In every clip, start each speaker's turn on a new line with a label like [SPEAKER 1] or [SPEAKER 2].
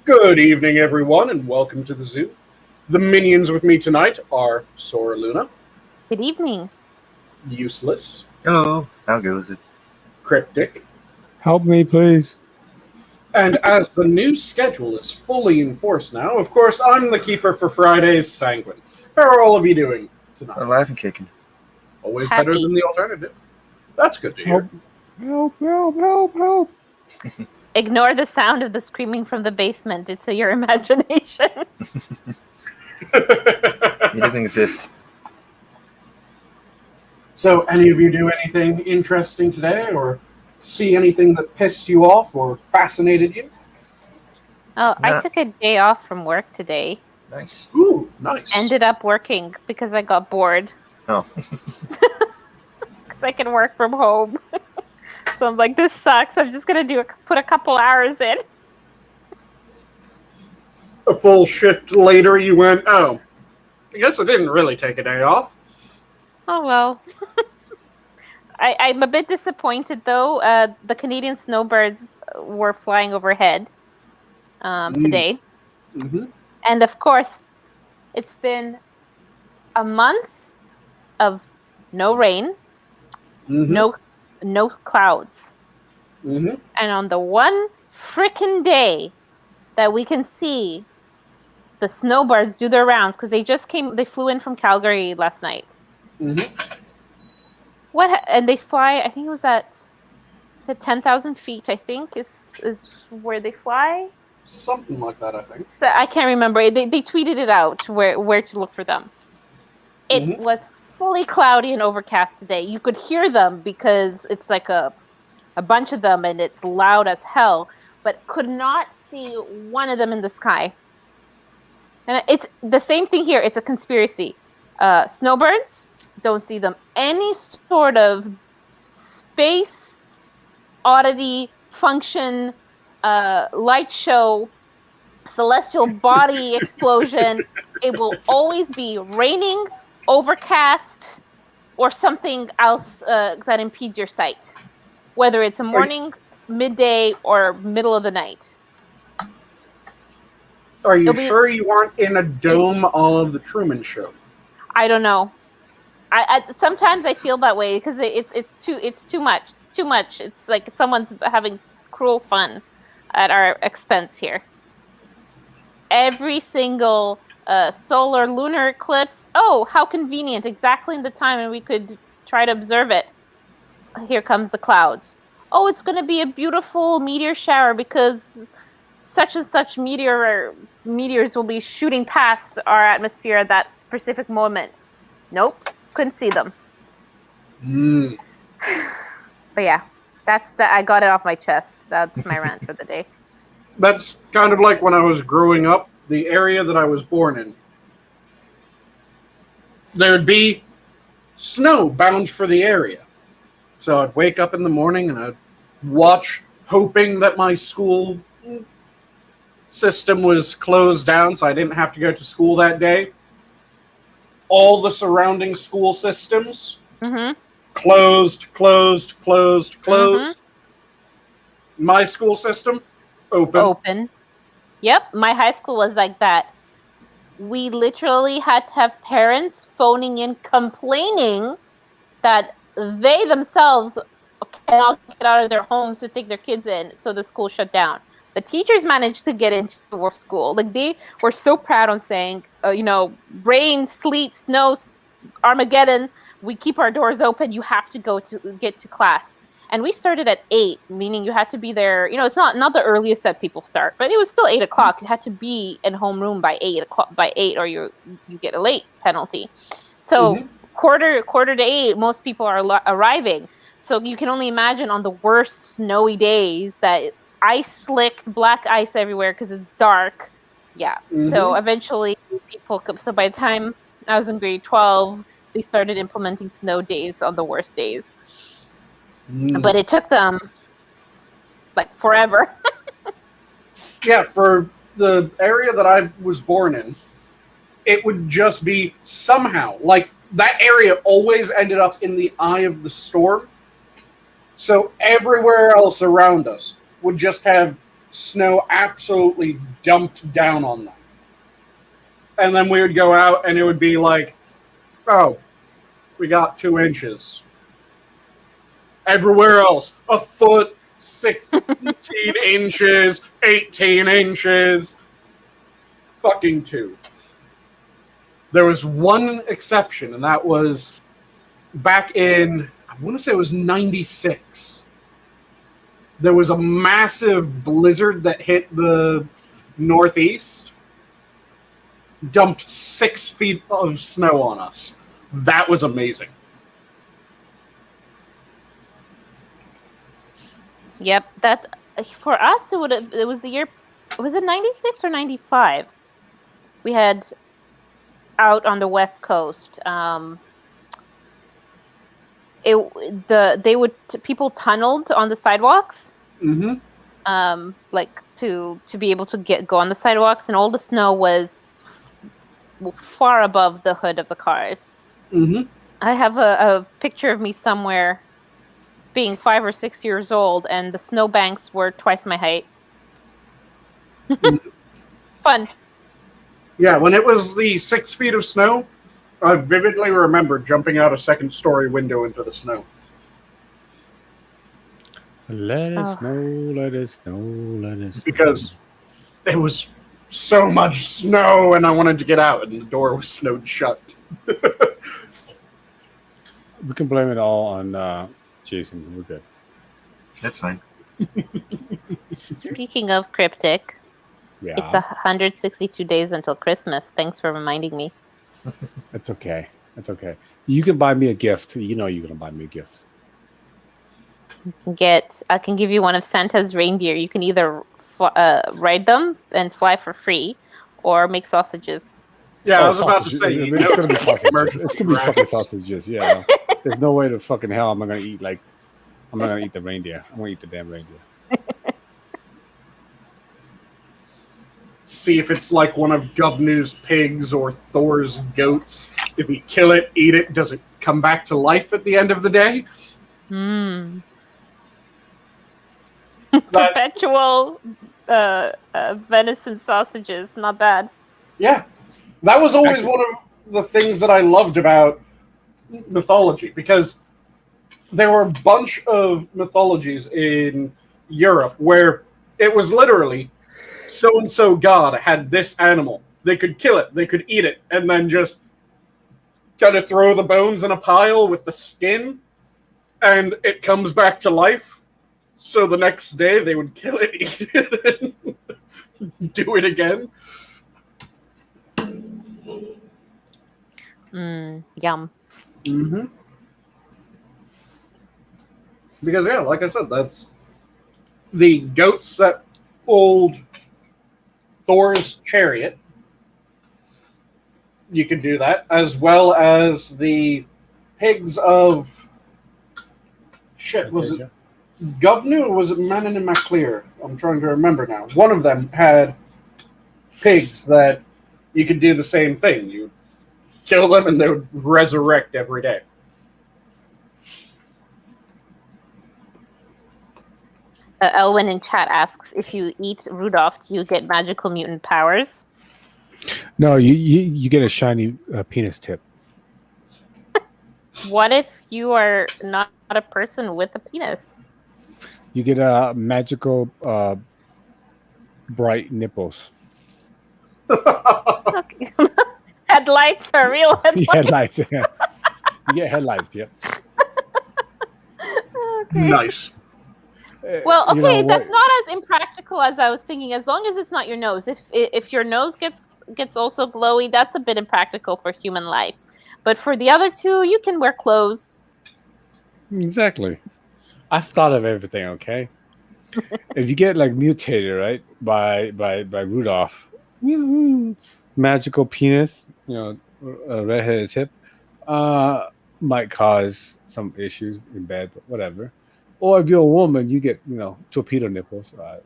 [SPEAKER 1] Good evening, everyone, and welcome to the zoo. The minions with me tonight are SoraLuna.
[SPEAKER 2] Good evening.
[SPEAKER 1] Useless.
[SPEAKER 3] Hello. How goes it?
[SPEAKER 1] Cryptic.
[SPEAKER 4] Help me, please.
[SPEAKER 1] And as the new schedule is fully in force now, of course, I'm the keeper for Friday's Sanguine. How are all of you doing tonight?
[SPEAKER 3] Alive and kicking.
[SPEAKER 1] Always
[SPEAKER 2] Happy.
[SPEAKER 1] better than the alternative. That's good to hear.
[SPEAKER 4] Help.
[SPEAKER 2] Ignore the sound of the screaming from the basement. It's your imagination.
[SPEAKER 3] He doesn't exist.
[SPEAKER 1] So, any of you do anything interesting today, or see anything that pissed you off or fascinated you?
[SPEAKER 2] Oh, I
[SPEAKER 3] Nah.
[SPEAKER 2] took a day off from work today.
[SPEAKER 3] Nice.
[SPEAKER 1] Ooh, nice.
[SPEAKER 2] Ended up working because I got bored.
[SPEAKER 3] Oh.
[SPEAKER 2] Because I can work from home. So I'm like, this sucks. I'm just going to put a couple hours in.
[SPEAKER 1] A full shift later, you went, oh, I guess I didn't really take a day off.
[SPEAKER 2] Oh, well. I'm a bit disappointed, though. The Canadian snowbirds were flying overhead today.
[SPEAKER 1] Mm-hmm.
[SPEAKER 2] And, of course, it's been a month of no rain,
[SPEAKER 1] Mm-hmm.
[SPEAKER 2] no clouds.
[SPEAKER 1] Mm-hmm.
[SPEAKER 2] And on the one frickin' day that we can see the snowbirds do their rounds, because they flew in from Calgary last night.
[SPEAKER 1] Mm-hmm.
[SPEAKER 2] And they fly, I think it was at 10,000 feet, I think, is where they fly.
[SPEAKER 1] Something like that, I think.
[SPEAKER 2] So I can't remember. They tweeted it out where to look for them. It was fully cloudy and overcast today. You could hear them because it's like a bunch of them and it's loud as hell, but could not see one of them in the sky. And it's the same thing here. It's a conspiracy. Snowbirds, don't see them. Any sort of space oddity, function, light show, celestial body explosion, it will always be raining, overcast, or something else that impedes your sight, whether it's a morning, midday, or middle of the night.
[SPEAKER 1] Are you sure you aren't in a dome of the Truman Show?
[SPEAKER 2] I don't know. I sometimes I feel that way because it's too much. It's too much. It's like someone's having cruel fun at our expense here. Every single solar lunar eclipse. Oh, how convenient! Exactly in the time, and we could try to observe it. Here comes the clouds. Oh, it's going to be a beautiful meteor shower because such and such meteors will be shooting past our atmosphere at that specific moment. Nope, couldn't see them. But yeah, I got it off my chest. That's my rant for the day.
[SPEAKER 1] That's kind of like when I was growing up, the area that I was born in. There'd be snow bound for the area. So I'd wake up in the morning and I'd watch, hoping that my school system was closed down so I didn't have to go to school that day. All the surrounding school systems closed. My school system, open.
[SPEAKER 2] Yep, my high school was like that. We literally had to have parents phoning in complaining that they themselves cannot get out of their homes to take their kids in, so the school shut down. The teachers managed to get into our school. Like, they were so proud on saying, rain, sleet, snow, Armageddon, we keep our doors open. You have to get to class. And we started at 8, meaning you had to be there. It's not the earliest that people start, but it was still 8 o'clock. You had to be in homeroom by 8 o'clock, or you get a late penalty. So quarter to 8, most people are arriving. So you can only imagine on the worst snowy days that ice slicked, black ice everywhere because it's dark. Yeah. So eventually people come. So by the time I was in grade 12, they started implementing snow days on the worst days. But it took them like forever.
[SPEAKER 1] Yeah, for the area that I was born in, it would just be somehow, like, that area always ended up in the eye of the storm. So everywhere else around us would just have snow absolutely dumped down on them. And then we would go out and it would be like, oh, we got 2 inches. Everywhere else, a foot, 16 inches, 18 inches. Fucking 2. There was one exception, and that was back in, I want to say it was 96. There was a massive blizzard that hit the Northeast, dumped 6 feet of snow on us. That was amazing.
[SPEAKER 2] Yep, that for us it was the year, was it 96 or 95? We had out on the West Coast. People tunneled on the sidewalks.
[SPEAKER 1] Mm-hmm.
[SPEAKER 2] Like to be able to go on the sidewalks, and all the snow was far above the hood of the cars.
[SPEAKER 1] Mm-hmm.
[SPEAKER 2] I have a picture of me somewhere being 5 or 6 years old, and the snowbanks were twice my height. Fun.
[SPEAKER 1] Yeah, when it was the 6 feet of snow, I vividly remember jumping out a 2nd-story window into the snow.
[SPEAKER 4] Let it snow, let it snow, let it snow.
[SPEAKER 1] Because it was so much snow and I wanted to get out and the door was snowed shut.
[SPEAKER 4] We can blame it all on Jason. We're good.
[SPEAKER 3] That's fine.
[SPEAKER 2] Speaking of Cryptic,
[SPEAKER 4] Yeah.
[SPEAKER 2] it's 162 days until Christmas. Thanks for reminding me.
[SPEAKER 4] It's okay. It's okay. You can buy me a gift. You know you're gonna buy me a gift.
[SPEAKER 2] I can give you one of Santa's reindeer. You can either ride them and fly for free, or make sausages.
[SPEAKER 1] Yeah, I was about to
[SPEAKER 4] sausages.
[SPEAKER 1] say,
[SPEAKER 4] It's gonna be sausages.
[SPEAKER 1] Emergency
[SPEAKER 4] It's gonna be fucking
[SPEAKER 1] brackets.
[SPEAKER 4] sausages. Yeah. There's no way to fucking hell I'm not gonna eat I'm not gonna eat the reindeer. I'm gonna eat the damn reindeer.
[SPEAKER 1] See if it's like one of Govnu's pigs or Thor's goats. If we kill it, eat it, does it come back to life at the end of the day?
[SPEAKER 2] Perpetual venison sausages. Not bad.
[SPEAKER 1] Yeah. That was always one of the things that I loved about mythology, because there were a bunch of mythologies in Europe where it was literally so-and-so god had this animal. They could kill it, they could eat it, and then just kind of throw the bones in a pile with the skin, and it comes back to life. So the next day they would kill it, eat it, and do it again.
[SPEAKER 2] Yum.
[SPEAKER 1] Mm-hmm. Because, yeah, like I said, that's the goats that pulled Thor's chariot. You could do that, as well as the pigs of... Shit, was it Govnu or was it Manon and MacLear? I'm trying to remember now. One of them had pigs that you could do the same thing. You kill them and they would resurrect every day.
[SPEAKER 2] Elwin in chat asks, if you eat Rudolph, do you get magical mutant powers?
[SPEAKER 4] No, you get a shiny penis tip.
[SPEAKER 2] What if you are not a person with a penis?
[SPEAKER 4] You get a magical bright nipples.
[SPEAKER 2] Okay. Headlights are real headlights.
[SPEAKER 4] Headlights. Yeah. You get headlights. Yep.
[SPEAKER 2] Okay.
[SPEAKER 1] Nice.
[SPEAKER 2] Well,
[SPEAKER 4] You
[SPEAKER 2] okay,
[SPEAKER 4] know
[SPEAKER 2] that's
[SPEAKER 4] what?
[SPEAKER 2] not as impractical as I was thinking. As long as it's not your nose. If your nose gets also glowy, that's a bit impractical for human life. But for the other two, you can wear clothes.
[SPEAKER 4] Exactly. I've thought of everything. Okay. If you get like mutated, right, by Rudolph, magical penis, a redheaded tip, might cause some issues in bed, but whatever. Or if you're a woman, you get torpedo nipples. But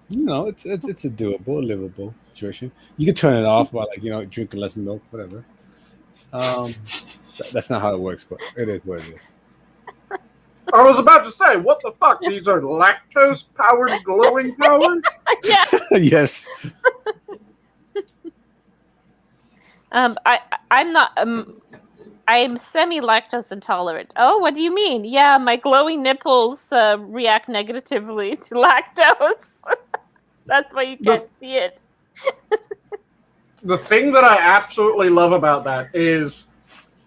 [SPEAKER 4] it's a doable, livable situation. You can turn it off by drinking less milk, whatever. That's not how it works, but it is what it is.
[SPEAKER 1] I was about to say, what the fuck? These are lactose-powered glowing powers?
[SPEAKER 2] Yeah.
[SPEAKER 4] Yes.
[SPEAKER 2] I'm not. I'm semi-lactose intolerant. Oh, what do you mean? Yeah, my glowing nipples react negatively to lactose. That's why you can't see it.
[SPEAKER 1] The thing that I absolutely love about that is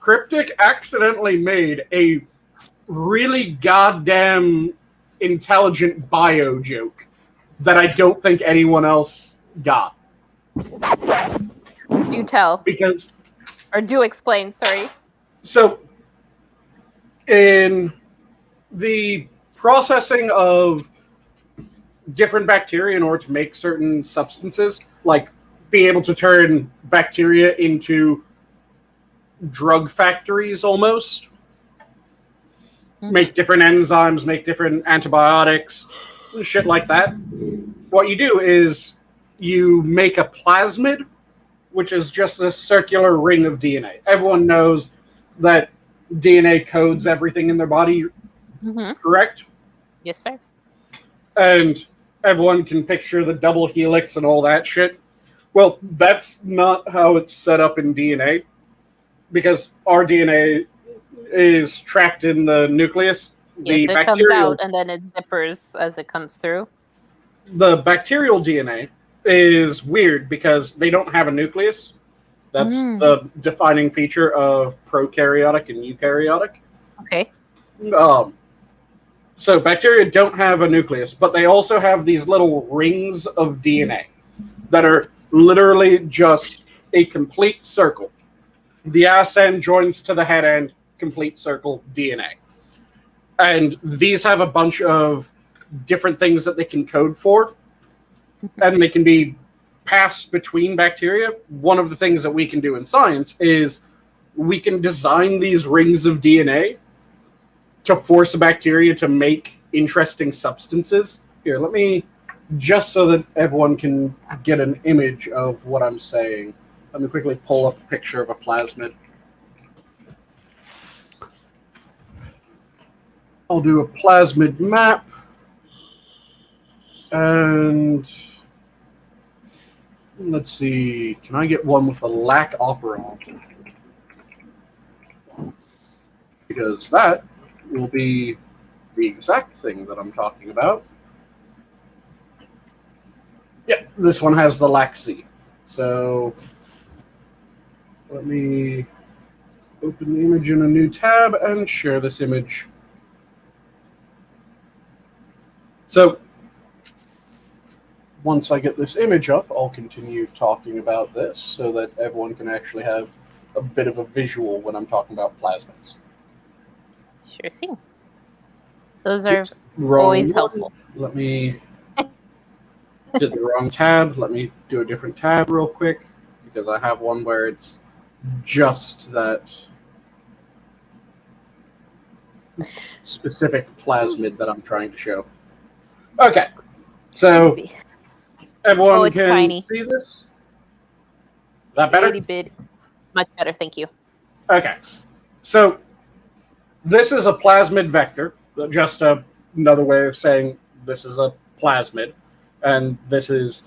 [SPEAKER 1] Cryptic accidentally made a really goddamn intelligent bio joke that I don't think anyone else got.
[SPEAKER 2] Do tell.
[SPEAKER 1] Because,
[SPEAKER 2] Or do explain, sorry.
[SPEAKER 1] so, in the processing of different bacteria in order to make certain substances, like being able to turn bacteria into drug factories almost, make different enzymes, make different antibiotics, shit like that. What you do is you make a plasmid, which is just a circular ring of DNA. Everyone knows that DNA codes everything in their body, correct?
[SPEAKER 2] Yes, sir.
[SPEAKER 1] And everyone can picture the double helix and all that shit. Well, that's not how it's set up in DNA, because our DNA is trapped in the nucleus.
[SPEAKER 2] Yes, it comes out and then it zippers as it comes through.
[SPEAKER 1] The bacterial DNA is weird because they don't have a nucleus. That's the defining feature of prokaryotic and eukaryotic.
[SPEAKER 2] Okay.
[SPEAKER 1] So bacteria don't have a nucleus, but they also have these little rings of DNA that are literally just a complete circle. The ass end joins to the head end, complete circle DNA. And these have a bunch of different things that they can code for, and they can be passed between bacteria. One of the things that we can do in science is we can design these rings of DNA to force a bacteria to make interesting substances. Here, let me, just so that everyone can get an image of what I'm saying, let me quickly pull up a picture of a plasmid. I'll do a plasmid map, and let's see, can I get one with a lac operant? Because that will be the exact thing that I'm talking about. Yeah, this one has the lac C. So let me open the image in a new tab and share this image. So once I get this image up, I'll continue talking about this so that everyone can actually have a bit of a visual when I'm talking about plasmids.
[SPEAKER 2] Sure thing. Those are always helpful.
[SPEAKER 1] Let me did the wrong tab. Let me do a different tab real quick because I have one where it's just that specific plasmid that I'm trying to show. Okay, so everyone can
[SPEAKER 2] tiny.
[SPEAKER 1] see this? Is that better?
[SPEAKER 2] Itty bitty. Much better, thank you.
[SPEAKER 1] Okay, so this is a plasmid vector, just another way of saying this is a plasmid, and this is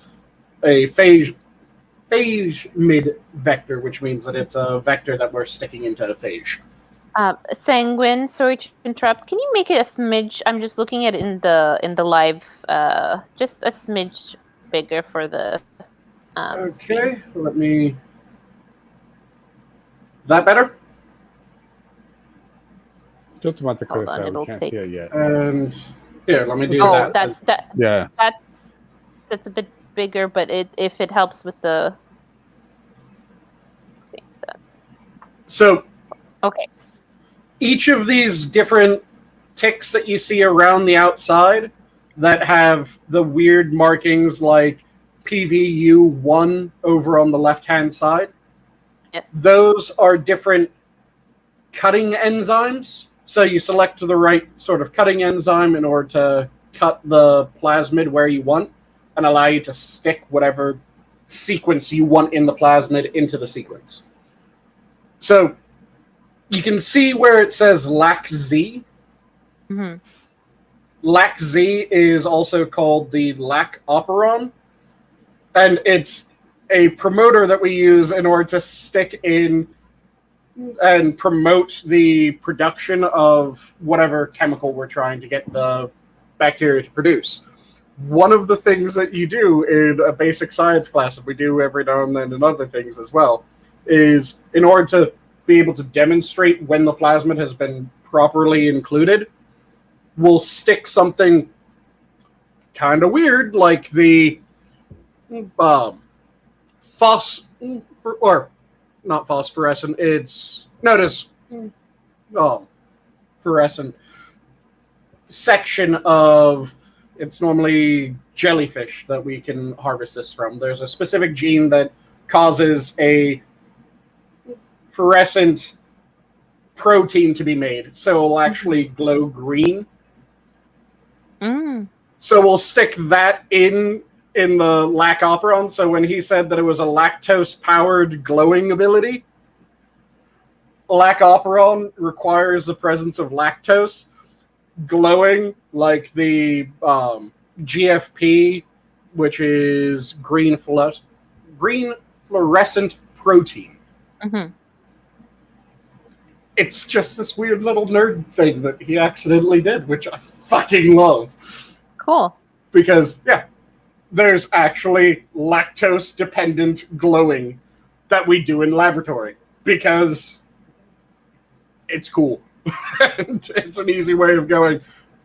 [SPEAKER 1] a phage mid vector, which means that it's a vector that we're sticking into a phage.
[SPEAKER 2] Sanguine, sorry to interrupt. Can you make it a smidge? I'm just looking at it in the live, just a smidge bigger for the.
[SPEAKER 1] Okay,
[SPEAKER 2] screen.
[SPEAKER 1] let me. That better?
[SPEAKER 4] Still to the
[SPEAKER 2] Hold on,
[SPEAKER 4] cursor.
[SPEAKER 2] it'll
[SPEAKER 4] We can't
[SPEAKER 2] take-
[SPEAKER 4] see it yet.
[SPEAKER 1] And here, let me do
[SPEAKER 2] Oh,
[SPEAKER 1] that.
[SPEAKER 4] Yeah.
[SPEAKER 2] That's a bit bigger, but if it helps with the. I think that's
[SPEAKER 1] So
[SPEAKER 2] okay.
[SPEAKER 1] each of these different ticks that you see around the outside that have the weird markings like PVU1 over on the left-hand side,
[SPEAKER 2] Yes.
[SPEAKER 1] those are different cutting enzymes. So you select the right sort of cutting enzyme in order to cut the plasmid where you want and allow you to stick whatever sequence you want in the plasmid into the sequence. So you can see where it says lac Z.
[SPEAKER 2] Mm-hmm.
[SPEAKER 1] LAC-Z is also called the LAC operon, and it's a promoter that we use in order to stick in and promote the production of whatever chemical we're trying to get the bacteria to produce. One of the things that you do in a basic science class, and we do every now and then in other things as well, is in order to be able to demonstrate when the plasmid has been properly included, we'll stick something kind of weird like the not phosphorescent, it's notice fluorescent section of, it's normally jellyfish that we can harvest this from. There's a specific gene that causes a fluorescent protein to be made, so it'll actually glow green. So we'll stick that in the LAC operon. So when he said that it was a lactose-powered glowing ability, LAC operon requires the presence of lactose glowing like the GFP, which is green fluorescent protein.
[SPEAKER 2] Mm-hmm.
[SPEAKER 1] It's just this weird little nerd thing that he accidentally did, which I fucking love.
[SPEAKER 2] Cool.
[SPEAKER 1] Because, yeah, there's actually lactose-dependent glowing that we do in laboratory. Because it's cool. And it's an easy way of going,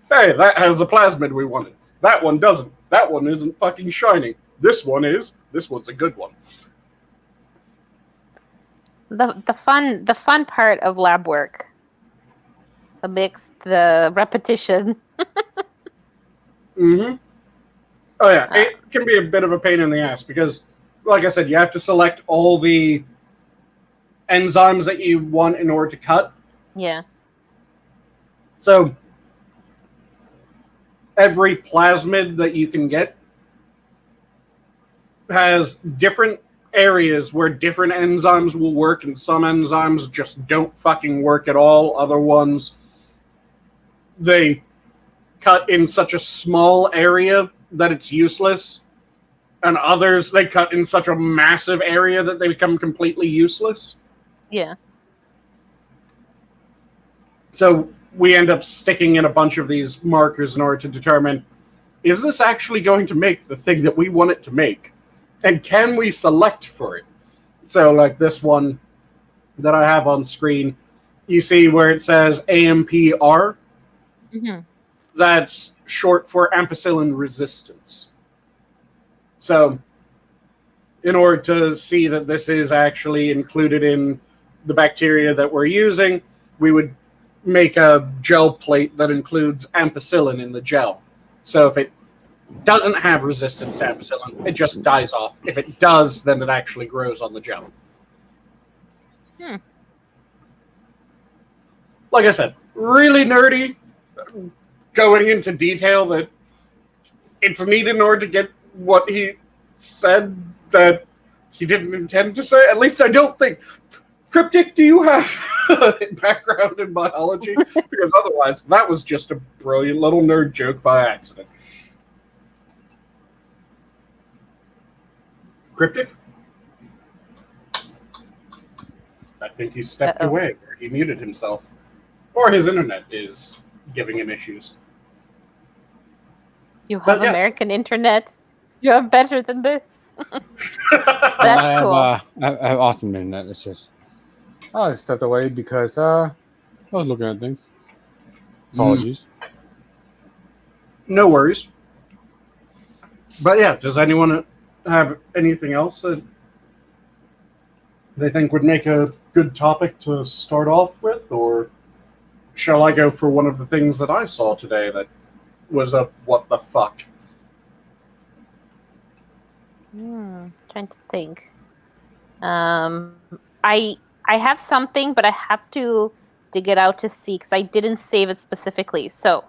[SPEAKER 1] hey, that has the plasmid we wanted. That one doesn't. That one isn't fucking shiny. This one is. This one's a good one.
[SPEAKER 2] The fun part of lab work. The mix, the repetition.
[SPEAKER 1] Mm-hmm. Oh, yeah. It can be a bit of a pain in the ass because, like I said, you have to select all the enzymes that you want in order to cut.
[SPEAKER 2] Yeah.
[SPEAKER 1] So, every plasmid that you can get has different areas where different enzymes will work, and some enzymes just don't fucking work at all. Other ones, they cut in such a small area that it's useless, and others they cut in such a massive area that they become completely useless.
[SPEAKER 2] Yeah.
[SPEAKER 1] So we end up sticking in a bunch of these markers in order to determine, is this actually going to make the thing that we want it to make? And can we select for it? So like this one that I have on screen, you see where it says AMPR?
[SPEAKER 2] Mm-hmm.
[SPEAKER 1] That's short for ampicillin resistance. So in order to see that this is actually included in the bacteria that we're using, we would make a gel plate that includes ampicillin in the gel. So if it doesn't have resistance to ampicillin, it just dies off. If it does, then it actually grows on the gel. Like I said, really nerdy, going into detail that it's neat in order to get what he said that he didn't intend to say. At least I don't think. Cryptic, do you have a background in biology? Because otherwise, that was just a brilliant little nerd joke by accident. Cryptic? I think he stepped away, or he muted himself. Or his internet is giving him issues.
[SPEAKER 2] You have American internet. You are better than this. That's cool.
[SPEAKER 4] I have awesome internet. It's just I stepped away because I was looking at things. Apologies.
[SPEAKER 1] No worries. But yeah, does anyone have anything else that they think would make a good topic to start off with, or shall I go for one of the things that I saw today that was a what the fuck?
[SPEAKER 2] Trying to think. I have something, but I have to dig it out to see because I didn't save it specifically. So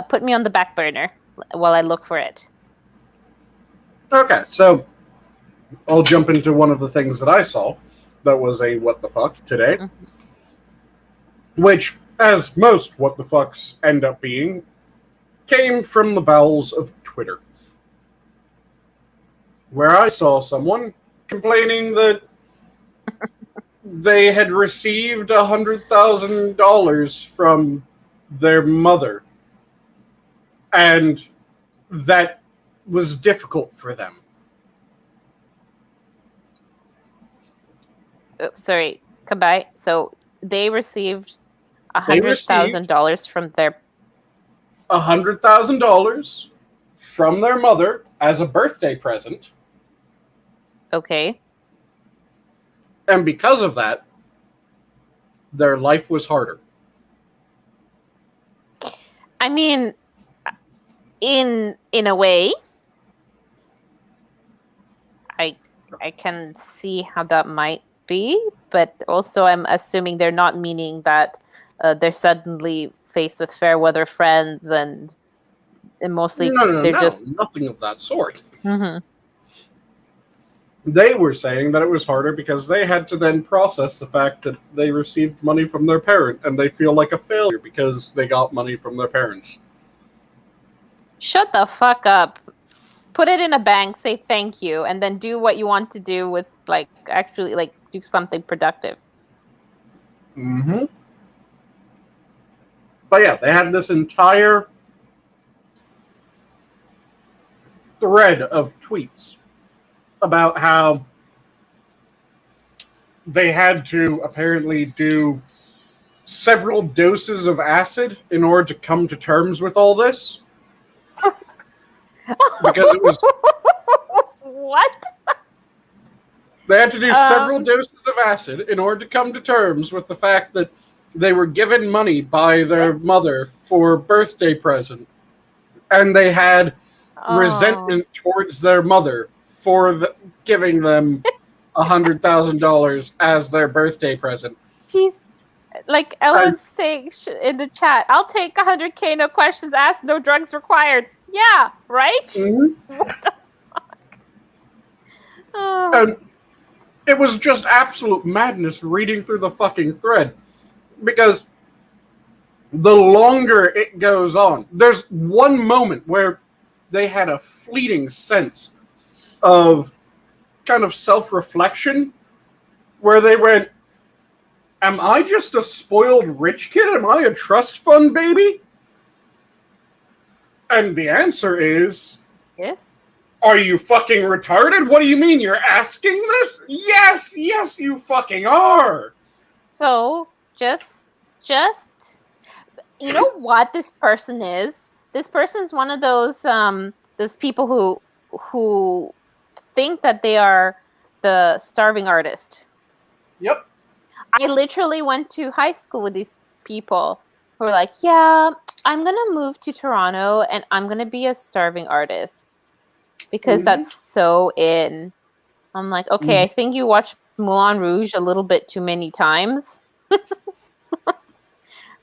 [SPEAKER 2] put me on the back burner while I look for it.
[SPEAKER 1] Okay, so I'll jump into one of the things that I saw that was a what the fuck today, which as most what the fucks end up being, came from the bowels of Twitter, where I saw someone complaining that they had received $100,000 from their mother, and that was difficult for them.
[SPEAKER 2] Oh, sorry, come by. So they received $100,000 from their
[SPEAKER 1] $100,000 from their mother as a birthday present,
[SPEAKER 2] okay.
[SPEAKER 1] and because of that, their life was harder.
[SPEAKER 2] I mean, in a way, I can see how that might be, but also I'm assuming they're not meaning that they're suddenly faced with fair weather friends and mostly they're just
[SPEAKER 1] nothing of that sort.
[SPEAKER 2] Mm-hmm.
[SPEAKER 1] They were saying that it was harder because they had to then process the fact that they received money from their parent and they feel like a failure because they got money from their parents.
[SPEAKER 2] Shut the fuck up. Put it in a bank, say thank you, and then do what you want to do with, like, actually, like, do something productive.
[SPEAKER 1] Mm-hmm. But yeah, they had this entire thread of tweets about how they had to apparently do several doses of acid in order to come to terms with all this. Because it was...
[SPEAKER 2] What?
[SPEAKER 1] They had to do several doses of acid in order to come to terms with the fact that they were given money by their mother for a birthday present. And they had resentment towards their mother for giving them $100,000 as their birthday present.
[SPEAKER 2] She's like Ellen's saying in the chat, I'll take 100K, no questions asked, no drugs required. Yeah, right?
[SPEAKER 1] Mm-hmm.
[SPEAKER 2] What the fuck? Oh.
[SPEAKER 1] And it was just absolute madness reading through the fucking thread. Because the longer it goes on, there's one moment where they had a fleeting sense of kind of self-reflection where they went, am I just a spoiled rich kid? Am I a trust fund baby? And the answer is...
[SPEAKER 2] Yes.
[SPEAKER 1] Are you fucking retarded? What do you mean? You're asking this? Yes, you fucking are.
[SPEAKER 2] So, just, you know what this person is? This person is one of those people who think that they are the starving artist.
[SPEAKER 1] Yep.
[SPEAKER 2] I literally went to high school with these people who were like, yeah, I'm going to move to Toronto and I'm going to be a starving artist because that's so in. I'm like, okay, I think you watched Moulin Rouge a little bit too many times.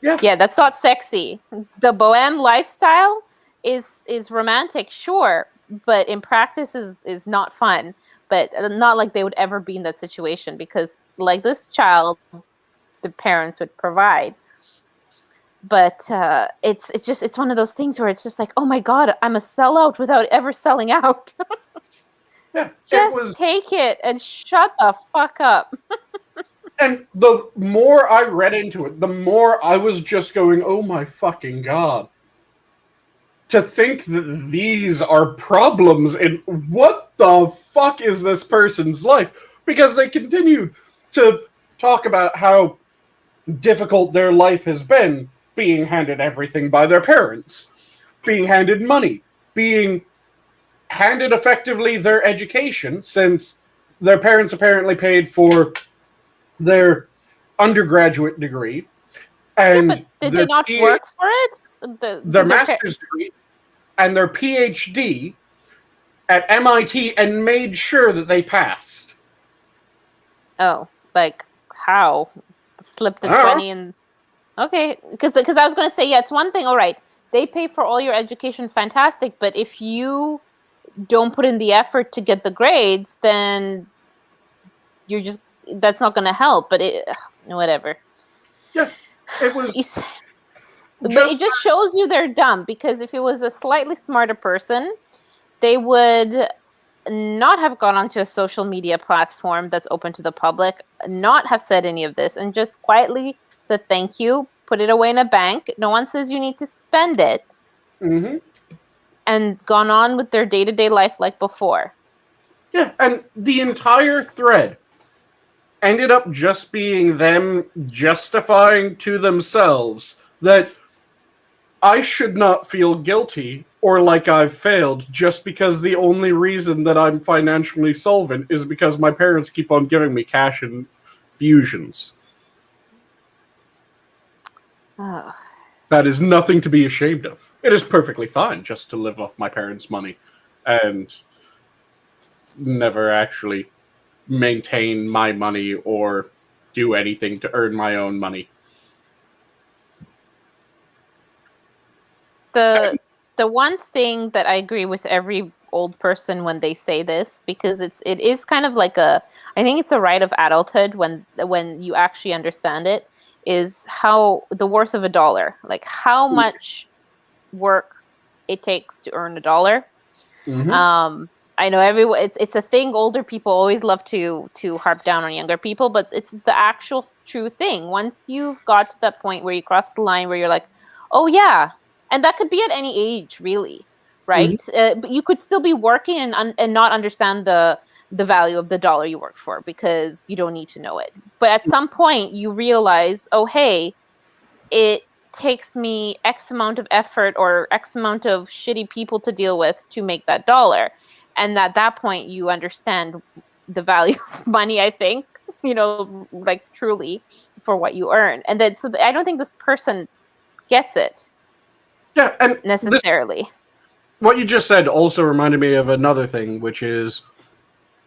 [SPEAKER 2] Yeah, that's not sexy. The bohème lifestyle is romantic, sure, but in practice is not fun. But not like they would ever be in that situation because, like this child, the parents would provide. But it's one of those things where it's just like, oh my god, I'm a sellout without ever selling out.
[SPEAKER 1] Yeah,
[SPEAKER 2] just take it and shut the fuck up.
[SPEAKER 1] And the more I read into it, the more I was just going, oh my fucking god. To think that these are problems in what the fuck is this person's life? Because they continued to talk about how difficult their life has been, being handed everything by their parents, being handed money, being handed effectively their education, since their parents apparently paid for their undergraduate degree. And
[SPEAKER 2] but did they not work for it?
[SPEAKER 1] Their master's degree and their PhD at MIT, and made sure that they passed.
[SPEAKER 2] Oh, like how? Slipped a 20 and... Okay, because I was going to say, yeah, it's one thing, all right, they pay for all your education, fantastic, but if you don't put in the effort to get the grades, then you're just... That's not going to help, but whatever.
[SPEAKER 1] Yeah, It was
[SPEAKER 2] But it just shows you they're dumb, because if it was a slightly smarter person, they would not have gone onto a social media platform that's open to the public, not have said any of this, and just quietly said thank you, put it away in a bank. No one says you need to spend it, and gone on with their day-to-day life like before.
[SPEAKER 1] Yeah, and the entire thread ended up just being them justifying to themselves that I should not feel guilty or like I've failed just because the only reason that I'm financially solvent is because my parents keep on giving me cash and fusions.
[SPEAKER 2] Ugh.
[SPEAKER 1] That is nothing to be ashamed of. It is perfectly fine just to live off my parents' money and never actually maintain my money or do anything to earn my own money.
[SPEAKER 2] The one thing that I agree with every old person when they say this, because it is kind of like I think it's a right of adulthood when you actually understand it, is how the worth of a dollar, like how much work it takes to earn a dollar. I know everyone. It's a thing older people always love to harp down on younger people, but it's the actual true thing. Once you've got to that point where you cross the line where you're like, oh yeah, and that could be at any age, really, right? But you could still be working and not understand the value of the dollar you worked for because you don't need to know it. But at some point, you realize, oh hey, it takes me X amount of effort or X amount of shitty people to deal with to make that dollar. And at that point, you understand the value of money, I think, like truly for what you earn. And then, so I don't think this person gets it.
[SPEAKER 1] Yeah, and
[SPEAKER 2] necessarily.
[SPEAKER 1] What you just said also reminded me of another thing, which is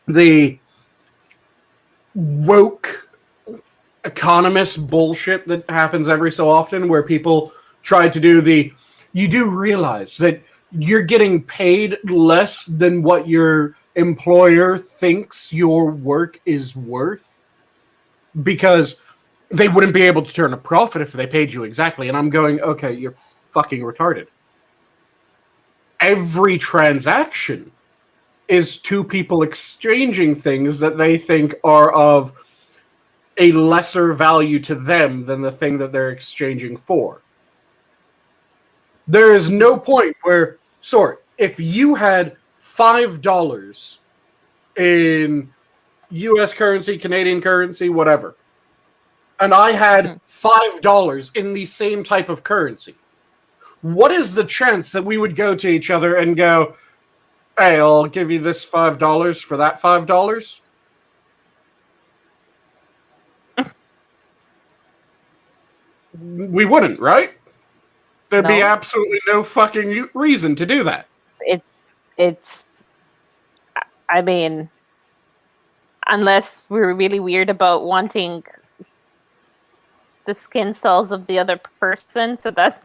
[SPEAKER 1] the woke economist bullshit that happens every so often where people try to do you do realize that you're getting paid less than what your employer thinks your work is worth because they wouldn't be able to turn a profit if they paid you exactly. And I'm going, okay, you're fucking retarded. Every transaction is two people exchanging things that they think are of a lesser value to them than the thing that they're exchanging for. There is no point where, if you had $5 in US currency, Canadian currency, whatever, and I had $5 in the same type of currency, what is the chance that we would go to each other and go, hey, I'll give you this $5 for that $5? We wouldn't, right? There'd be absolutely no fucking reason to do that.
[SPEAKER 2] I mean, unless we're really weird about wanting the skin cells of the other person, so that's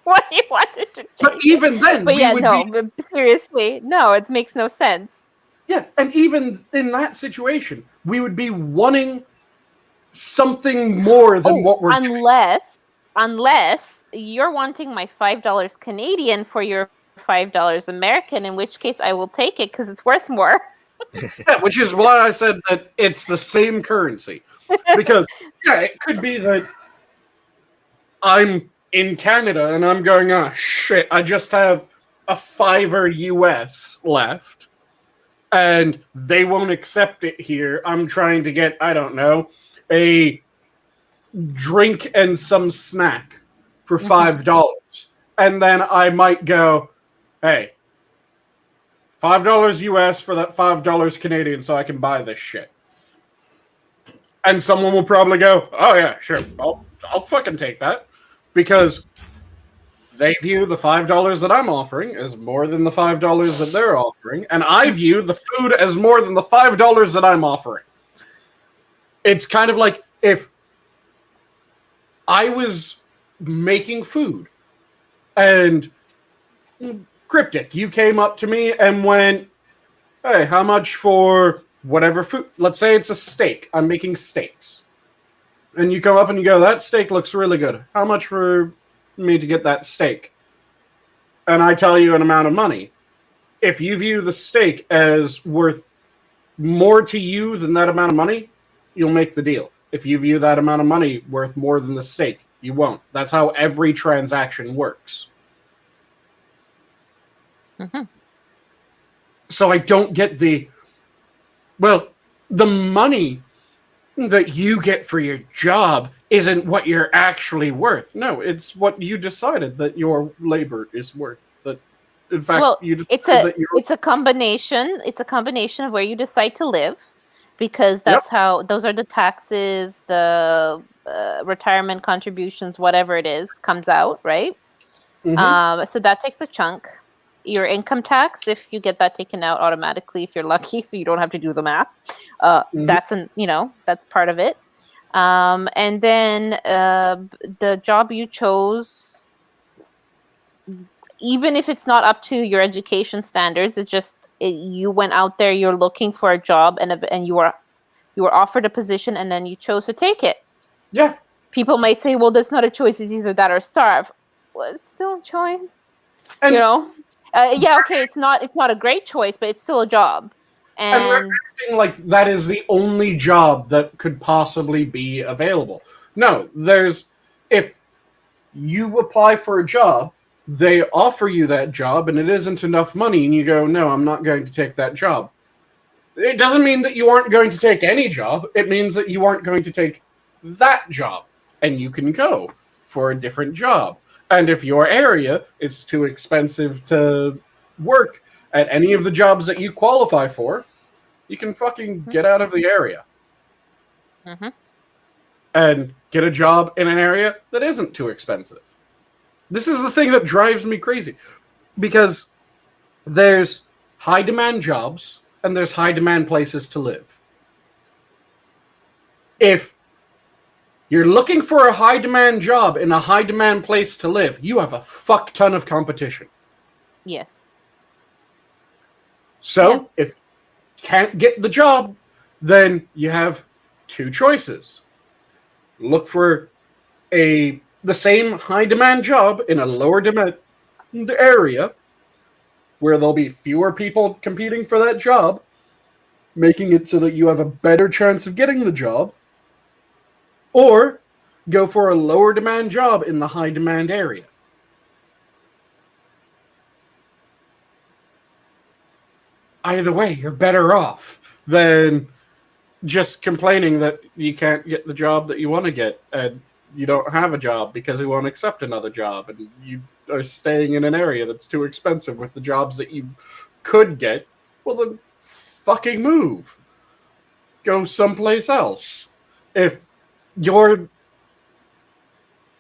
[SPEAKER 2] what you wanted to change.
[SPEAKER 1] But even then,
[SPEAKER 2] but seriously, no, it makes no sense.
[SPEAKER 1] Yeah, and even in that situation, we would be wanting something more than what we're
[SPEAKER 2] unless you're wanting my $5 Canadian for your $5 American, in which case I will take it because it's worth more.
[SPEAKER 1] Yeah, which is why I said that it's the same currency. Because, it could be that I'm in Canada and I'm going, oh shit, I just have a $5 US left and they won't accept it here. I'm trying to get, I don't know, a drink and some snack for $5. And then I might go, hey, $5 US for that $5 Canadian so I can buy this shit. And someone will probably go, oh yeah, sure, I'll fucking take that. Because they view the $5 that I'm offering as more than the $5 that they're offering, and I view the food as more than the $5 that I'm offering. It's kind of like if I was making food, and Cryptic, you came up to me and went, hey, how much for whatever food? Let's say it's a steak. I'm making steaks. And you come up and you go, that steak looks really good. How much for me to get that steak? And I tell you an amount of money. If you view the steak as worth more to you than that amount of money, you'll make the deal. If you view that amount of money worth more than the steak, you won't. That's how every transaction works.
[SPEAKER 2] Mm-hmm.
[SPEAKER 1] So I don't get the money that you get for your job isn't what you're actually worth. No, it's what you decided that your labor is worth. That, in fact, you decided that you're...
[SPEAKER 2] It's a combination. It's a combination of where you decide to live, because that's how those are the taxes, the retirement contributions, whatever it is, comes out, right?
[SPEAKER 1] Mm-hmm.
[SPEAKER 2] So that takes a chunk. Your income tax, if you get that taken out automatically, if you're lucky, so you don't have to do the math. That's that's part of it. And then the job you chose, even if it's not up to your education standards, it's just you went out there, you're looking for a job, and you were offered a position, and then you chose to take it.
[SPEAKER 1] Yeah.
[SPEAKER 2] People might say, well, that's not a choice. It's either that or starve. Well, it's still a choice.
[SPEAKER 1] And,
[SPEAKER 2] okay, it's not a great choice, but it's still a job. And
[SPEAKER 1] they're acting like that is the only job that could possibly be available. No, if you apply for a job, they offer you that job, and it isn't enough money, and you go, no, I'm not going to take that job. It doesn't mean that you aren't going to take any job. It means that you aren't going to take that job, and you can go for a different job. And if your area is too expensive to work at any of the jobs that you qualify for, you can fucking get out of the area.
[SPEAKER 2] Mm-hmm.
[SPEAKER 1] And get a job in an area that isn't too expensive. This is the thing that drives me crazy. Because there's high demand jobs and there's high demand places to live. If you're looking for a high demand job in a high demand place to live, you have a fuck ton of competition.
[SPEAKER 2] Yes.
[SPEAKER 1] So, if you can't get the job, then you have two choices. Look for the same high demand job in a lower demand area where there'll be fewer people competing for that job, making it so that you have a better chance of getting the job, or go for a lower demand job in the high demand area. Either way, you're better off than just complaining that you can't get the job that you want to get, and you don't have a job because you won't accept another job, and you are staying in an area that's too expensive with the jobs that you could get. Well, then fucking move. Go someplace else. If you're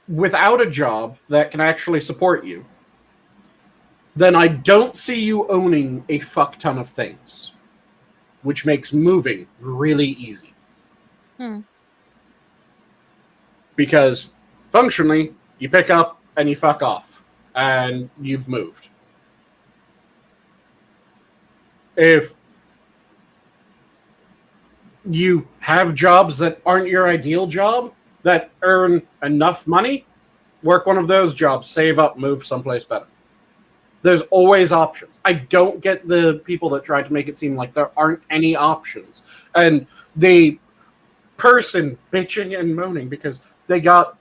[SPEAKER 1] without a job that can actually support you, then I don't see you owning a fuck ton of things, which makes moving really easy. Because functionally, you pick up and you fuck off, and you've moved. If you have jobs that aren't your ideal job, that earn enough money, work one of those jobs, save up, move someplace better. There's always options. I don't get the people that try to make it seem like there aren't any options. And the person bitching and moaning because they got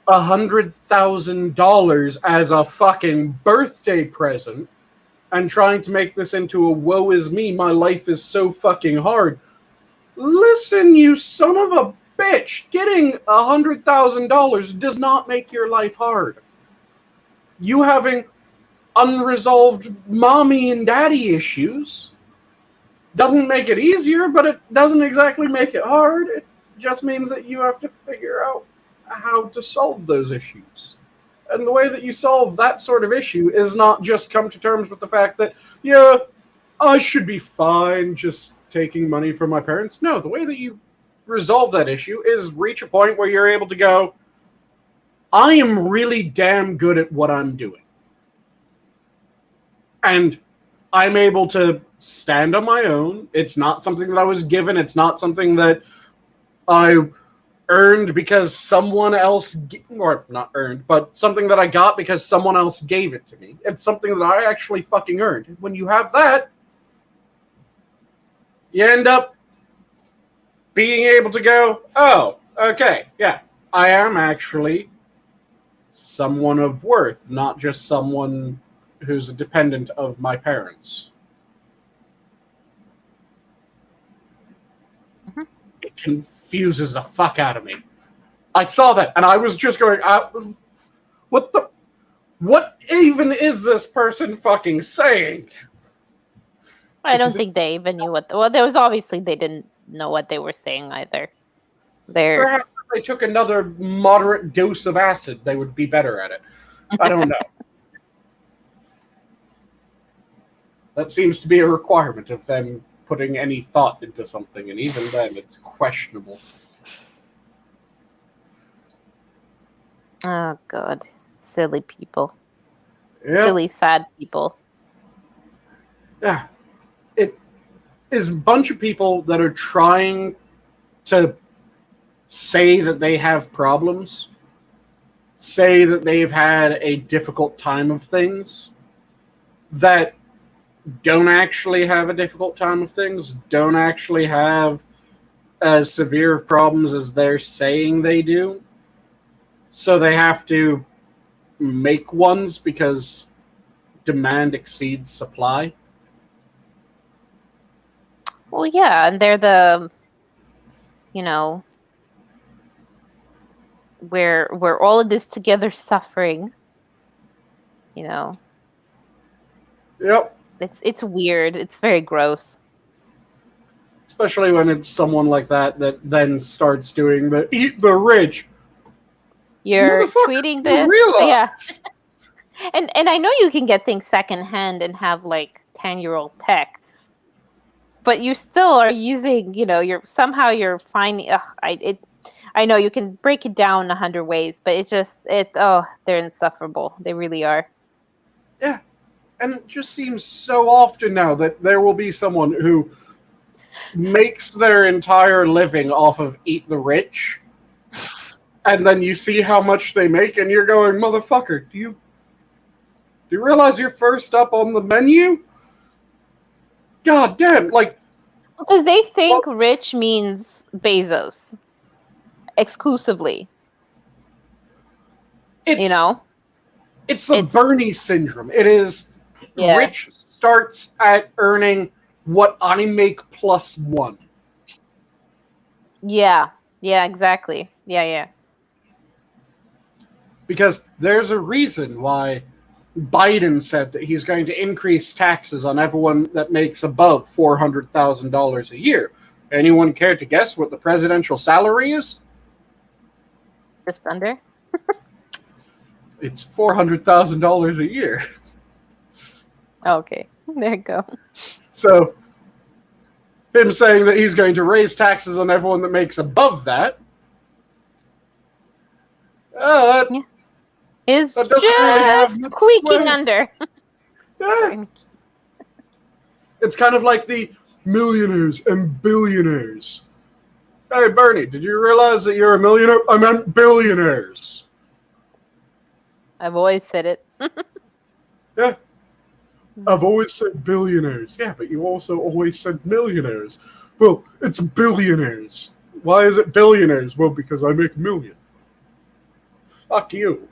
[SPEAKER 1] $100,000 as a fucking birthday present and trying to make this into a woe is me, my life is so fucking hard. Listen, you son of a bitch, getting $100,000 does not make your life hard. You having unresolved mommy and daddy issues doesn't make it easier, but it doesn't exactly make it hard. It just means that you have to figure out how to solve those issues. And the way that you solve that sort of issue is not just come to terms with the fact that, yeah, I should be fine just taking money from my parents. No, the way that you resolve that issue is reach a point where you're able to go, I am really damn good at what I'm doing. And I'm able to stand on my own. It's not something that I was given. It's not something that I earned because someone else, or not earned, but something that I got because someone else gave it to me. It's something that I actually fucking earned. When you have that, you end up being able to go, oh, okay, yeah, I am actually someone of worth, not just someone who's a dependent of my parents.
[SPEAKER 2] Mhm.
[SPEAKER 1] It confuses the fuck out of me. I saw that, and I was just going, what even is this person fucking saying?
[SPEAKER 2] I don't think they even knew what. Well, there was obviously they didn't know what they were saying either. They're
[SPEAKER 1] Perhaps if they took another moderate dose of acid, they would be better at it. I don't know. That seems to be a requirement of them putting any thought into something, and even then, it's questionable.
[SPEAKER 2] oh god, silly people,
[SPEAKER 1] Yeah,
[SPEAKER 2] silly sad people.
[SPEAKER 1] yeah. It is a bunch of people that are trying to say that they have problems, say that they've had a difficult time of things, that don't actually have a difficult time of things, don't actually have as severe of problems as they're saying they do. So they have to make ones because demand exceeds supply.
[SPEAKER 2] Well, yeah, and they're the, you know, we're all in this together, suffering. You know,
[SPEAKER 1] Yep.
[SPEAKER 2] it's weird. It's very gross.
[SPEAKER 1] Especially when it's someone like that that then starts doing the eat the rich.
[SPEAKER 2] You're
[SPEAKER 1] Motherfucker,
[SPEAKER 2] tweeting
[SPEAKER 1] you
[SPEAKER 2] this,
[SPEAKER 1] realize?
[SPEAKER 2] yeah. And I know you can get things secondhand and have like 10-year-old tech, but you still are using, you know, you're finding. I know you can break it down 100 ways, but they're insufferable. They really are.
[SPEAKER 1] Yeah. And it just seems so often now that there will be someone who makes their entire living off of eat the rich, and then you see how much they make, and you're going, motherfucker, do you realize you're first up on the menu? God damn, like,
[SPEAKER 2] Because they think rich means Bezos exclusively.
[SPEAKER 1] it's
[SPEAKER 2] You know?
[SPEAKER 1] it's the
[SPEAKER 2] It's-
[SPEAKER 1] Bernie syndrome. It is
[SPEAKER 2] Yeah.
[SPEAKER 1] rich starts at earning what I make plus one.
[SPEAKER 2] Yeah. Yeah, exactly. Yeah.
[SPEAKER 1] Because there's a reason why Biden said that he's going to increase taxes on everyone that makes above $400,000 a year. Anyone care to guess what the presidential salary is?
[SPEAKER 2] Just under.
[SPEAKER 1] It's $400,000 a year.
[SPEAKER 2] Okay. There you go.
[SPEAKER 1] So, him saying that he's going to raise taxes on everyone that makes above that,
[SPEAKER 2] Is
[SPEAKER 1] That doesn't really have
[SPEAKER 2] just
[SPEAKER 1] much
[SPEAKER 2] squeaking
[SPEAKER 1] way.
[SPEAKER 2] under.
[SPEAKER 1] yeah, it's kind of like the millionaires and billionaires. Hey, Bernie, did you realize that you're a millionaire? I meant billionaires.
[SPEAKER 2] I've always said it.
[SPEAKER 1] Yeah. I've always said billionaires. Yeah, but you also always said millionaires. Well, it's billionaires. Why is it billionaires? Well, because I make a million. Fuck you.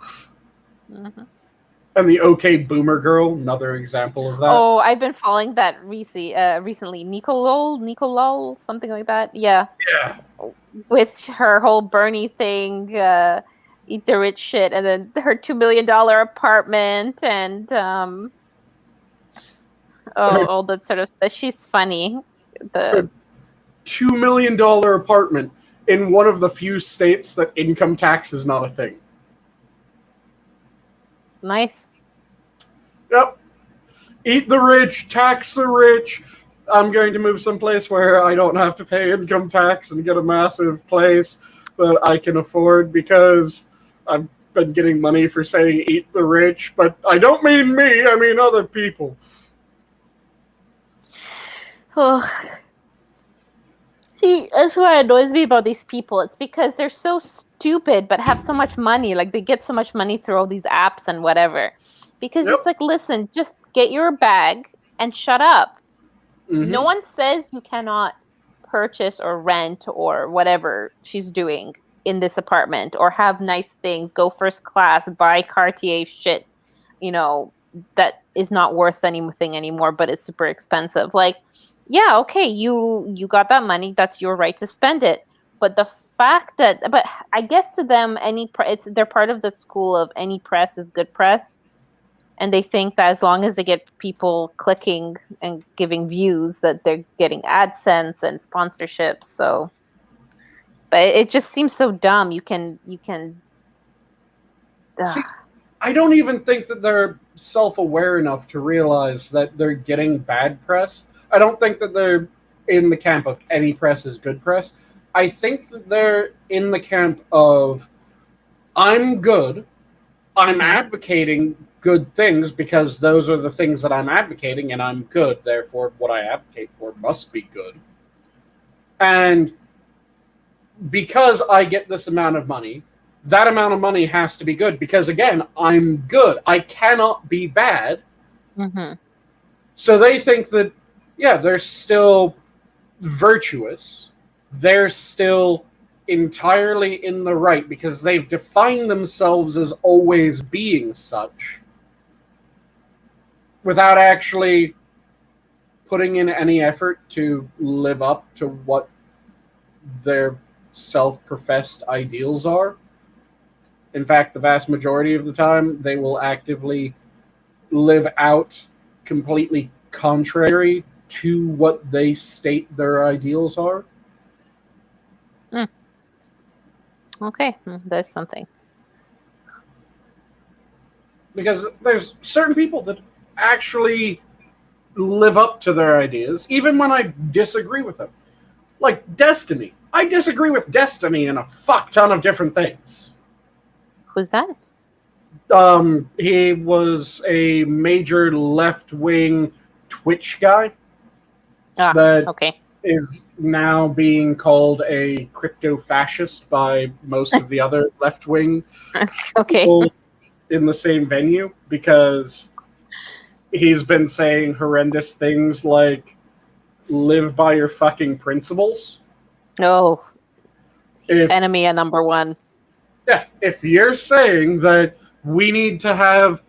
[SPEAKER 2] Mhm.
[SPEAKER 1] And the OK Boomer Girl, another example of that.
[SPEAKER 2] Oh, I've been following that recently. Nicolol, something like that. Yeah.
[SPEAKER 1] Yeah.
[SPEAKER 2] With her whole Bernie thing, eat the rich shit, and then her $2 million apartment, and all that sort of stuff. She's funny. The
[SPEAKER 1] $2 million apartment in one of the few states that income tax is not a thing.
[SPEAKER 2] nice.
[SPEAKER 1] Yep. Eat the rich, tax the rich. I'm going to move someplace where I don't have to pay income tax and get a massive place that I can afford because I've been getting money for saying eat the rich, but I don't mean me, I mean other people.
[SPEAKER 2] Oh. See, that's what annoys me about these people. It's because they're so stupid but have so much money. Like, they get so much money through all these apps and whatever. Because it's like, listen, just get your bag and shut up. No one says you cannot purchase or rent or whatever she's doing in this apartment, or have nice things, go first class, buy Cartier shit, that is not worth anything anymore, but it's super expensive. Like, yeah, okay, you got that money, that's your right to spend it. But the fact that, but I guess to them, they're part of the school of any press is good press. And they think that as long as they get people clicking and giving views, that they're getting AdSense and sponsorships. So, but it just seems so dumb. You can.
[SPEAKER 1] See, I don't even think that they're self-aware enough to realize that they're getting bad press. I don't think that they're in the camp of any press is good press. I think that they're in the camp of, I'm good, I'm advocating good things because those are the things that I'm advocating, and I'm good, therefore what I advocate for must be good. And because I get this amount of money, that amount of money has to be good because, again, I'm good. I cannot be bad. So they think that, yeah, they're still virtuous. They're still entirely in the right because they've defined themselves as always being such without actually putting in any effort to live up to what their self-professed ideals are. In fact, the vast majority of the time, they will actively live out completely contrary to what they state their ideals are.
[SPEAKER 2] Okay, there's something.
[SPEAKER 1] Because there's certain people that actually live up to their ideas, even when I disagree with them. Like Destiny. I disagree with Destiny in a fuck ton of different things.
[SPEAKER 2] Who's that?
[SPEAKER 1] He was a major left-wing Twitch guy.
[SPEAKER 2] Okay.
[SPEAKER 1] Is now being called a crypto-fascist by most of the other left-wing people in the same venue because he's been saying horrendous things like, live by your fucking principles.
[SPEAKER 2] No. Enemy number one.
[SPEAKER 1] Yeah, if you're saying that we need to have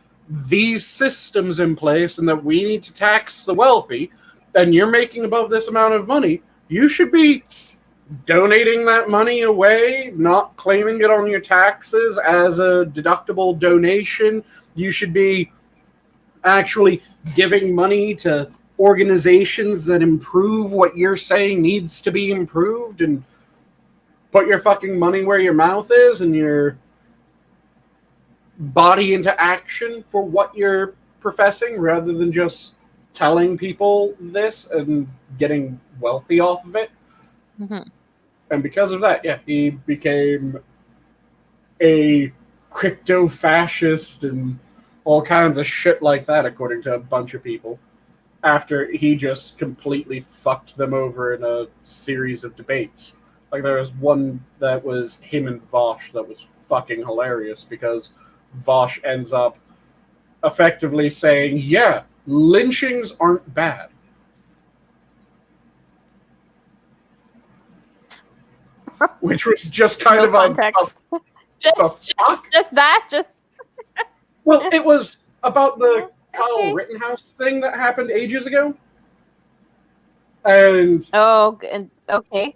[SPEAKER 1] these systems in place and that we need to tax the wealthy, and you're making above this amount of money, you should be donating that money away, not claiming it on your taxes as a deductible donation. You should be actually giving money to organizations that improve what you're saying needs to be improved, and put your fucking money where your mouth is and your body into action for what you're professing, rather than just telling people this and getting wealthy off of it. And because of that, yeah, he became a crypto-fascist and all kinds of shit like that, according to a bunch of people, after he just completely fucked them over in a series of debates. Like, there was one that was him and Vosh that was fucking hilarious, because Vosh ends up effectively saying, yeah, lynchings aren't bad. Which was just kind of
[SPEAKER 2] context. Just that.
[SPEAKER 1] Well, it was about the Kyle Rittenhouse thing that happened ages ago. And
[SPEAKER 2] okay.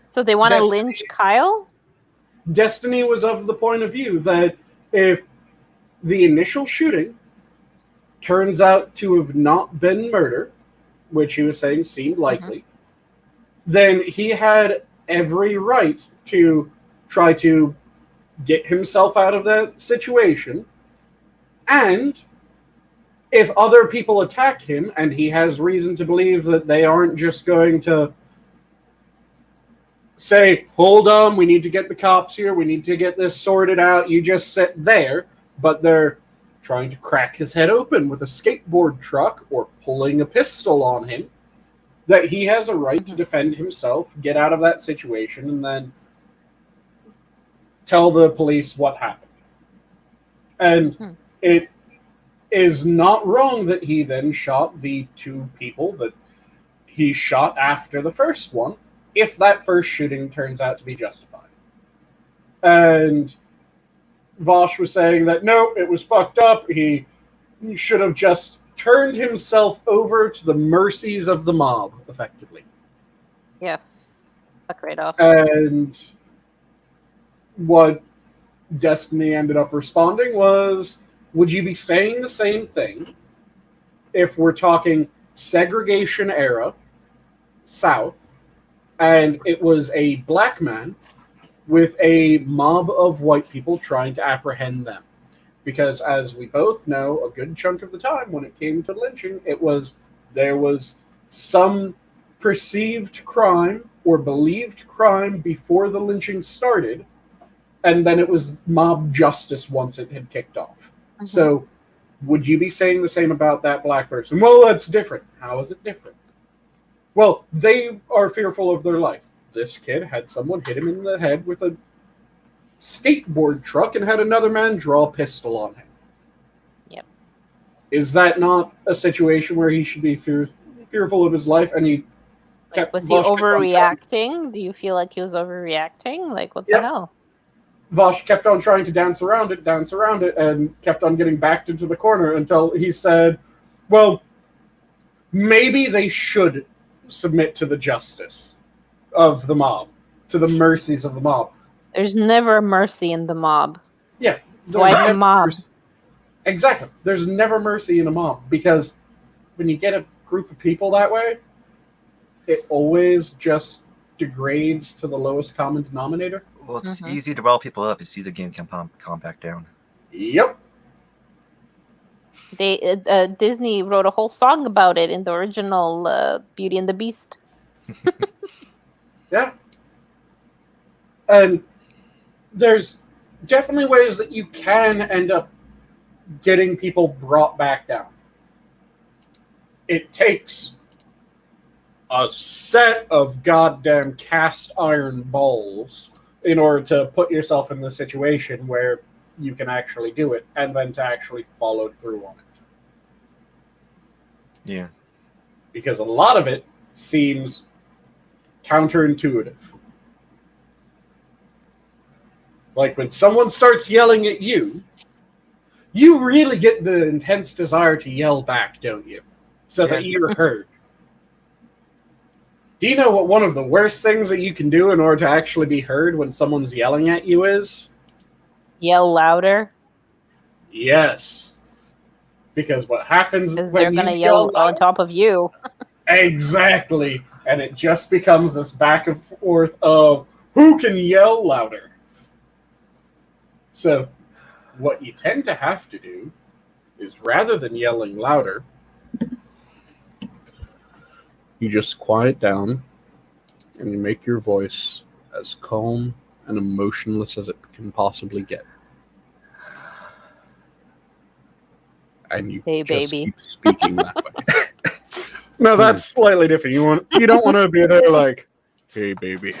[SPEAKER 2] So they want to lynch Kyle?
[SPEAKER 1] Destiny was of the point of view that if the initial shooting turns out to have not been murder, which he was saying seemed likely, then he had every right to try to get himself out of that situation. And if other people attack him and he has reason to believe that they aren't just going to say, hold on, we need to get the cops here, we need to get this sorted out, you just sit there, but they're trying to crack his head open with a skateboard truck or pulling a pistol on him, that he has a right to defend himself, get out of that situation, and then tell the police what happened. And it is not wrong that he then shot the 2 people that he shot after the first one, if that first shooting turns out to be justified. And Vosh was saying that, no, it was fucked up. He should have just turned himself over to the mercies of the mob, effectively.
[SPEAKER 2] Yeah. Fuck right off.
[SPEAKER 1] And what Destiny ended up responding was, would you be saying the same thing if we're talking segregation era, South, and it was a black man with a mob of white people trying to apprehend them? Because as we both know, a good chunk of the time when it came to lynching, there was some perceived crime or believed crime before the lynching started, and then it was mob justice once it had kicked off. Mm-hmm. So would you be saying the same about that black person? Well, that's different. How is it different? Well, they are fearful of their life. This kid had someone hit him in the head with a skateboard truck and had another man draw a pistol on him.
[SPEAKER 2] Yep.
[SPEAKER 1] Is that not a situation where he should be fearful of his life? And he kept...
[SPEAKER 2] Was he overreacting? Do you feel like he was overreacting? Like, what the hell?
[SPEAKER 1] Vosh kept on trying to dance around it, and kept on getting backed into the corner until he said, well, maybe they should submit to the justice of the mob, to the mercies of the mob.
[SPEAKER 2] There's never mercy in the mob.
[SPEAKER 1] Yeah.
[SPEAKER 2] That's why the mob.
[SPEAKER 1] Exactly. There's never mercy in a mob, because when you get a group of people that way, it always just degrades to the lowest common denominator.
[SPEAKER 3] Well, it's easy to rile people up. It's easy to get compact down.
[SPEAKER 1] Yep.
[SPEAKER 2] Disney wrote a whole song about it in the original Beauty and the Beast.
[SPEAKER 1] Yeah. And there's definitely ways that you can end up getting people brought back down. It takes a set of goddamn cast iron balls in order to put yourself in the situation where you can actually do it, and then to actually follow through on it.
[SPEAKER 3] Yeah.
[SPEAKER 1] Because a lot of it seems counterintuitive. Like when someone starts yelling at you, you really get the intense desire to yell back, don't you? So that you're heard. Do you know what one of the worst things that you can do in order to actually be heard when someone's yelling at you is?
[SPEAKER 2] Yell louder.
[SPEAKER 1] Yes. Because what happens when
[SPEAKER 2] they're going to yell on top of you.
[SPEAKER 1] Exactly. And it just becomes this back and forth of who can yell louder. So what you tend to have to do is, rather than yelling louder, you just quiet down and you make your voice as calm and emotionless as it can possibly get. And you keep speaking that way. No, that's slightly different. You don't want to be there like, hey, baby.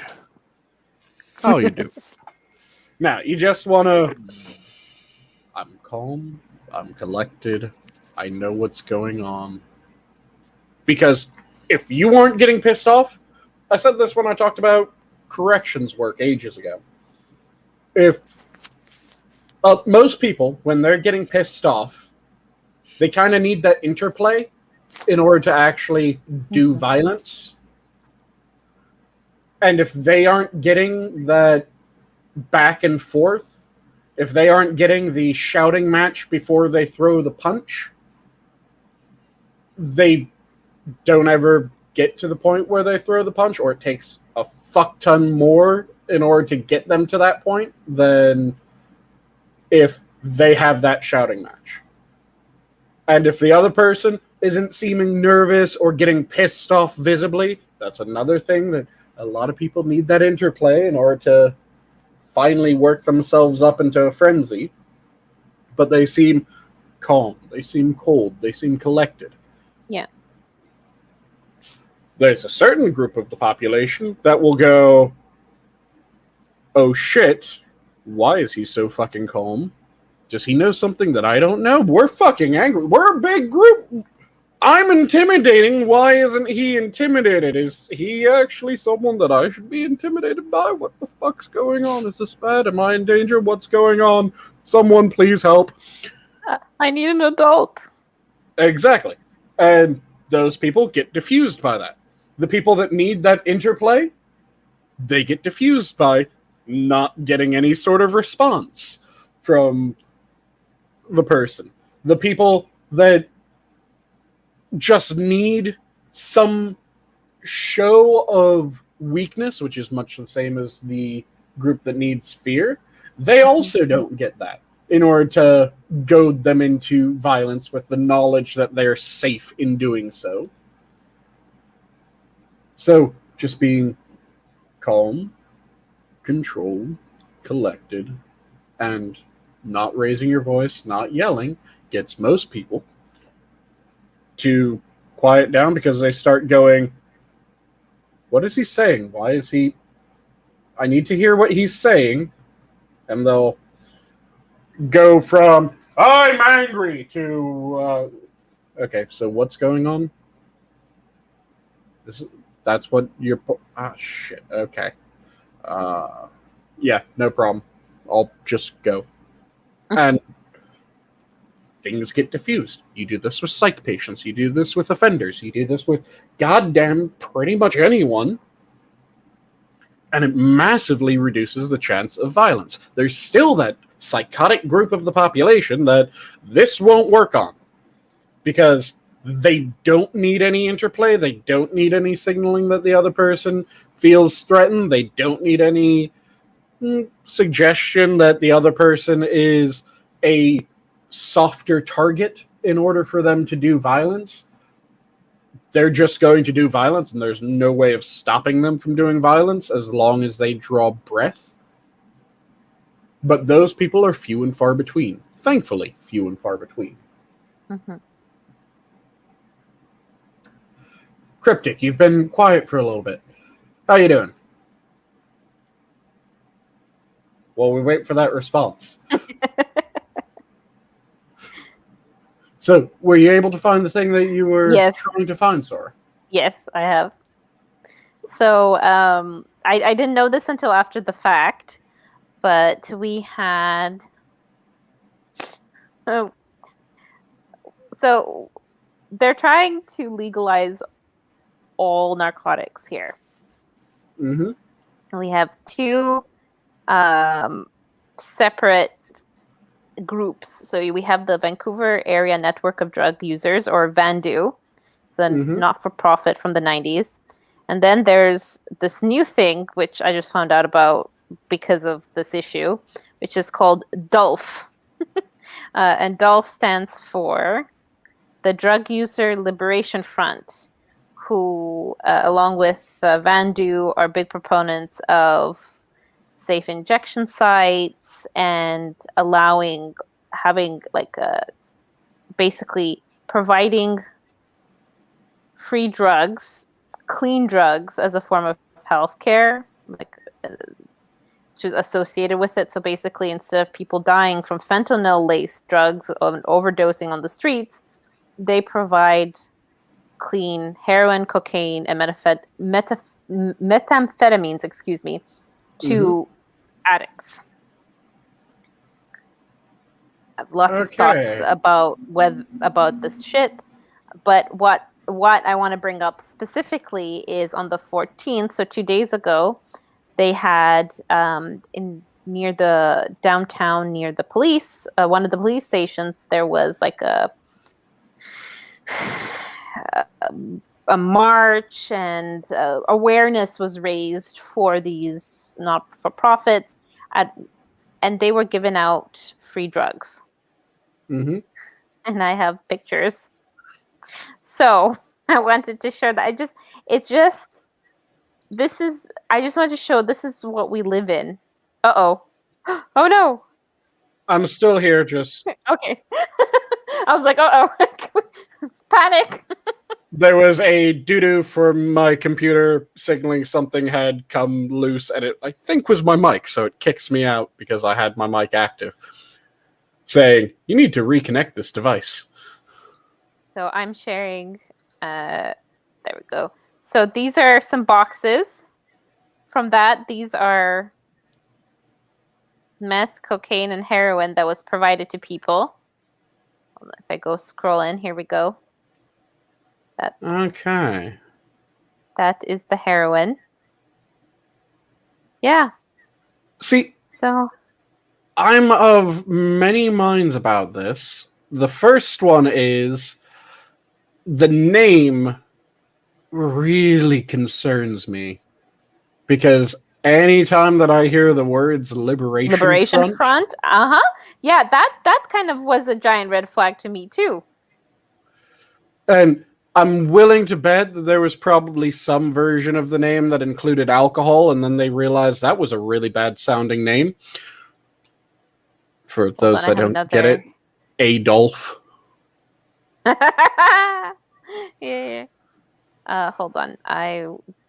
[SPEAKER 1] How you do? No, you just want to... I'm calm. I'm collected. I know what's going on. Because if you aren't getting pissed off... I said this when I talked about corrections work ages ago. If most people, when they're getting pissed off, they kind of need that interplay in order to actually do violence. And if they aren't getting that back and forth, if they aren't getting the shouting match before they throw the punch, they don't ever get to the point where they throw the punch, or it takes a fuck ton more in order to get them to that point than if they have that shouting match. And if the other person isn't seeming nervous or getting pissed off visibly, that's another thing that a lot of people need, that interplay in order to finally work themselves up into a frenzy. But they seem calm, they seem cold, they seem collected.
[SPEAKER 2] Yeah.
[SPEAKER 1] there's a certain group of the population that will go, oh shit, why is he so fucking calm? Does he know something that I don't know? We're fucking angry. We're a big group. I'm intimidating. Why isn't he intimidated? Is he actually someone that I should be intimidated by? What the fuck's going on? Is this bad? Am I in danger? What's going on? Someone please help.
[SPEAKER 2] I need an adult.
[SPEAKER 1] Exactly. And those people get diffused by that. The people that need that interplay, they get diffused by not getting any sort of response from the person. The people that just need some show of weakness, which is much the same as the group that needs fear, they also don't get that in order to goad them into violence with the knowledge that they're safe in doing so. So, just being calm, controlled, collected, and not raising your voice, not yelling, gets most people to quiet down, because they start going, what is he saying? Why is he... I need to hear what he's saying. And they'll go from, I'm angry, to, okay, so what's going on? That's what you're... shit, okay. Yeah, no problem. I'll just go. And things get diffused. You do this with psych patients. You do this with offenders. You do this with goddamn pretty much anyone. And it massively reduces the chance of violence. There's still that psychotic group of the population that this won't work on. Because they don't need any interplay. They don't need any signaling that the other person feels threatened. They don't need any suggestion that the other person is a softer target in order for them to do violence. They're just going to do violence, and there's no way of stopping them from doing violence as long as they draw breath. But those people are few and far between. Thankfully, few and far between.
[SPEAKER 2] Mm-hmm.
[SPEAKER 1] Cryptic, you've been quiet for a little bit. How you doing? Well, we wait for that response. So, were you able to find the thing that you were trying to find, Sora?
[SPEAKER 2] Yes, I have. So, I didn't know this until after the fact, but we had... so, they're trying to legalize all narcotics here.
[SPEAKER 1] Mm-hmm.
[SPEAKER 2] We have two separate groups. So we have the Vancouver Area Network of Drug Users, or VANDU. It's a not-for-profit from the 90s. And then there's this new thing, which I just found out about because of this issue, which is called DULF. And DULF stands for the Drug User Liberation Front, who, along with VANDU, are big proponents of safe injection sites and having basically providing free drugs, clean drugs as a form of healthcare, associated with it. So basically, instead of people dying from fentanyl-laced drugs and overdosing on the streets, they provide clean heroin, cocaine, and methamphetamines, to addicts. I have lots of thoughts about this shit, but what I want to bring up specifically is on the 14th, so 2 days ago, they had near the downtown, near the police, one of the police stations, there was like a march, and awareness was raised for these not-for-profits, and they were giving out free drugs.
[SPEAKER 1] Mm-hmm.
[SPEAKER 2] And I have pictures. So I wanted to share that. I just wanted to show this is what we live in. Uh-oh. Oh no.
[SPEAKER 1] I'm still here, just...
[SPEAKER 2] Okay. I was like, uh-oh. Panic.
[SPEAKER 1] There was a doo-doo from my computer signaling something had come loose, and it, I think, was my mic, so it kicks me out because I had my mic active, saying, you need to reconnect this device.
[SPEAKER 2] So I'm sharing. There we go. So these are some boxes. From that, these are meth, cocaine, and heroin that was provided to people. If I go scroll in, here we go.
[SPEAKER 1] Okay.
[SPEAKER 2] That is the heroin. Yeah.
[SPEAKER 1] See,
[SPEAKER 2] So
[SPEAKER 1] I'm of many minds about this. The first one is the name really concerns me because anytime that I hear the words Liberation
[SPEAKER 2] Front. Yeah, that kind of was a giant red flag to me too.
[SPEAKER 1] And I'm willing to bet that there was probably some version of the name that included alcohol, and then they realized that was a really bad sounding name. For those that don't get it, Adolf.
[SPEAKER 2] Yeah. Hold on.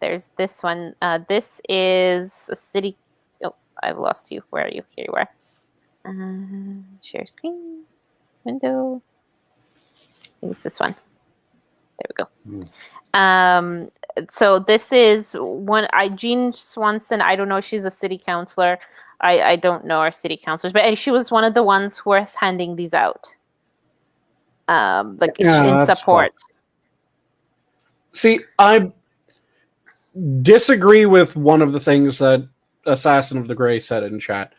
[SPEAKER 2] There's this one. This is a city. Oh, I've lost you. Where are you? Here you are. Share screen. Window. I think it's this one. There we go. So this is one. Jean Swanson. I don't know. She's a city councilor. I don't know our city councilors, but she was one of the ones who was handing these out. In support.
[SPEAKER 1] Fun. See, I disagree with one of the things that Assassin of the Grey said in chat.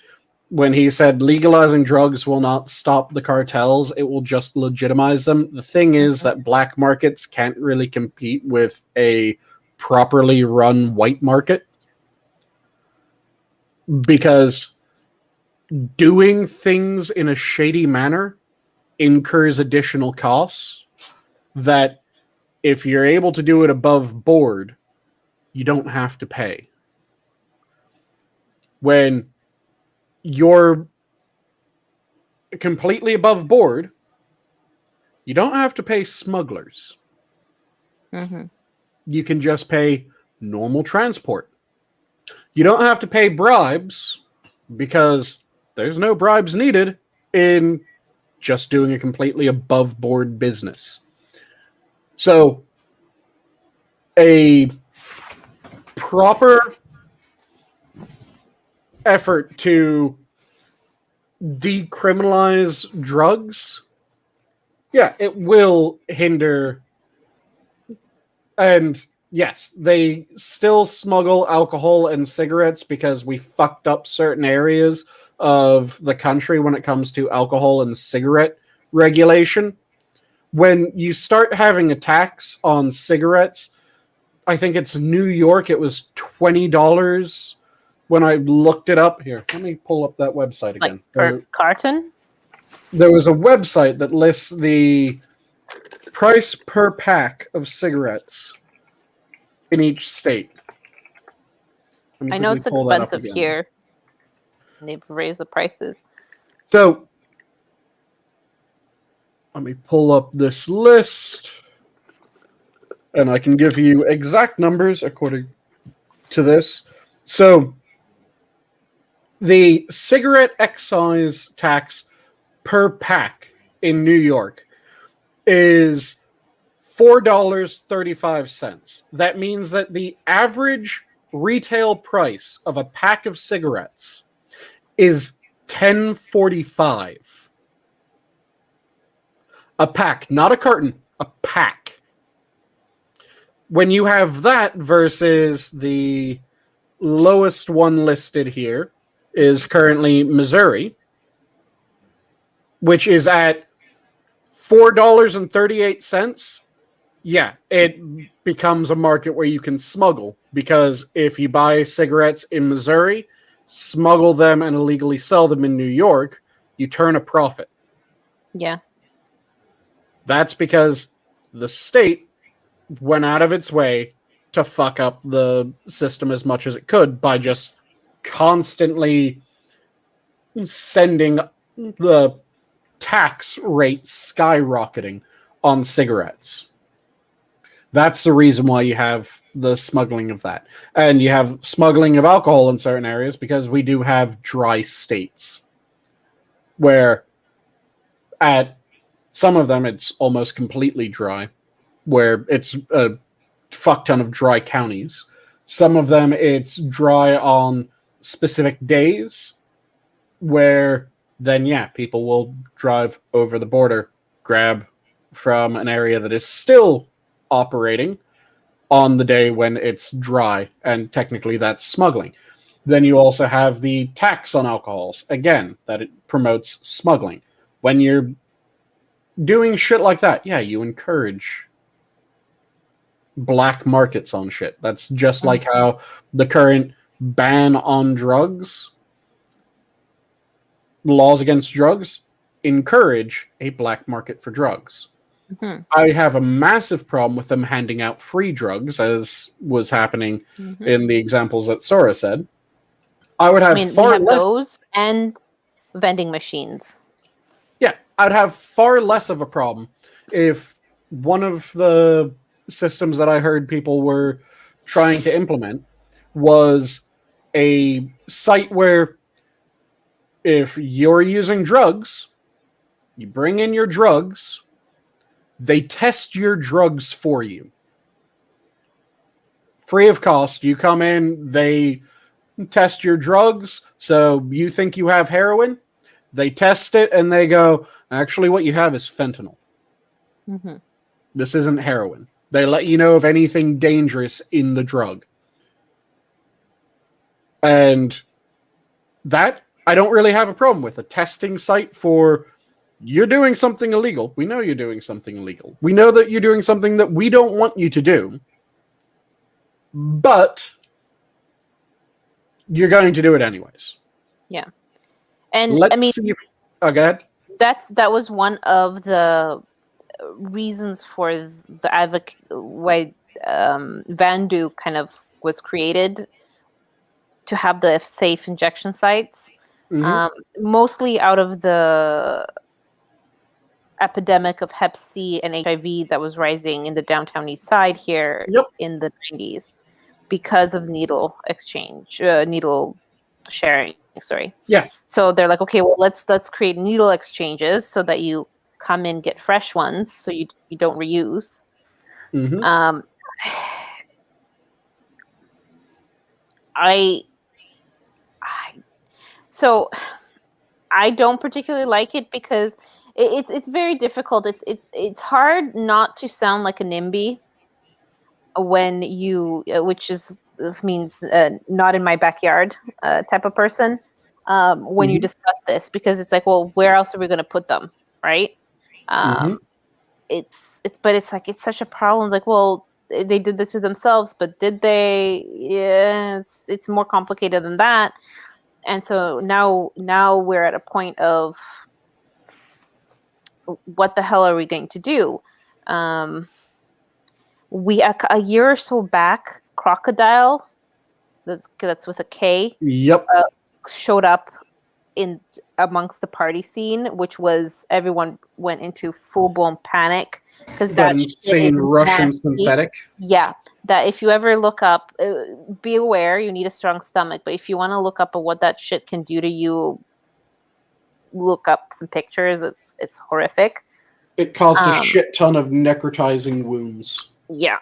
[SPEAKER 1] When he said legalizing drugs will not stop the cartels, it will just legitimize them. The thing is that black markets can't really compete with a properly run white market because doing things in a shady manner incurs additional costs that if you're able to do it above board, you don't have to pay. When you're completely above board, you don't have to pay smugglers.
[SPEAKER 2] Mm-hmm.
[SPEAKER 1] You can just pay normal transport. You don't have to pay bribes because there's no bribes needed in just doing a completely above board business. So a proper effort to decriminalize drugs, yeah, it will hinder. And yes, they still smuggle alcohol and cigarettes because we fucked up certain areas of the country when it comes to alcohol and cigarette regulation. When you start having a tax on cigarettes, I think it's New York, it was $20 when I looked it up. Here, let me pull up that website again.
[SPEAKER 2] Like per carton?
[SPEAKER 1] There was a website that lists the price per pack of cigarettes in each state.
[SPEAKER 2] I know it's expensive here. They've raised the prices.
[SPEAKER 1] So, let me pull up this list, and I can give you exact numbers according to this. So, the cigarette excise tax per pack in New York is $4.35. That means that the average retail price of a pack of cigarettes is $10.45. A pack, not a carton, a pack. When you have that versus the lowest one listed here is currently Missouri, which is at $4.38. Yeah, it becomes a market where you can smuggle, because if you buy cigarettes in Missouri, smuggle them and illegally sell them in New York, you turn a profit.
[SPEAKER 2] Yeah.
[SPEAKER 1] That's because the state went out of its way to fuck up the system as much as it could by just constantly sending the tax rates skyrocketing on cigarettes. That's the reason why you have the smuggling of that. And you have smuggling of alcohol in certain areas because we do have dry states where at some of them it's almost completely dry, where it's a fuck ton of dry counties. Some of them it's dry on specific days where then, yeah, people will drive over the border, grab from an area that is still operating on the day when it's dry, and technically that's smuggling. Then you also have the tax on alcohols, again, that it promotes smuggling. When you're doing shit like that, yeah, you encourage black markets on shit. That's just like how the current ban on drugs, laws against drugs, encourage a black market for drugs.
[SPEAKER 2] Mm-hmm.
[SPEAKER 1] I have a massive problem with them handing out free drugs, as was happening in the examples that Sora said. I would have
[SPEAKER 2] we
[SPEAKER 1] far
[SPEAKER 2] have
[SPEAKER 1] less.
[SPEAKER 2] those and vending machines.
[SPEAKER 1] Yeah, I'd have far less of a problem if one of the systems that I heard people were trying to implement was a site where if you're using drugs, you bring in your drugs, they test your drugs for you. Free of cost. You come in, they test your drugs. So you think you have heroin? They test it and they go, actually, what you have is fentanyl.
[SPEAKER 2] Mm-hmm.
[SPEAKER 1] This isn't heroin. They let you know of anything dangerous in the drug. And that I don't really have a problem with. A testing site for you're doing something illegal. We know you're doing something illegal. We know that you're doing something that we don't want you to do. But you're going to do it anyways.
[SPEAKER 2] Yeah. And
[SPEAKER 1] Let's
[SPEAKER 2] I mean,
[SPEAKER 1] see if... Oh, go ahead.
[SPEAKER 2] that was one of the reasons for the why Vandu kind of was created, to have the safe injection sites, mostly out of the epidemic of Hep C and HIV that was rising in the downtown east side here in the 90s because of needle exchange, needle sharing. Sorry.
[SPEAKER 1] Yeah.
[SPEAKER 2] So they're like, okay, well, let's create needle exchanges so that you come in, get fresh ones, so you don't reuse. So I don't particularly like it because it's very difficult. It's hard not to sound like a NIMBY when you, which means not in my backyard type of person, when you discuss this, because it's like, well, where else are we going to put them, right? It's like, it's such a problem. Like, well, they did this to themselves, but did they? Yeah, it's more complicated than that. And so now we're at a point of what the hell are we going to do? We a year or so back, Crocodile, that's with a K, showed up in amongst the party scene, which was everyone went into full blown panic because that
[SPEAKER 1] insane Russian synthetic.
[SPEAKER 2] Yeah, that if you ever look up, be aware you need a strong stomach. But if you want to look up at what that shit can do to you, look up some pictures. It's horrific.
[SPEAKER 1] It caused a shit ton of necrotizing wounds.
[SPEAKER 2] Yeah.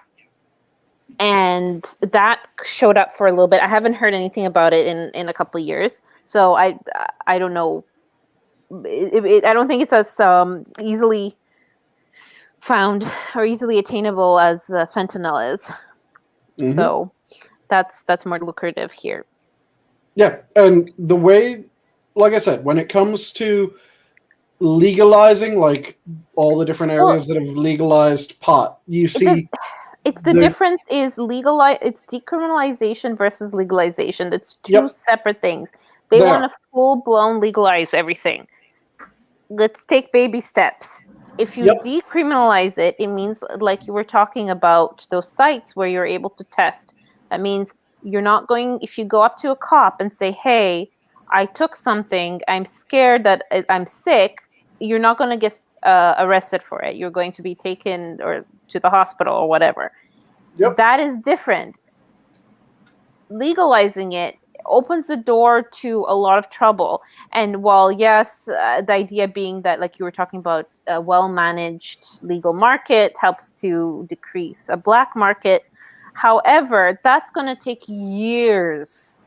[SPEAKER 2] And that showed up for a little bit. I haven't heard anything about it in a couple of years. So I don't know. I don't think it's as easily found or easily attainable as fentanyl is. So that's more lucrative here.
[SPEAKER 1] Yeah, and the way, like I said, when it comes to legalizing, like all the different areas that have legalized pot, you see...
[SPEAKER 2] It's the difference is it's decriminalization versus legalization. It's two separate things. They want to full-blown legalize everything. Let's take baby steps. If you decriminalize it, it means, like you were talking about, those sites where you're able to test. That means you're not going, if you go up to a cop and say, hey, I took something, I'm scared that I'm sick, you're not going to get arrested for it. You're going to be taken or to the hospital or whatever.
[SPEAKER 1] Yep.
[SPEAKER 2] That is different. Legalizing it opens the door to a lot of trouble. And while, yes, the idea being that, like you were talking about, a well-managed legal market helps to decrease a black market. However, that's going to take years.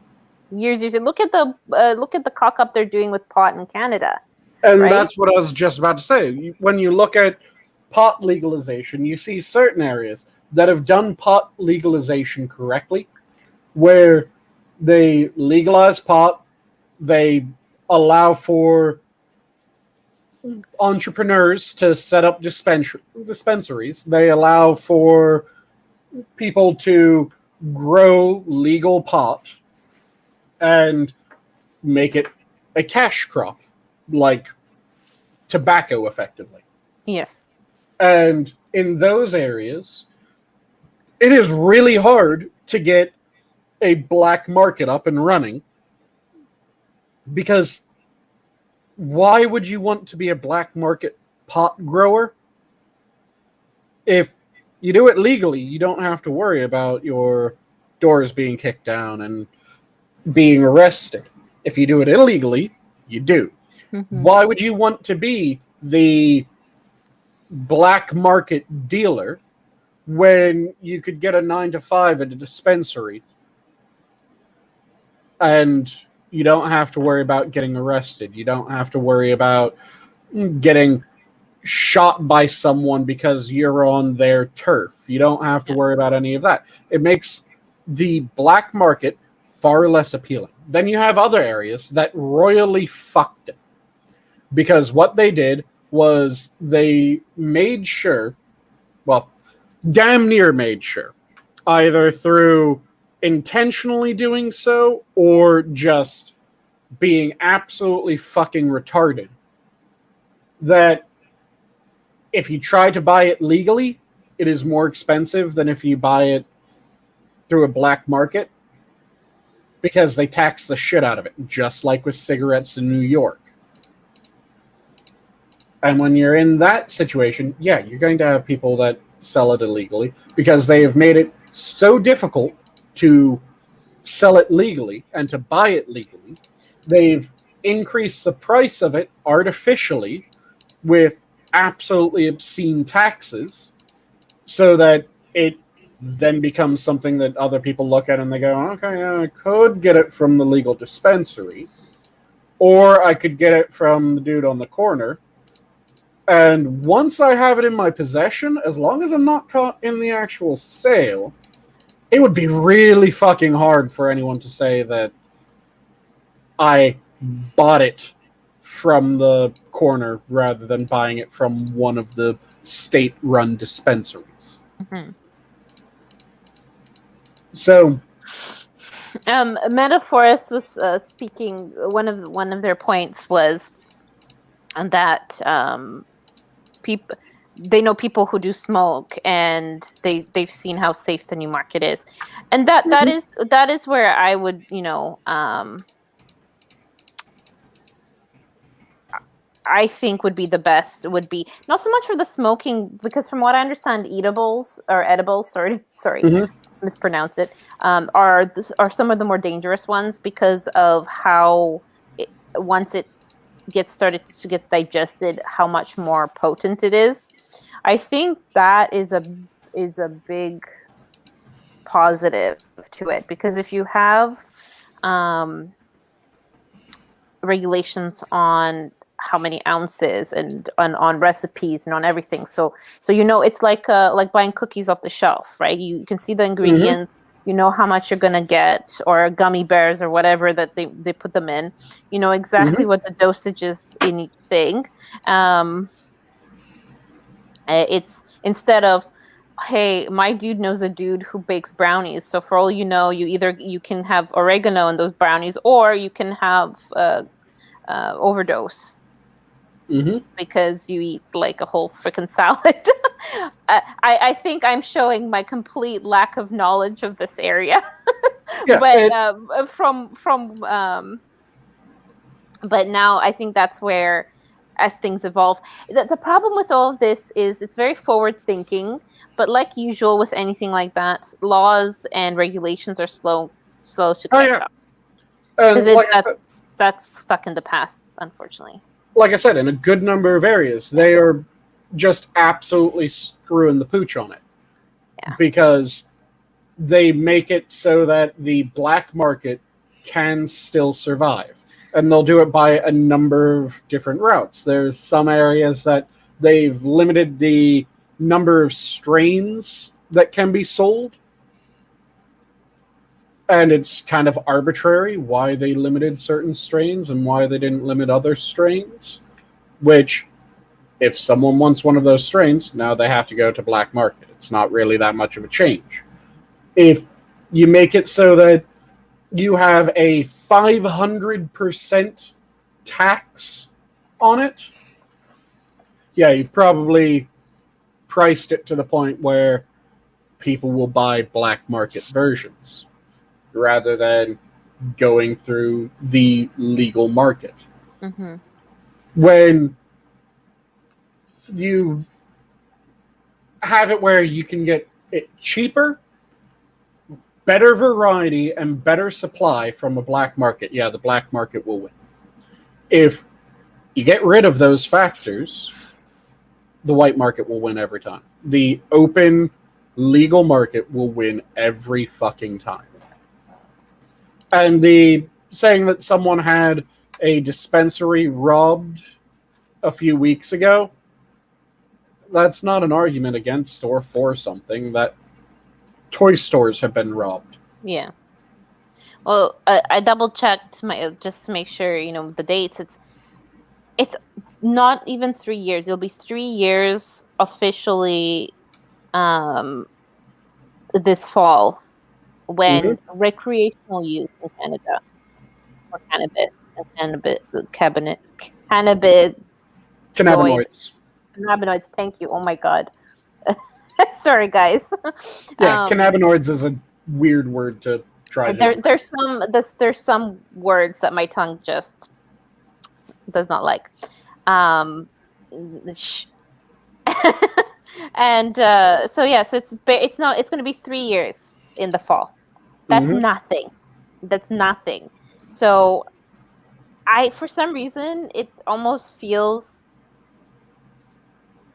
[SPEAKER 2] Look at the cock up they're doing with pot in Canada.
[SPEAKER 1] And
[SPEAKER 2] right?
[SPEAKER 1] that's what I was just about to say. When you look at pot legalization, you see certain areas that have done pot legalization correctly, where they legalize pot, they allow for entrepreneurs to set up dispensaries, they allow for people to grow legal pot and make it a cash crop, like tobacco, effectively.
[SPEAKER 2] Yes.
[SPEAKER 1] And in those areas, it is really hard to get a black market up and running, because why would you want to be a black market pot grower? If you do it legally, you don't have to worry about your doors being kicked down and being arrested. If you do it illegally, you do.
[SPEAKER 2] Mm-hmm.
[SPEAKER 1] Why would you want to be the black market dealer when you could get a 9-to-5 at a dispensary and you don't have to worry about getting arrested? You don't have to worry about getting shot by someone because you're on their turf. You don't have to worry about any of that. It makes the black market far less appealing. Then you have other areas that royally fucked it, because what they did was they made sure, well, damn near made sure, either through intentionally doing so or just being absolutely fucking retarded, that if you try to buy it legally, it is more expensive than if you buy it through a black market, because they tax the shit out of it, just like with cigarettes in New York. And when you're in that situation, yeah, you're going to have people that sell it illegally, because they have made it so difficult to sell it legally and to buy it legally. They've increased the price of it artificially with absolutely obscene taxes, so that it then becomes something that other people look at and they go, okay, I could get it from the legal dispensary, or I could get it from the dude on the corner. And once I have it in my possession, as long as I'm not caught in the actual sale, it would be really fucking hard for anyone to say that I bought it from the corner rather than buying it from one of the state-run dispensaries.
[SPEAKER 2] Mm-hmm.
[SPEAKER 1] So,
[SPEAKER 2] Metaphorist was speaking. One of their points was that people, they know people who do smoke, and they've seen how safe the new market is, and that is where I would, I think would be the best, would be not so much for the smoking, because from what I understand, edibles, sorry, mispronounced it, are some of the more dangerous ones, because of how once it gets started to get digested, how much more potent it is. I think that is a big positive to it, because if you have regulations on how many ounces and on recipes and on everything, so it's like buying cookies off the shelf, right? You can see the ingredients, you know how much you're gonna get, or gummy bears or whatever that they put them in, you know exactly what the dosage is in each thing. It's instead of, hey, my dude knows a dude who bakes brownies, so for all you know, you can have oregano in those brownies, or you can have overdose. Because you eat like a whole freaking salad. I think I'm showing my complete lack of knowledge of this area.
[SPEAKER 1] yeah,
[SPEAKER 2] but but now I think that's where as things evolve. The problem with all of this is it's very forward thinking, but like usual with anything like that, laws and regulations are slow to catch up.
[SPEAKER 1] And
[SPEAKER 2] Because that's stuck in the past, unfortunately.
[SPEAKER 1] like I said, in a good number of areas, they are just absolutely screwing the pooch on it.
[SPEAKER 2] Yeah.
[SPEAKER 1] Because they make it so that the black market can still survive. And they'll do it by a number of different routes. There's some areas that they've limited the number of strains that can be sold. And it's kind of arbitrary why they limited certain strains and why they didn't limit other strains. Which, if someone wants one of those strains, now they have to go to black market. It's not really that much of a change. If you make it so that you have a 500% tax on it, yeah, you've probably priced it to the point where people will buy black market versions rather than going through the legal market.
[SPEAKER 2] Mm-hmm.
[SPEAKER 1] When you have it where you can get it cheaper, better variety, and better supply from a black market, yeah, the black market will win. If you get rid of those factors, the white market will win every time. The open, legal market will win every fucking time. And the saying that someone had a dispensary robbed a few weeks ago, that's not an argument against or for something. That toy stores have been robbed.
[SPEAKER 2] Yeah. Well, I double checked just to make sure, the dates. It's not even 3 years. It'll be 3 years officially this fall when recreational use in Canada for
[SPEAKER 1] Cannabinoids.
[SPEAKER 2] Cannabinoids. Thank you. Oh my God. Sorry, guys.
[SPEAKER 1] Yeah, cannabinoids is a weird word to try.
[SPEAKER 2] There's some words that my tongue just does not like. And so it's going to be 3 years in the fall. That's nothing. That's nothing. So for some reason it almost feels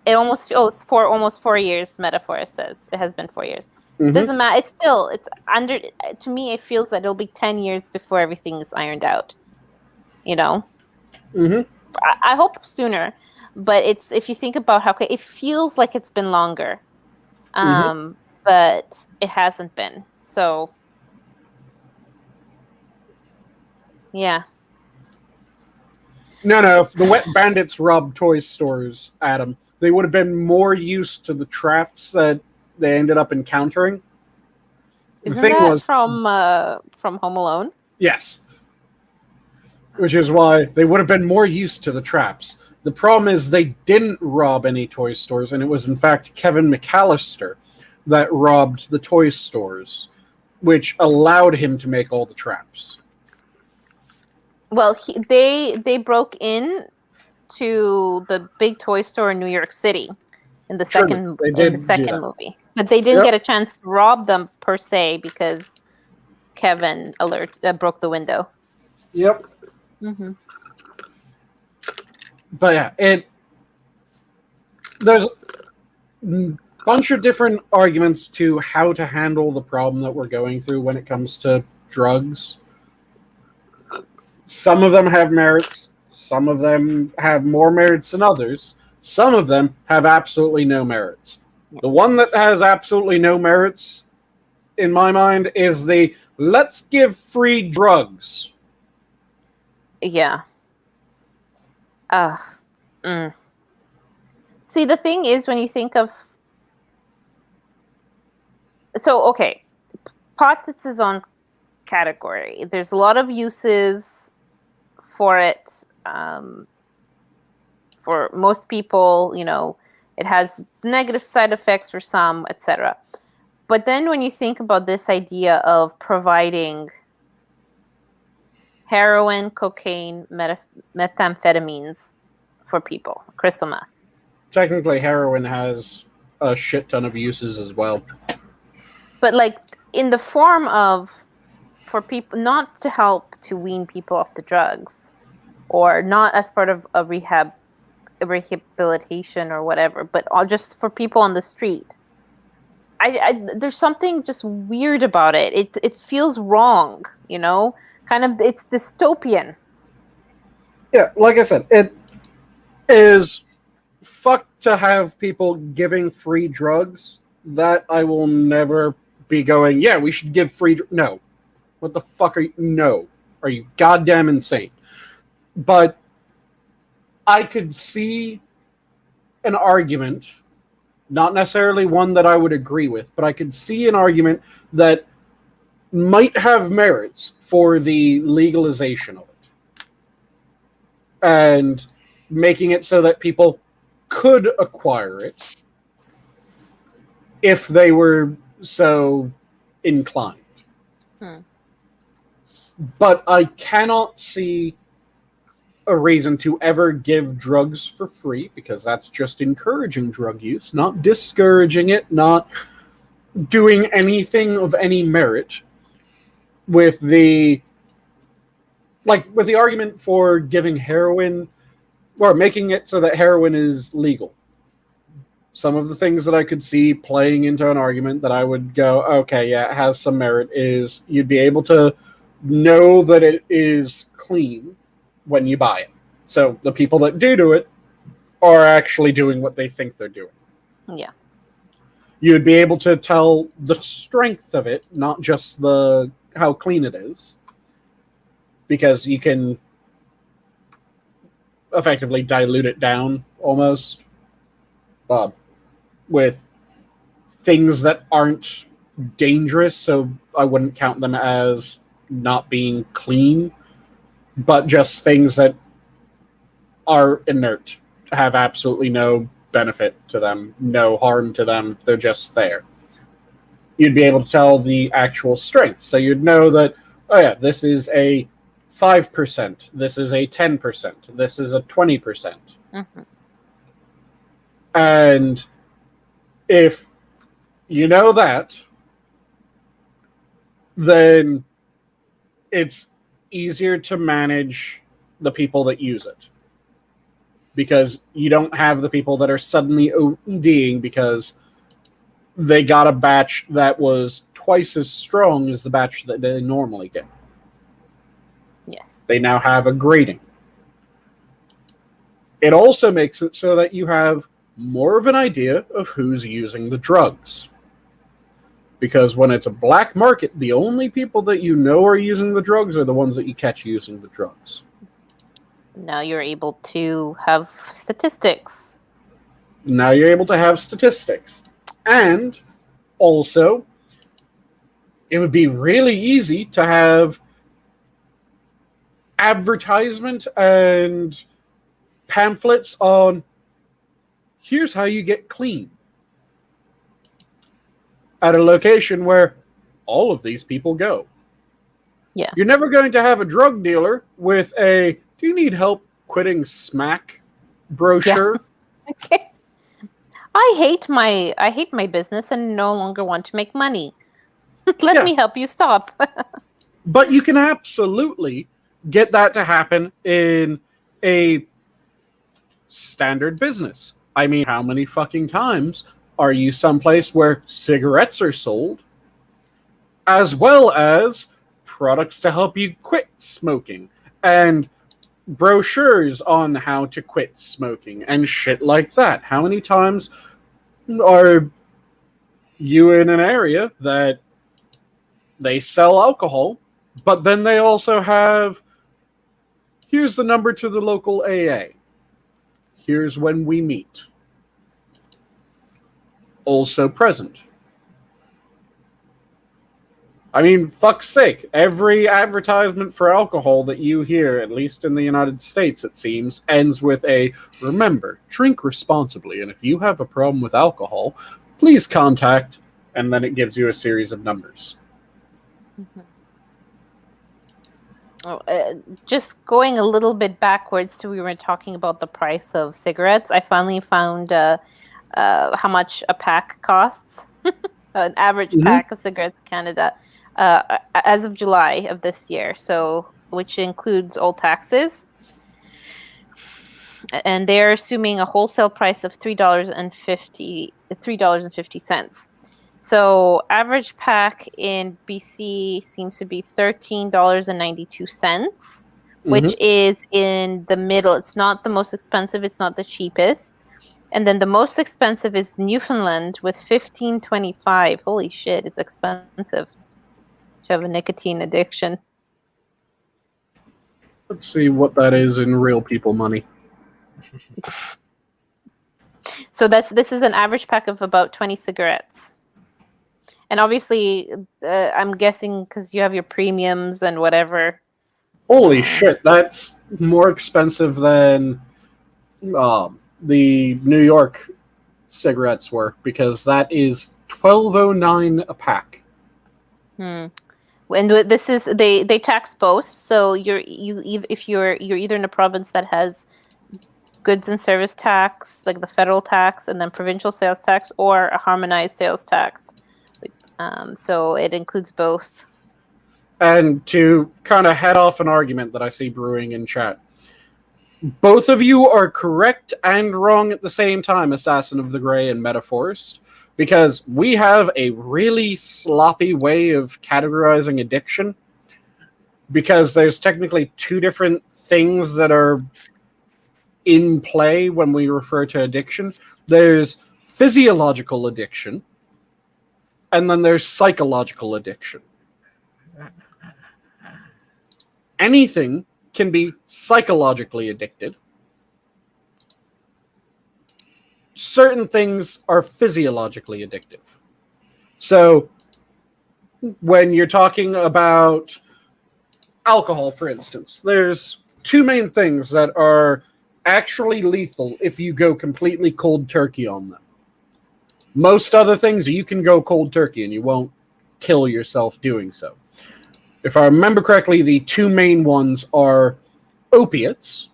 [SPEAKER 2] for almost 4 years. Metaphor says it has been 4 years. Doesn't matter. It's under. To me, it feels that it'll be 10 years before everything is ironed out. I hope sooner, but if you think about how it feels like it's been longer, but it hasn't been. So, yeah.
[SPEAKER 1] No. If the Wet Bandits robbed toy stores, Adam, they would have been more used to the traps that they ended up encountering.
[SPEAKER 2] Isn't that from Home Alone?
[SPEAKER 1] Yes. Which is why they would have been more used to the traps. The problem is they didn't rob any toy stores, and it was in fact Kevin McAllister that robbed the toy stores, which allowed him to make all the traps.
[SPEAKER 2] Well, they broke in to the big toy store in New York City in the second movie, but they didn't get a chance to rob them per se because Kevin broke the window.
[SPEAKER 1] Yep. But yeah, there's a bunch of different arguments to how to handle the problem that we're going through when it comes to drugs. Some of them have merits. Some of them have more merits than others. Some of them have absolutely no merits. The one that has absolutely no merits, in my mind, is the let's give free drugs.
[SPEAKER 2] Yeah. See, the thing is, when you think of... So, okay. Pot is its own category. There's a lot of uses for it. For most people, it has negative side effects for some, etc. But then when you think about this idea of providing heroin, cocaine, methamphetamines for people. Crystal meth.
[SPEAKER 1] Technically, heroin has a shit ton of uses as well.
[SPEAKER 2] But like in the form of for people, not to help to wean people off the drugs, or not as part of a rehabilitation or whatever, but just for people on the street. There's something just weird about it. It feels wrong, you know? Kind of, it's dystopian.
[SPEAKER 1] Yeah, like I said, it is fucked to have people giving free drugs. That I will never be going, yeah, we should give free no. What the fuck are you? No. Are you goddamn insane? But I could see an argument, not necessarily one that I would agree with, but I could see an argument that might have merits for the legalization of it. And making it so that people could acquire it if they were so inclined. But I cannot see a reason to ever give drugs for free, because that's just encouraging drug use, not discouraging it, not doing anything of any merit. With the argument for giving heroin, or making it so that heroin is legal. Some of the things that I could see playing into an argument that I would go, okay, yeah, it has some merit, is you'd be able to know that it is clean when you buy it. So the people that do it are actually doing what they think they're doing.
[SPEAKER 2] Yeah.
[SPEAKER 1] You'd be able to tell the strength of it, not just how clean it is, because you can effectively dilute it down almost with things that aren't dangerous, so I wouldn't count them as not being clean, but just things that are inert, have absolutely no benefit to them, no harm to them, they're just there. You'd be able to tell the actual strength, so you'd know that, oh yeah, this is a 5%, this is a 10%, this is a 20%.
[SPEAKER 2] Mm-hmm.
[SPEAKER 1] And if you know that, then it's easier to manage the people that use it. Because you don't have the people that are suddenly ODing because they got a batch that was twice as strong as the batch that they normally get.
[SPEAKER 2] Yes.
[SPEAKER 1] They now have a grading. It also makes it so that you have more of an idea of who's using the drugs. Because when it's a black market, the only people that you know are using the drugs are the ones that you catch using the drugs.
[SPEAKER 2] Now you're able to have statistics.
[SPEAKER 1] Now you're able to have statistics. And also, it would be really easy to have advertisement and pamphlets on here's how you get clean at a location where all of these people go.
[SPEAKER 2] Yeah.
[SPEAKER 1] You're never going to have a drug dealer with a do you need help quitting smack brochure?
[SPEAKER 2] Yeah. Okay. I hate my business and no longer want to make money. Let me help you stop.
[SPEAKER 1] But you can absolutely get that to happen in a standard business. I mean, how many fucking times are you someplace where cigarettes are sold, as well as products to help you quit smoking, and brochures on how to quit smoking, and shit like that? How many times are you in an area that they sell alcohol, but then they also have, here's the number to the local AA. Here's when we meet. Also present. I mean, fuck's sake, every advertisement for alcohol that you hear, at least in the United States, it seems, ends with a, remember, drink responsibly, and if you have a problem with alcohol, please contact, and then it gives you a series of numbers.
[SPEAKER 2] Mm-hmm. Just going a little bit backwards to we were talking about the price of cigarettes. I finally found how much a pack costs. An average pack of cigarettes in Canada as of July of this year. So, which includes all taxes. And they're assuming a wholesale price of $3.50. So average pack in BC seems to be $13.92, which is in the middle. It's not the most expensive. It's not the cheapest. And then the most expensive is Newfoundland with $15.25. Holy shit, it's expensive to have a nicotine addiction.
[SPEAKER 1] Let's see what that is in real people money.
[SPEAKER 2] So this is an average pack of about 20 cigarettes. And obviously, I'm guessing because you have your premiums and whatever.
[SPEAKER 1] Holy shit, that's more expensive than the New York cigarettes were, because that is $12.09 a pack.
[SPEAKER 2] And this is they tax both. So if you're either in a province that has goods and service tax, like the federal tax, and then provincial sales tax, or a harmonized sales tax. So it includes both.
[SPEAKER 1] And to kind of head off an argument that I see brewing in chat, both of you are correct and wrong at the same time, Assassin of the Grey and Metaforce, because we have a really sloppy way of categorizing addiction, because there's technically two different things that are in play when we refer to addiction. There's physiological addiction, and then there's psychological addiction. Anything can be psychologically addicted. Certain things are physiologically addictive. So when you're talking about alcohol, for instance, there's two main things that are actually lethal if you go completely cold turkey on them. Most other things, you can go cold turkey and you won't kill yourself doing so. If I remember correctly, the two main ones are opiates.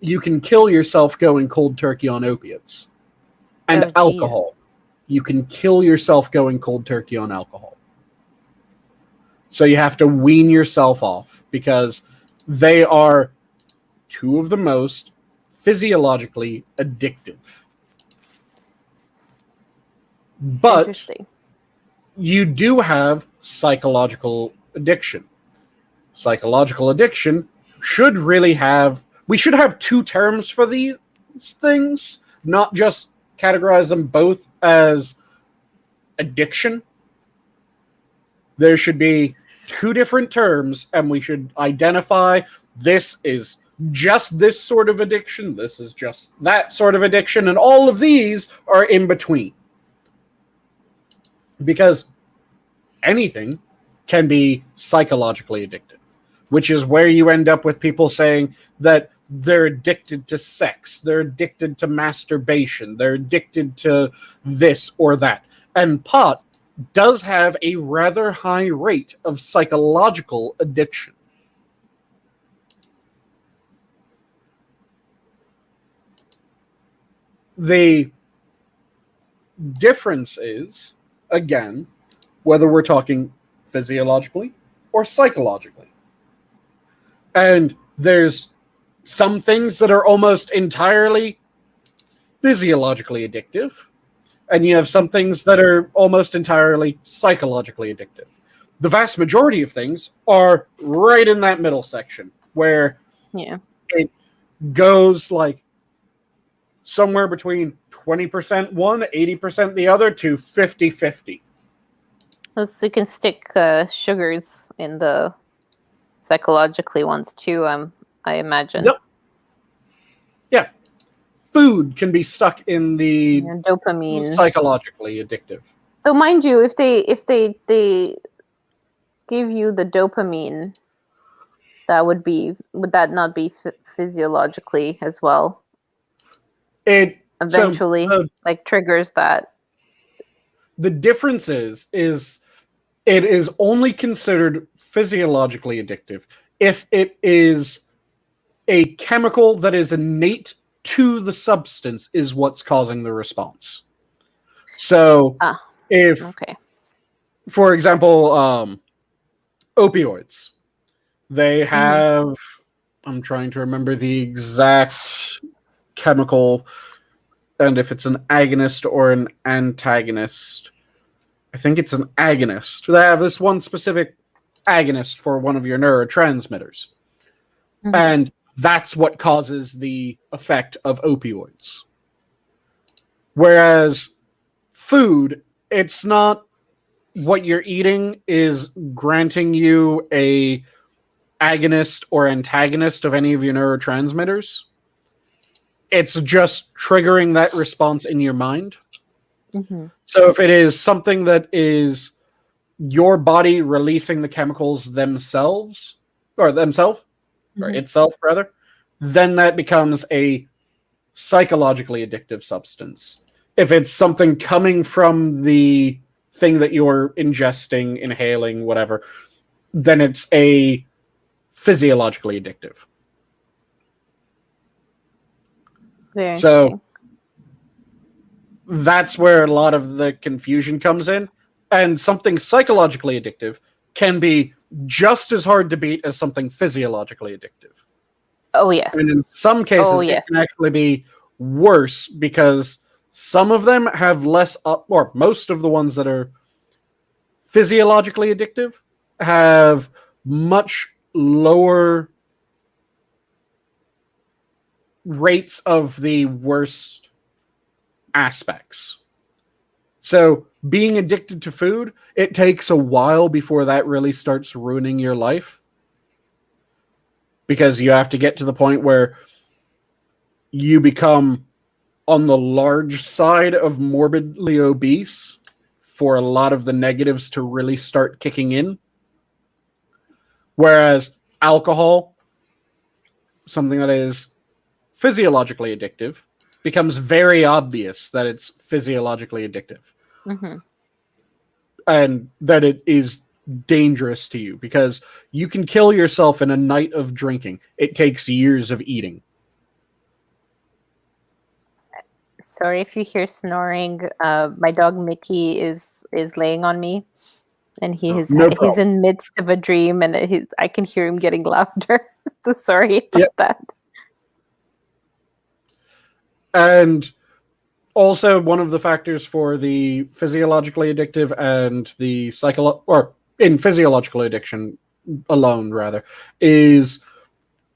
[SPEAKER 1] You can kill yourself going cold turkey on opiates. And alcohol. You can kill yourself going cold turkey on alcohol. So you have to wean yourself off, because they are two of the most physiologically addictive. But you do have psychological addiction. Psychological addiction should really have... We should have two terms for these things, not just categorize them both as addiction. There should be two different terms, and we should identify this is just this sort of addiction, this is just that sort of addiction, and all of these are in between. Because anything can be psychologically addictive, which is where you end up with people saying that they're addicted to sex, they're addicted to masturbation, they're addicted to this or that. And pot does have a rather high rate of psychological addiction. The difference is, again, whether we're talking physiologically or psychologically. And there's some things that are almost entirely physiologically addictive, and you have some things that are almost entirely psychologically addictive. The vast majority of things are right in that middle section, where it goes like somewhere between 20% one, 80% the other, to 50-50.
[SPEAKER 2] So you can stick sugars in the psychologically ones too, I imagine.
[SPEAKER 1] Yep. Yeah. Food can be stuck in the
[SPEAKER 2] dopamine.
[SPEAKER 1] Psychologically addictive.
[SPEAKER 2] So mind you, if they give you the dopamine, would that not be physiologically as well?
[SPEAKER 1] It
[SPEAKER 2] eventually triggers that.
[SPEAKER 1] The difference is it is only considered physiologically addictive if it is a chemical that is innate to the substance is what's causing the response. So if,
[SPEAKER 2] Okay.
[SPEAKER 1] for example, opioids, they have, I'm trying to remember the exact chemical, and if it's an agonist or an antagonist. I think it's an agonist. They have this one specific agonist for one of your neurotransmitters. And that's what causes the effect of opioids. Whereas food, it's not what you're eating is granting you a agonist or antagonist of any of your neurotransmitters. It's just triggering that response in your mind. So if it is something that is your body releasing the chemicals themselves, or itself rather, then that becomes a psychologically addictive substance. If it's something coming from the thing that you're ingesting, inhaling, whatever, then it's a physiologically addictive.
[SPEAKER 2] Very
[SPEAKER 1] So
[SPEAKER 2] interesting.
[SPEAKER 1] that's where a lot of the confusion comes in. And something psychologically addictive can be just as hard to beat as something physiologically addictive.
[SPEAKER 2] Oh, yes.
[SPEAKER 1] And in some cases, it can actually be worse because some of them have less, or most of the ones that are physiologically addictive have much lower rates of the worst aspects. So being addicted to food, it takes a while before that really starts ruining your life. Because you have to get to the point where you become on the large side of morbidly obese for a lot of the negatives to really start kicking in. Whereas alcohol, something that is physiologically addictive, becomes very obvious that it's physiologically addictive. And that it is dangerous to you because you can kill yourself in a night of drinking. It takes years of eating.
[SPEAKER 2] Sorry if you hear snoring. My dog Mickey is laying on me, and he's in midst of a dream, and I can hear him getting louder. So sorry about that.
[SPEAKER 1] And also, one of the factors for the physiologically addictive and the in physiological addiction alone, rather, is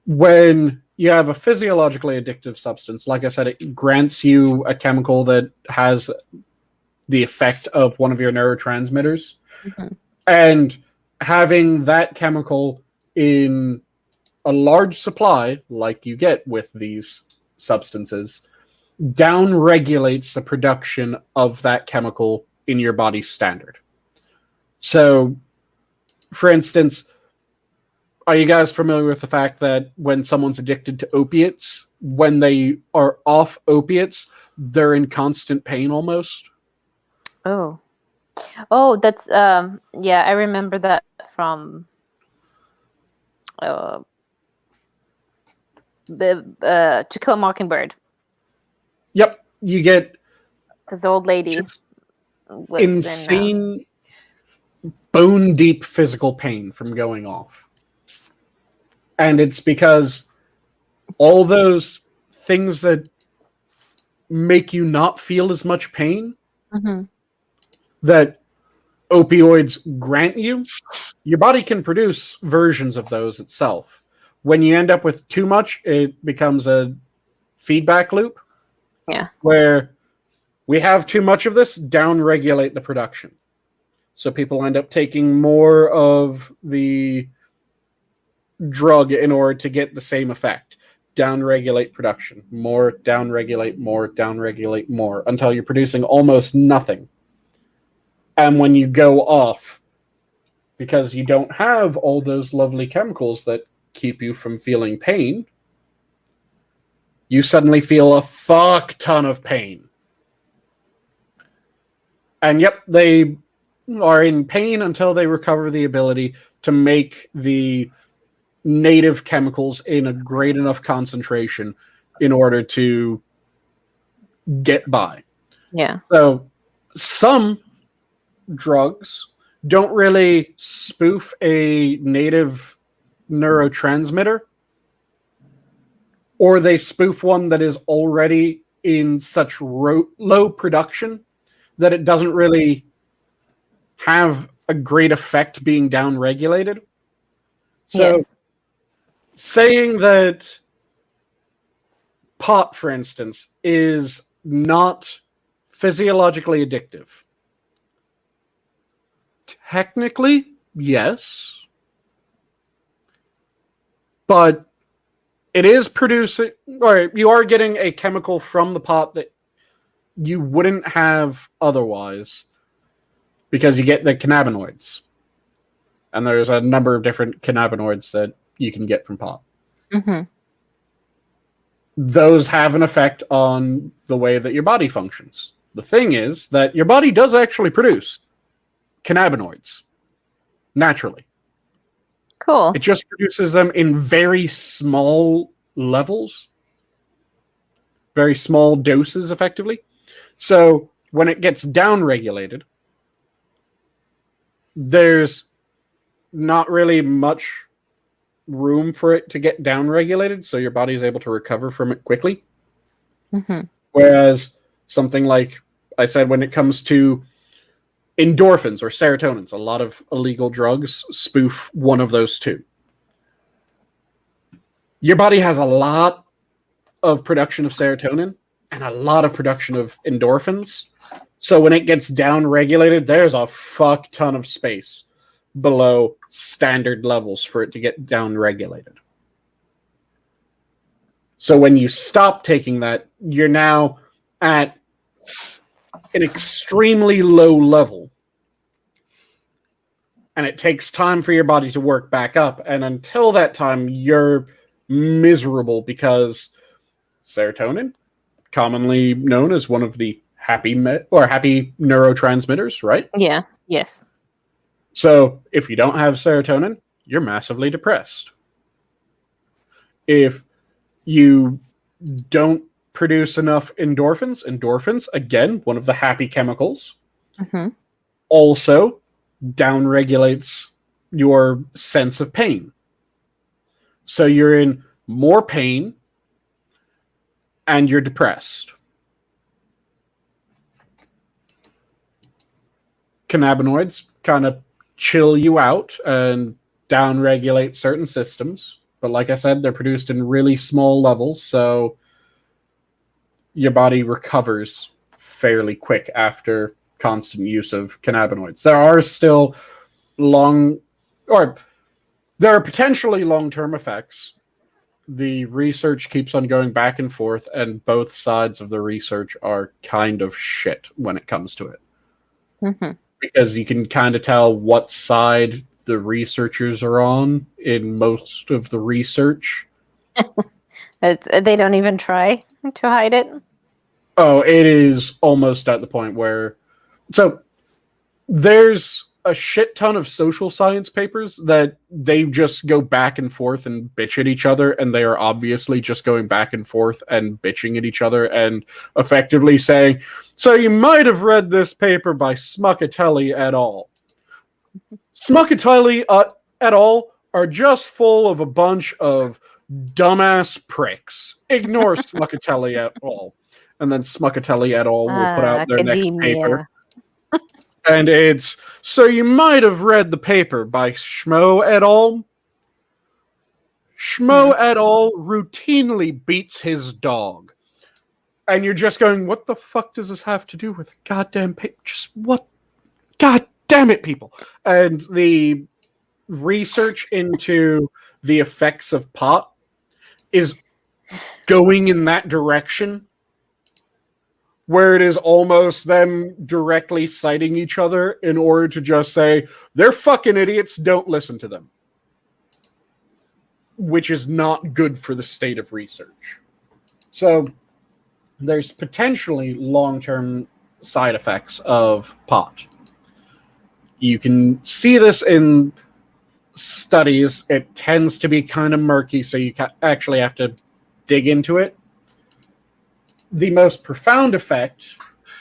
[SPEAKER 1] when you have a physiologically addictive substance. Like I said, it grants you a chemical that has the effect of one of your neurotransmitters. And having that chemical in a large supply, like you get with these substances, down-regulates the production of that chemical in your body standard. So, for instance, are you guys familiar with the fact that when someone's addicted to opiates, when they are off opiates, they're in constant pain almost?
[SPEAKER 2] Oh, that's I remember that from the To Kill a Mockingbird.
[SPEAKER 1] Yep, you get
[SPEAKER 2] because the old lady was
[SPEAKER 1] insane, bone-deep physical pain from going off. And it's because all those things that make you not feel as much pain that opioids grant you, your body can produce versions of those itself. When you end up with too much, it becomes a feedback loop. Where we have too much of this, down-regulate the production. So people end up taking more of the drug in order to get the same effect. Down-regulate production. More, down-regulate more, down-regulate more, until you're producing almost nothing. And when you go off, because you don't have all those lovely chemicals that keep you from feeling pain, you suddenly feel a fuck ton of pain. And yep, they are in pain until they recover the ability to make the native chemicals in a great enough concentration in order to get by.
[SPEAKER 2] Yeah.
[SPEAKER 1] So some drugs don't really spoof a native neurotransmitter, or they spoof one that is already in such low production that it doesn't really have a great effect being downregulated. So
[SPEAKER 2] Yes.
[SPEAKER 1] saying that pot, for instance, is not physiologically addictive. Technically, yes. But it is producing, or you are getting a chemical from the pot that you wouldn't have otherwise, because you get the cannabinoids. And there's a number of different cannabinoids that you can get from pot.
[SPEAKER 2] Mm-hmm.
[SPEAKER 1] Those have an effect on the way that your body functions. The thing is that your body does actually produce cannabinoids naturally.
[SPEAKER 2] Cool.
[SPEAKER 1] It just produces them in very small levels, very small doses, effectively. So when it gets downregulated, there's not really much room for it to get downregulated, so your body is able to recover from it quickly.
[SPEAKER 2] Mm-hmm.
[SPEAKER 1] Whereas something like I said, when it comes to endorphins or serotonins, a lot of illegal drugs spoof one of those two. Your body has a lot of production of serotonin and a lot of production of endorphins. So when it gets downregulated, there's a fuck ton of space below standard levels for it to get downregulated. So when you stop taking that, you're now at an extremely low level. And it takes time for your body to work back up. And until that time, you're miserable because serotonin, commonly known as one of the happy neurotransmitters, right?
[SPEAKER 2] Yeah. Yes.
[SPEAKER 1] So if you don't have serotonin, you're massively depressed. If you don't produce enough endorphins, again, one of the happy chemicals,
[SPEAKER 2] Mm-hmm.
[SPEAKER 1] also downregulates your sense of pain. So you're in more pain and you're depressed. Cannabinoids kind of chill you out and downregulate certain systems. But like I said, they're produced in really small levels, so your body recovers fairly quick after constant use of cannabinoids. There are still there are potentially long-term effects. The research keeps on going back and forth, and both sides of the research are kind of shit when it comes to it.
[SPEAKER 2] Mm-hmm.
[SPEAKER 1] Because you can kind of tell what side the researchers are on in most of the research.
[SPEAKER 2] They don't even try to hide it.
[SPEAKER 1] Oh, it is almost at the point where... So, there's a shit ton of social science papers that they just go back and forth and bitch at each other, and they are obviously just going back and forth and bitching at each other and effectively saying, so you might have read this paper by Smuckatelli et al. Smuckatelli et al. Are just full of a bunch of dumbass pricks. Ignore Smuckatelli et al. And then Smuckatelli et al. Will put out their next paper. And it's, so you might have read the paper by Schmo et al. Schmo et al. Routinely beats his dog. And you're just going, what the fuck does this have to do with goddamn paper? Just what? God damn it, people. And the research into the effects of pot is going in that direction, where it is almost them directly citing each other in order to just say, they're fucking idiots, don't listen to them. Which is not good for the state of research. So, there's potentially long-term side effects of pot. You can see this in studies, it tends to be kind of murky, so you actually have to dig into it. The most profound effect,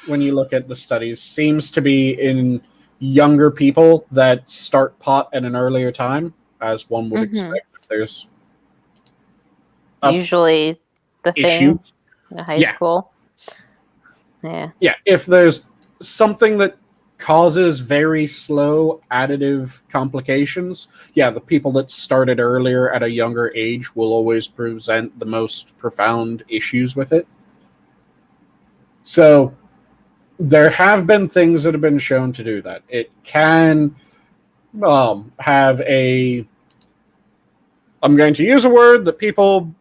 [SPEAKER 1] when you look at the studies, seems to be in younger people that start pot at an earlier time, as one would expect if there's
[SPEAKER 2] usually the
[SPEAKER 1] issue.
[SPEAKER 2] thing in high school.
[SPEAKER 1] Yeah, if there's something that causes very slow additive complications, the people that started earlier at a younger age will always present the most profound issues with it. So there have been things that have been shown to do that. It can have a... I'm going to use a word that people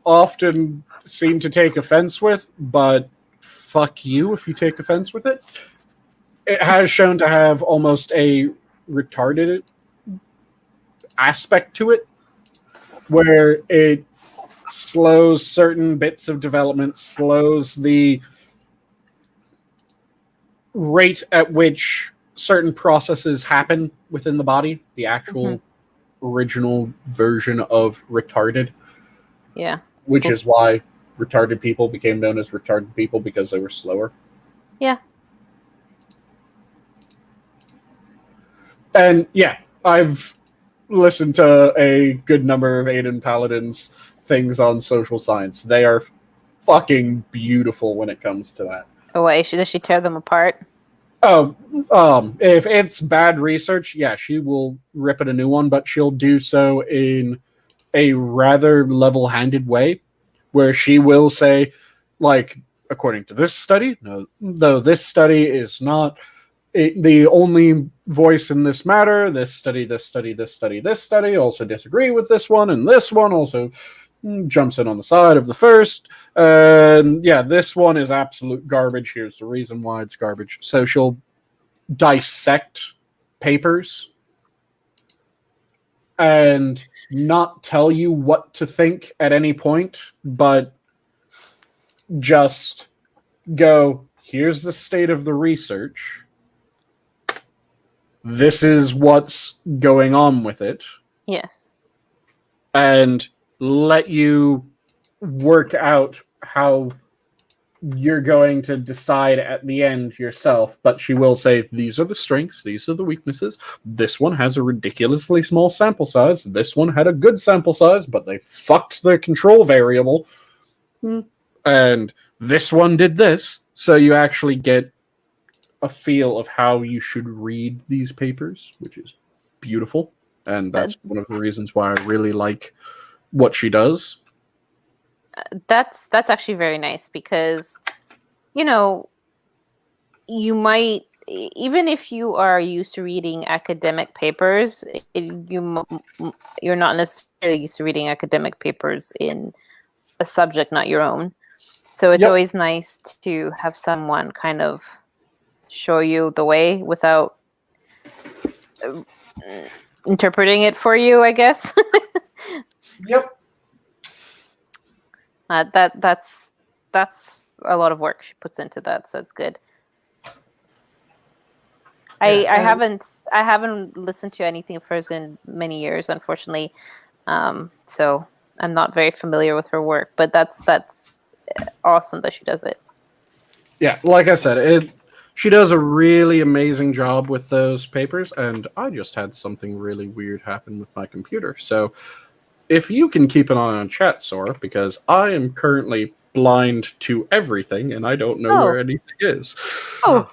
[SPEAKER 1] often seem to take offense with, but fuck you if you take offense with it. It has shown to have almost a retarded aspect to it, where it slows certain bits of development, slows the rate at which certain processes happen within the body, the actual original version of retarded.
[SPEAKER 2] Yeah.
[SPEAKER 1] Which is why retarded people became known as retarded people, because they were slower.
[SPEAKER 2] Yeah.
[SPEAKER 1] And I've listened to a good number of Aiden Paladin's things on social science. They are fucking beautiful when it comes to that.
[SPEAKER 2] Oh, wait, does she tear them apart?
[SPEAKER 1] Oh, if it's bad research, she will rip it a new one, but she'll do so in a rather level-handed way, where she will say, like, according to this study, no, though this study is not the only voice in this matter, this study also disagree with this one, and this one also jumps in on the side of the first. And this one is absolute garbage. Here's the reason why it's garbage. So she'll dissect papers and not tell you what to think at any point, but just go, here's the state of the research. This is what's going on with it.
[SPEAKER 2] Yes.
[SPEAKER 1] And let you work out how you're going to decide at the end yourself. But she will say, these are the strengths, these are the weaknesses. This one has a ridiculously small sample size. This one had a good sample size, but they fucked the control variable. And this one did this. So you actually get a feel of how you should read these papers, which is beautiful. And that's one of the reasons why I really like what she does.
[SPEAKER 2] That's actually very nice, because, you might, even if you are used to reading academic papers, you're not necessarily used to reading academic papers in a subject not your own. So it's always nice to have someone kind of show you the way without interpreting it for you, I guess.
[SPEAKER 1] Yep.
[SPEAKER 2] That's a lot of work she puts into that, so it's good. I haven't listened to anything of hers in many years, unfortunately. So I'm not very familiar with her work, but that's awesome that she does it.
[SPEAKER 1] Yeah, like I said, she does a really amazing job with those papers, and I just had something really weird happen with my computer. So if you can keep an eye on chat, Sora, because I am currently blind to everything, and I don't know where anything is.
[SPEAKER 2] Oh,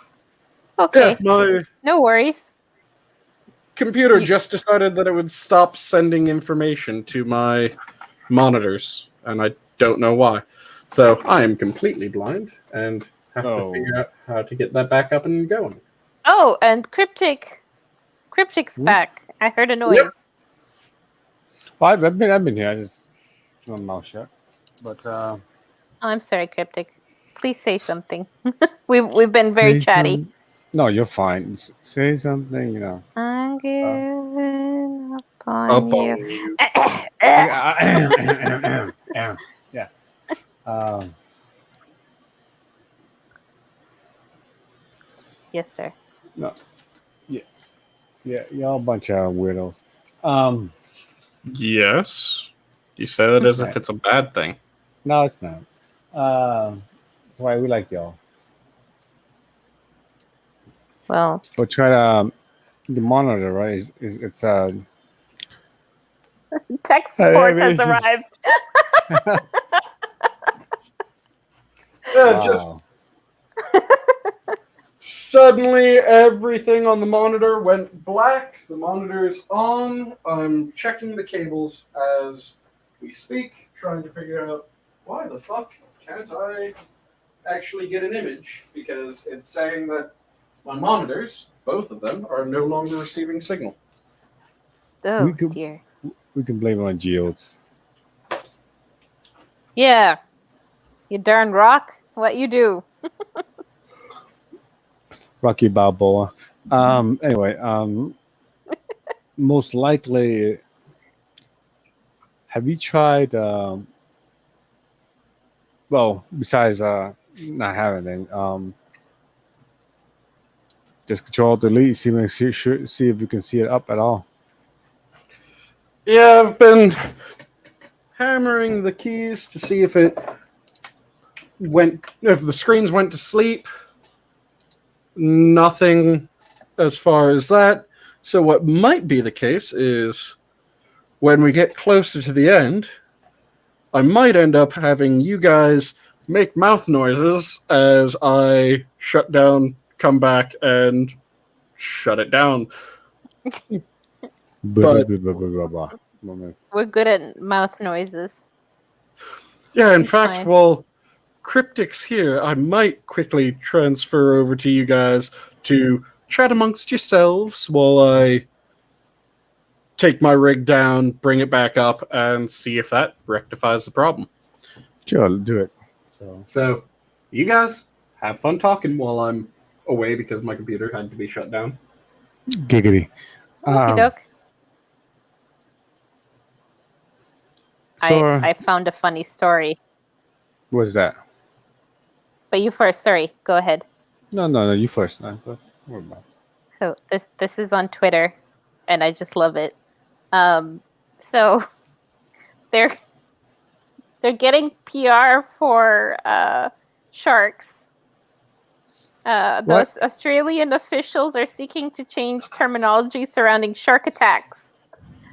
[SPEAKER 2] okay.
[SPEAKER 1] Yeah, my
[SPEAKER 2] no worries.
[SPEAKER 1] computer just decided that it would stop sending information to my monitors, and I don't know why. So I am completely blind, and have to figure out how to get that back up and going.
[SPEAKER 2] Oh, and Cryptic's back. I heard a noise.
[SPEAKER 1] Yep.
[SPEAKER 4] Well, I've been here. I just my mouth shut. But
[SPEAKER 2] Oh, I'm sorry, Cryptic. Please say something. We've been very chatty.
[SPEAKER 4] No, you're fine. Say something,
[SPEAKER 2] I'm giving up on you.
[SPEAKER 4] Yeah.
[SPEAKER 2] Yes, sir.
[SPEAKER 4] No. Yeah. Yeah. Y'all a bunch of weirdos.
[SPEAKER 1] Yes. You say that as if
[SPEAKER 4] Okay.
[SPEAKER 1] it's a bad thing.
[SPEAKER 4] No, it's not. That's why we like y'all.
[SPEAKER 2] Well,
[SPEAKER 4] We'll try to the monitor, right? It's
[SPEAKER 2] tech support has arrived.
[SPEAKER 1] Yeah, just
[SPEAKER 4] wow.
[SPEAKER 1] suddenly everything on the monitor went black. The monitor is on. I'm checking the cables as we speak, trying to figure out why the fuck can't I actually get an image, because it's saying that my monitors, both of them, are no longer receiving signal.
[SPEAKER 2] Oh
[SPEAKER 4] could-
[SPEAKER 2] dear.
[SPEAKER 4] We can blame it on geodes.
[SPEAKER 2] Yeah. You darn rock. What you do?
[SPEAKER 4] Rocky Balboa. Anyway, most likely, have you tried? Well, besides not having it, just Control Delete. See if you can see it up at all.
[SPEAKER 1] Yeah, I've been hammering the keys to see if the screens went to sleep. Nothing as far as that. So what might be the case is when we get closer to the end, I might end up having you guys make mouth noises as I shut down, come back, and shut it down. But-
[SPEAKER 2] We're good at mouth noises.
[SPEAKER 1] Yeah, in
[SPEAKER 2] It's
[SPEAKER 1] fact,
[SPEAKER 2] fine.
[SPEAKER 1] while Cryptic's here, I might quickly transfer over to you guys to chat amongst yourselves while I take my rig down, bring it back up, and see if that rectifies the problem.
[SPEAKER 4] Sure, do it.
[SPEAKER 1] So, you guys have fun talking while I'm away because my computer had to be shut down.
[SPEAKER 4] Giggity.
[SPEAKER 2] Okie doke.
[SPEAKER 4] So,
[SPEAKER 2] I found a funny story.
[SPEAKER 4] what's that?
[SPEAKER 2] But you first. Sorry. Go ahead.
[SPEAKER 4] No, you first. What about?
[SPEAKER 2] So this is on Twitter, and I just love it. So they're getting PR for sharks. Those Australian officials are seeking to change terminology surrounding shark attacks.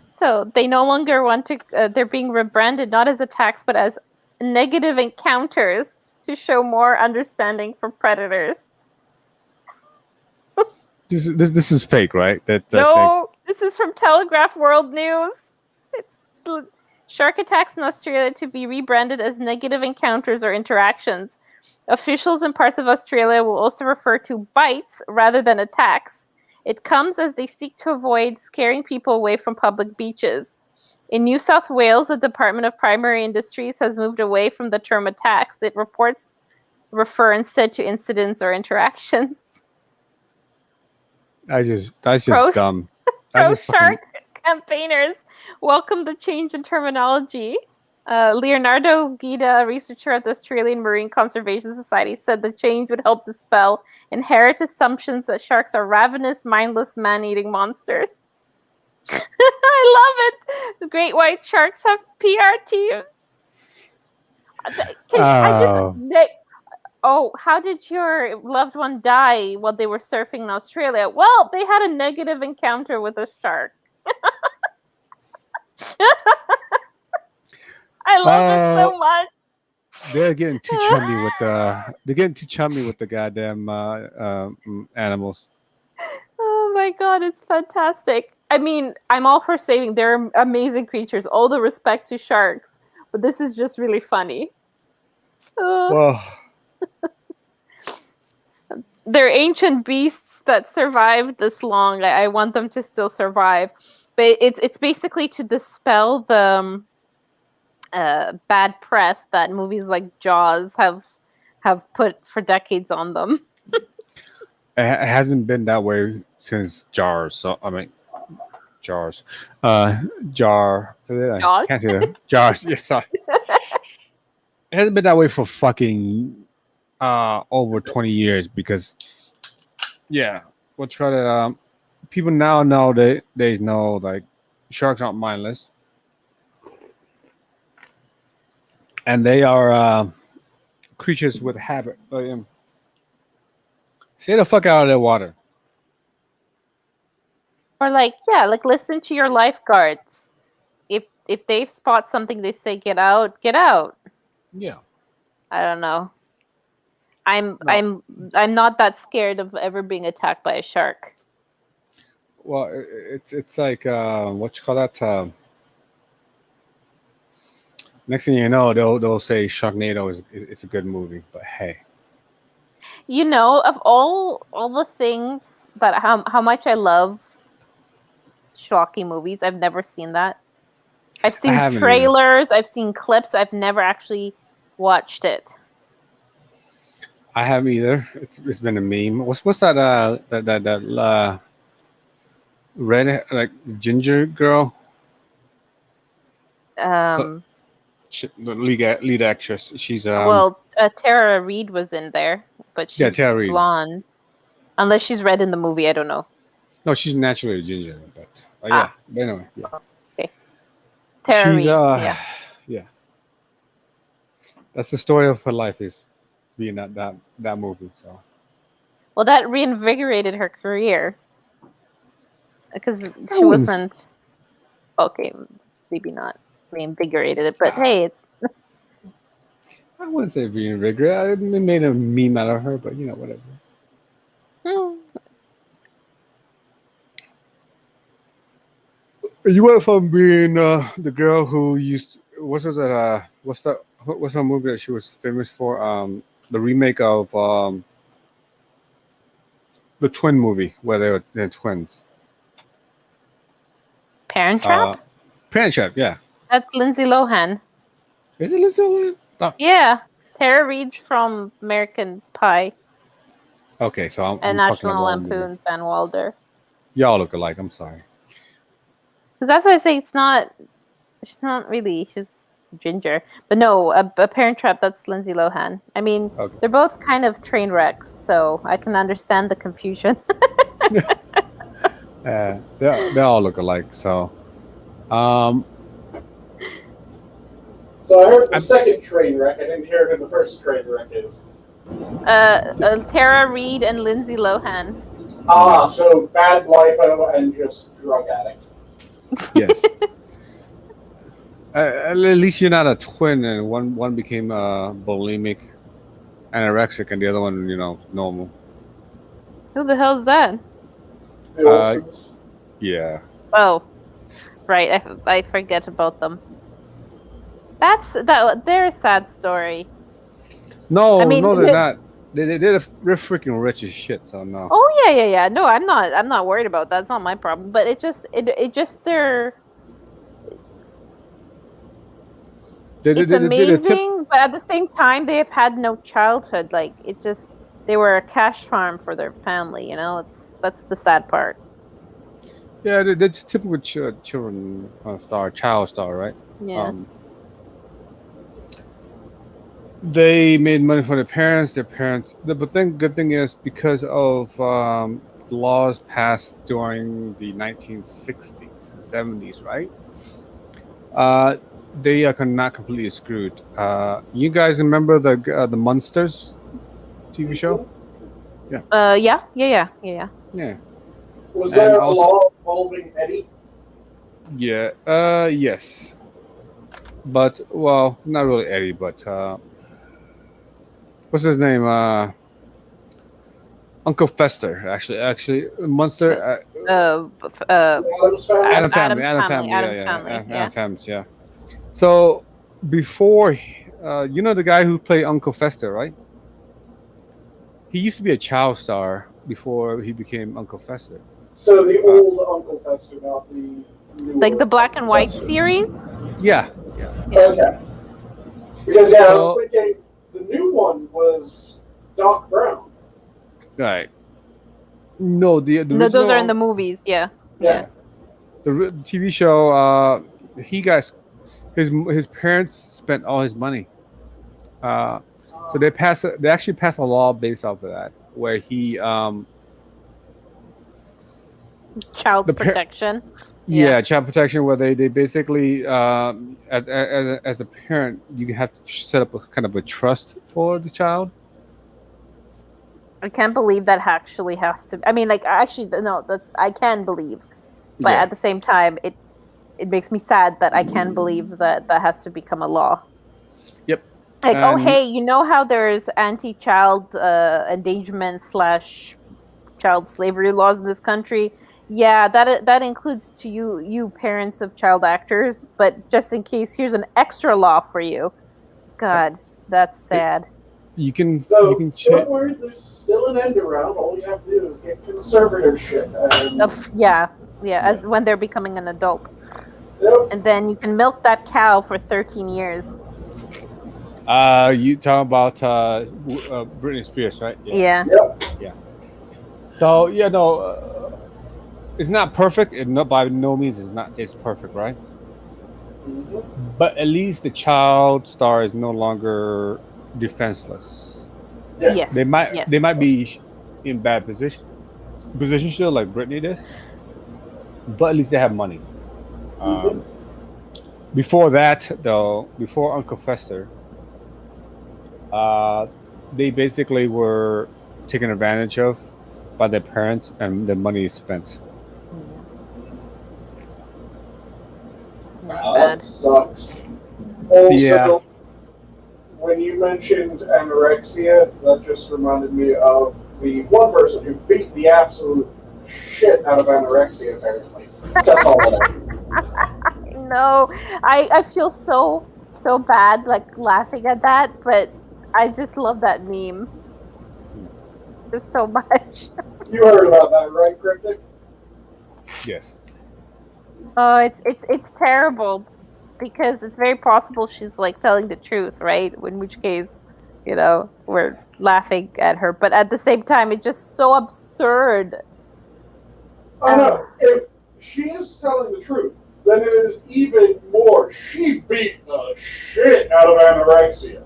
[SPEAKER 2] So they no longer want to. They're being rebranded not as attacks, but as negative encounters to show more understanding for predators.
[SPEAKER 4] This is fake, right? That's
[SPEAKER 2] No, this is from Telegraph World News. It's shark attacks in Australia to be rebranded as negative encounters or interactions. Officials in parts of Australia will also refer to bites rather than attacks. It comes as they seek to avoid scaring people away from public beaches. In New South Wales, the Department of Primary Industries has moved away from the term attacks. It refer instead to incidents or interactions.
[SPEAKER 4] that's just dumb.
[SPEAKER 2] Pro-shark campaigners welcome the change in terminology. Leonardo Guida, a researcher at the Australian Marine Conservation Society, said the change would help dispel inherent assumptions that sharks are ravenous, mindless, man-eating monsters. I love it. The great white sharks have PR teams. How did your loved one die while they were surfing in Australia? Well, they had a negative encounter with a shark. I love it so much.
[SPEAKER 4] They're getting too chummy with the goddamn animals.
[SPEAKER 2] Oh my god, it's fantastic. I mean, I'm all for saving. They're amazing creatures. All the respect to sharks, but this is just really funny.
[SPEAKER 4] Well,
[SPEAKER 2] they're ancient beasts that survived this long. I want them to still survive, but it's basically to dispel the bad press that movies like Jaws have put for decades on them.
[SPEAKER 4] it hasn't been that way since Jars. So I mean, Jars, Jar.
[SPEAKER 2] Jaws?
[SPEAKER 4] Can't say that. Jars. Yeah, sorry. It hasn't been that way for fucking over 20 years because, yeah, we'll try to. People now know that there's no like sharks aren't mindless, and they are creatures with habit. Stay the fuck out of their water.
[SPEAKER 2] Or like, yeah, like listen to your lifeguards. If they spot something, they say get out, get out.
[SPEAKER 4] Yeah.
[SPEAKER 2] I don't know. I'm
[SPEAKER 4] No.
[SPEAKER 2] I'm not that scared of ever being attacked by a shark.
[SPEAKER 4] Well, it's like what you call that? Next thing you know, they'll say Sharknado is it's a good movie, but hey,
[SPEAKER 2] You know, of all the things that how much I love shocky movies, I've never seen that. I've seen
[SPEAKER 4] haven't either.
[SPEAKER 2] trailers, I've seen clips, I've never actually watched it.
[SPEAKER 4] I haven't either. It's been a meme. What's that? That red like ginger girl,
[SPEAKER 2] Um,
[SPEAKER 4] the lead actress. She's
[SPEAKER 2] Tara Reid was in there, but she's
[SPEAKER 4] Tara Reid.
[SPEAKER 2] blonde. Unless she's red in the movie, I don't know.
[SPEAKER 4] No, she's naturally a ginger, but yeah. But anyway, yeah.
[SPEAKER 2] Okay. Tara
[SPEAKER 4] She's
[SPEAKER 2] Reid,
[SPEAKER 4] yeah. That's the story of her life, is being that movie. So
[SPEAKER 2] well, that reinvigorated her career because she
[SPEAKER 4] wouldn't-
[SPEAKER 2] wasn't okay. Maybe not reinvigorated it, but hey,
[SPEAKER 4] I wouldn't say reinvigorated. I made a meme out of her, but you know, whatever. You went from being the girl who used what's her movie that she was famous for? The remake of the twin movie where they're twins.
[SPEAKER 2] Parent Trap.
[SPEAKER 4] Parent Trap, yeah.
[SPEAKER 2] That's Lindsay Lohan.
[SPEAKER 4] Is it Lindsay Lohan? Oh.
[SPEAKER 2] Yeah, Tara Reid's from American Pie
[SPEAKER 4] Okay, so I'm
[SPEAKER 2] and
[SPEAKER 4] fucking up
[SPEAKER 2] National
[SPEAKER 4] all the movie.
[SPEAKER 2] Lampoon's Van Wilder.
[SPEAKER 4] Y'all look alike. I'm sorry.
[SPEAKER 2] Because that's why I say it's not. She's not really. She's ginger. But no, a Parent Trap. That's Lindsay Lohan. I mean,
[SPEAKER 4] Okay.
[SPEAKER 2] they're both kind of train wrecks, so I can understand the confusion.
[SPEAKER 4] They all look alike. So,
[SPEAKER 1] So I heard the second train wreck. I didn't hear who the first train wreck is.
[SPEAKER 2] Tara Reid and Lindsay Lohan.
[SPEAKER 1] Ah, so bad lipo and just drug addict.
[SPEAKER 4] yes. At least you're not a twin, and one became bulimic, anorexic, and the other one, normal.
[SPEAKER 2] Who the hell is that?
[SPEAKER 1] The Olsens.
[SPEAKER 4] Yeah.
[SPEAKER 2] Oh, right. I forget about them. They're a sad story.
[SPEAKER 4] No,
[SPEAKER 2] I mean,
[SPEAKER 4] they're not. They're freaking rich as shit. So no.
[SPEAKER 2] Oh yeah. No, I'm not worried about that. It's not my problem. But it just they're. It's amazing, but at the same time, they have had no childhood. Like they were a cash farm for their family. That's the sad part.
[SPEAKER 4] Yeah, they're typical children child star, right?
[SPEAKER 2] Yeah.
[SPEAKER 4] They made money for their parents. But then good thing is because of laws passed during the 1960s and 70s, right? They are not completely screwed. You guys remember the Munsters TV show?
[SPEAKER 2] Yeah.
[SPEAKER 4] Yeah.
[SPEAKER 1] Was there a law involving Eddie?
[SPEAKER 4] Yeah. Yes. But well, not really Eddie, but what's his name? Uncle Fester. Actually, Munster. Adam's family. Adam Family. Yeah. So before, the guy who played Uncle Fester, right? He used to be a child star before he became Uncle Fester.
[SPEAKER 1] So the old Uncle Fester, not the new.
[SPEAKER 2] Like the black and white series.
[SPEAKER 4] Yeah.
[SPEAKER 1] Okay. Because I was thinking the new one was Doc Brown.
[SPEAKER 4] Right. No, the original,
[SPEAKER 2] no, those are in the movies. Yeah.
[SPEAKER 1] Yeah.
[SPEAKER 4] The TV show. His parents spent all his money. So they actually passed a law based off of that, where he
[SPEAKER 2] Child
[SPEAKER 4] The par-
[SPEAKER 2] protection.
[SPEAKER 4] Yeah, child protection, where they basically, as a parent, you have to set up a kind of a trust for the child.
[SPEAKER 2] I can't believe that actually has to. I mean, like, actually, no, that's I can believe, but
[SPEAKER 4] Yeah.
[SPEAKER 2] at the same time, it makes me sad that I can believe that that has to become a law.
[SPEAKER 4] Yep.
[SPEAKER 2] Like, oh,
[SPEAKER 4] And-
[SPEAKER 2] hey, you know how there's anti-child endangerment / child slavery laws in this country? Yeah, that includes to you parents of child actors. But just in case, here's an extra law for you. God, that's sad.
[SPEAKER 4] You can
[SPEAKER 1] So
[SPEAKER 4] check.
[SPEAKER 1] don't worry, there's still an end around. All you have to do is get conservatorship. And,
[SPEAKER 2] Yeah, as when they're becoming an adult.
[SPEAKER 1] yep.
[SPEAKER 2] And then you can milk that cow for 13 years.
[SPEAKER 4] You talking about Britney Spears, right?
[SPEAKER 2] Yeah.
[SPEAKER 1] Yep.
[SPEAKER 4] So yeah, no, it's not perfect. It not by no means is not. It's perfect, right?
[SPEAKER 1] Mhm.
[SPEAKER 4] But at least the child star is no longer defenseless.
[SPEAKER 1] Yeah.
[SPEAKER 2] Yes.
[SPEAKER 4] They might
[SPEAKER 2] Yes.
[SPEAKER 4] be in bad position still, like Britney does. But at least they have money. Before that, though, before Uncle Fester, they basically were taken advantage of by their parents, and the money is spent.
[SPEAKER 2] That's
[SPEAKER 1] That
[SPEAKER 2] sad.
[SPEAKER 1] sucks. Also,
[SPEAKER 4] Yeah.
[SPEAKER 1] when you mentioned anorexia, that just reminded me of the one person who beat the absolute shit out of anorexia, apparently. That's all that
[SPEAKER 2] No, I feel so bad, like laughing at that, but I just love that meme. There's so much.
[SPEAKER 1] You heard about that, right, Cryptic?
[SPEAKER 4] Yes.
[SPEAKER 2] Oh, it's terrible because it's very possible she's like telling the truth, right? In which case, we're laughing at her, but at the same time, it's just so absurd.
[SPEAKER 1] I know. If she is telling the truth, then it is even more. She beat the shit out of anorexia.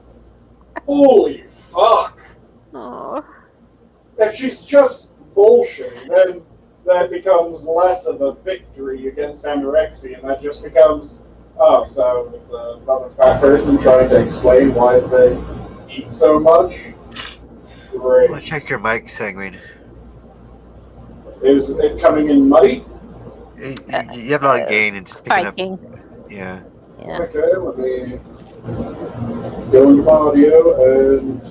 [SPEAKER 1] Holy fuck.
[SPEAKER 2] Oh.
[SPEAKER 1] If she's just bullshitting, then that becomes less of a victory against anorexia, and that just becomes, so it's another fat person trying to explain why they eat so much. Great.
[SPEAKER 3] Well, check your mic, Sanguine.
[SPEAKER 1] Is it coming in muddy?
[SPEAKER 3] You have a lot of gain and just picking up.
[SPEAKER 2] Spiking.
[SPEAKER 3] Yeah.
[SPEAKER 2] Yeah.
[SPEAKER 1] Okay, let me go into my audio and.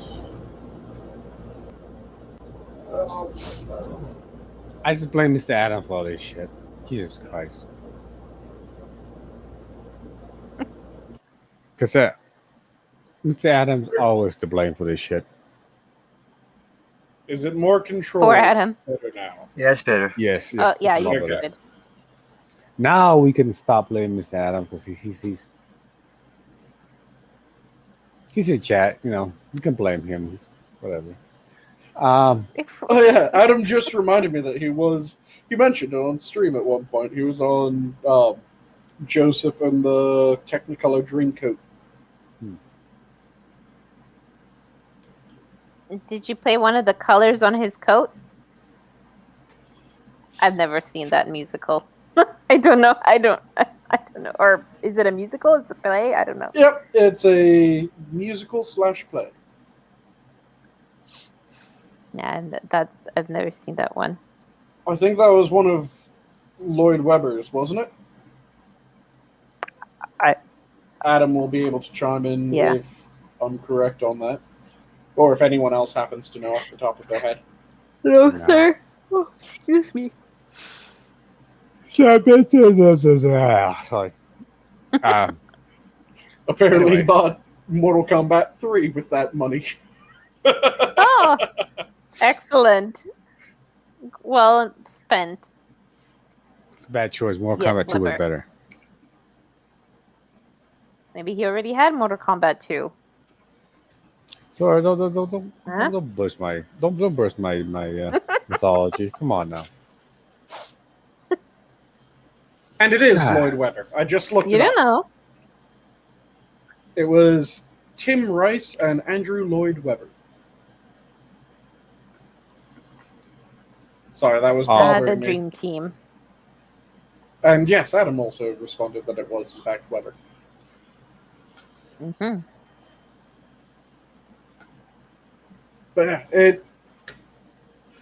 [SPEAKER 4] I just blame Mr. Adam for all this shit. Jesus Christ. Because Mr. Adam's always to blame for this shit.
[SPEAKER 1] Is it more controlled?
[SPEAKER 2] Poor Adam.
[SPEAKER 1] Better now.
[SPEAKER 3] Yeah, it's better.
[SPEAKER 4] Yes.
[SPEAKER 2] Oh, yeah,
[SPEAKER 4] it's a lot
[SPEAKER 2] you're
[SPEAKER 4] better.
[SPEAKER 2] good.
[SPEAKER 4] Now we can stop blaming Mr. Adam because he's in chat. You can blame him. Whatever.
[SPEAKER 1] Oh yeah, Adam just reminded me that he mentioned it on stream at one point. He was on Joseph and the Technicolor Dreamcoat.
[SPEAKER 2] Did you play one of the colors on his coat? I've never seen that musical. I don't know. I don't know. Or is it a musical? It's a play? I don't know.
[SPEAKER 1] Yep, it's a musical / play.
[SPEAKER 2] Yeah, and I've never seen that one.
[SPEAKER 1] I think that was one of Lloyd Webber's, wasn't it? Adam will be able to chime in if I'm correct on that. Or if anyone else happens to know off the top of their head.
[SPEAKER 2] No, sir. Oh, excuse me.
[SPEAKER 4] Sorry.
[SPEAKER 1] Apparently
[SPEAKER 4] Anyway.
[SPEAKER 1] he bought Mortal Kombat 3 with that money.
[SPEAKER 2] Oh, excellent. Well spent.
[SPEAKER 4] It's a bad choice. Mortal
[SPEAKER 2] Yes,
[SPEAKER 4] Kombat 2 was
[SPEAKER 2] Weber.
[SPEAKER 4] better.
[SPEAKER 2] Maybe he already had Mortal Kombat 2.
[SPEAKER 4] Sorry, don't
[SPEAKER 2] Huh?
[SPEAKER 4] burst my mythology. Come on now.
[SPEAKER 1] And it is
[SPEAKER 4] Ah.
[SPEAKER 1] Lloyd Webber. I just looked
[SPEAKER 2] You
[SPEAKER 1] it up.
[SPEAKER 2] don't know.
[SPEAKER 1] It was Tim Rice and Andrew Lloyd Webber. Sorry, that was
[SPEAKER 2] The
[SPEAKER 1] bothering me.
[SPEAKER 2] Dream Team.
[SPEAKER 1] And yes, Adam also responded that it was, in fact, weather.
[SPEAKER 2] Mm-hmm.
[SPEAKER 1] But yeah, it...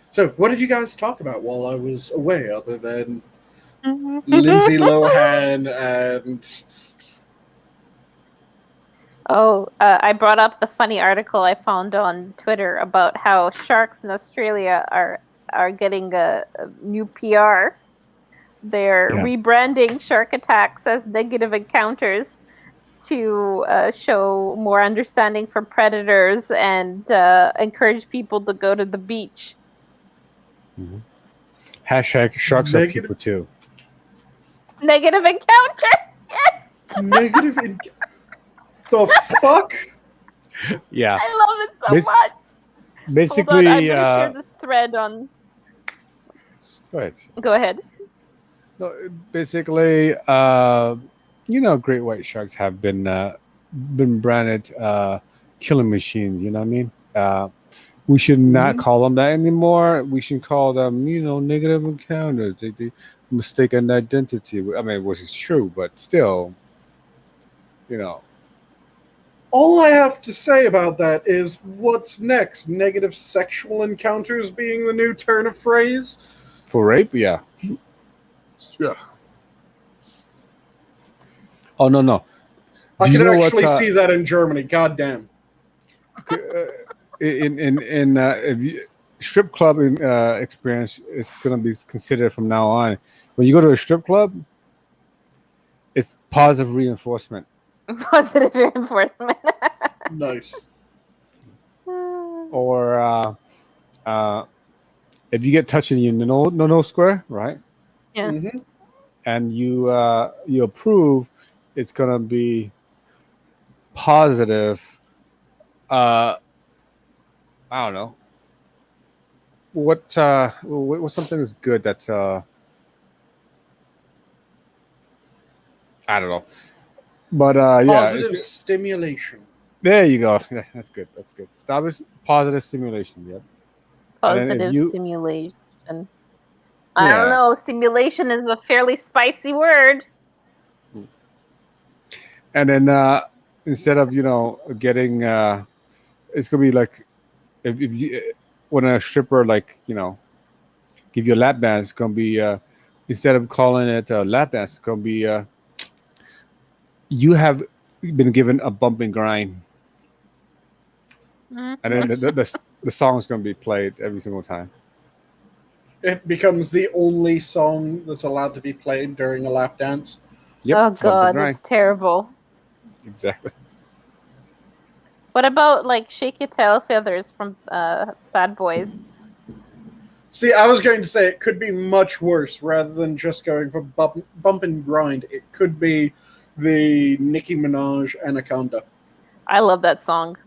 [SPEAKER 1] So, what did you guys talk about while I was away, other than Lindsay Lohan and...
[SPEAKER 2] Oh, I brought up the funny article I found on Twitter about how sharks in Australia are getting a new PR. They're rebranding shark attacks as negative encounters to show more understanding for predators and encourage people to go to the beach.
[SPEAKER 4] Mm-hmm. Hashtag sharks are people too.
[SPEAKER 2] Negative encounters, yes.
[SPEAKER 1] Negative the fuck?
[SPEAKER 2] I
[SPEAKER 4] Yeah.
[SPEAKER 2] love it so much.
[SPEAKER 4] Basically,
[SPEAKER 2] hold on, I'm gonna share this thread on.
[SPEAKER 4] Go ahead.
[SPEAKER 2] Go ahead.
[SPEAKER 4] No, basically, great white sharks have been branded killing machines. You know what I mean? We should not call them that anymore. We should call them, negative encounters. They mistaken identity. I mean, which is true, but still,
[SPEAKER 1] All I have to say about that is, what's next? Negative sexual encounters being the new turn of phrase?
[SPEAKER 4] For rape, yeah. Yeah. Oh, no.
[SPEAKER 1] I can actually see that in Germany. Goddamn.
[SPEAKER 4] In strip club experience is going to be considered from now on. When you go to a strip club, it's positive reinforcement.
[SPEAKER 2] Positive reinforcement.
[SPEAKER 1] Nice.
[SPEAKER 4] Or if you get touched in your no square, right?
[SPEAKER 2] Yeah.
[SPEAKER 1] Mm-hmm.
[SPEAKER 4] And you approve, it's gonna be positive. I don't know. What's something that's good that's I don't know. But
[SPEAKER 1] positive stimulation.
[SPEAKER 4] There you go. Yeah, that's good. Positive stimulation. Yep.
[SPEAKER 2] Positive stimulation. I don't know. Stimulation is a fairly spicy word.
[SPEAKER 4] And then instead of getting, it's gonna be like if you when a stripper give you a lap dance, it's gonna be instead of calling it a lap dance, it's gonna be you have been given a bump and grind. And then the song is going to be played every single time.
[SPEAKER 1] It becomes the only song that's allowed to be played during a lap dance.
[SPEAKER 4] Yep,
[SPEAKER 2] oh god, that's terrible.
[SPEAKER 4] Exactly.
[SPEAKER 2] What about Shake Your Tail Feathers from Bad Boys?
[SPEAKER 1] See, I was going to say it could be much worse. Rather than just going for bump and grind, it could be the Nicki Minaj Anaconda.
[SPEAKER 2] I love that song.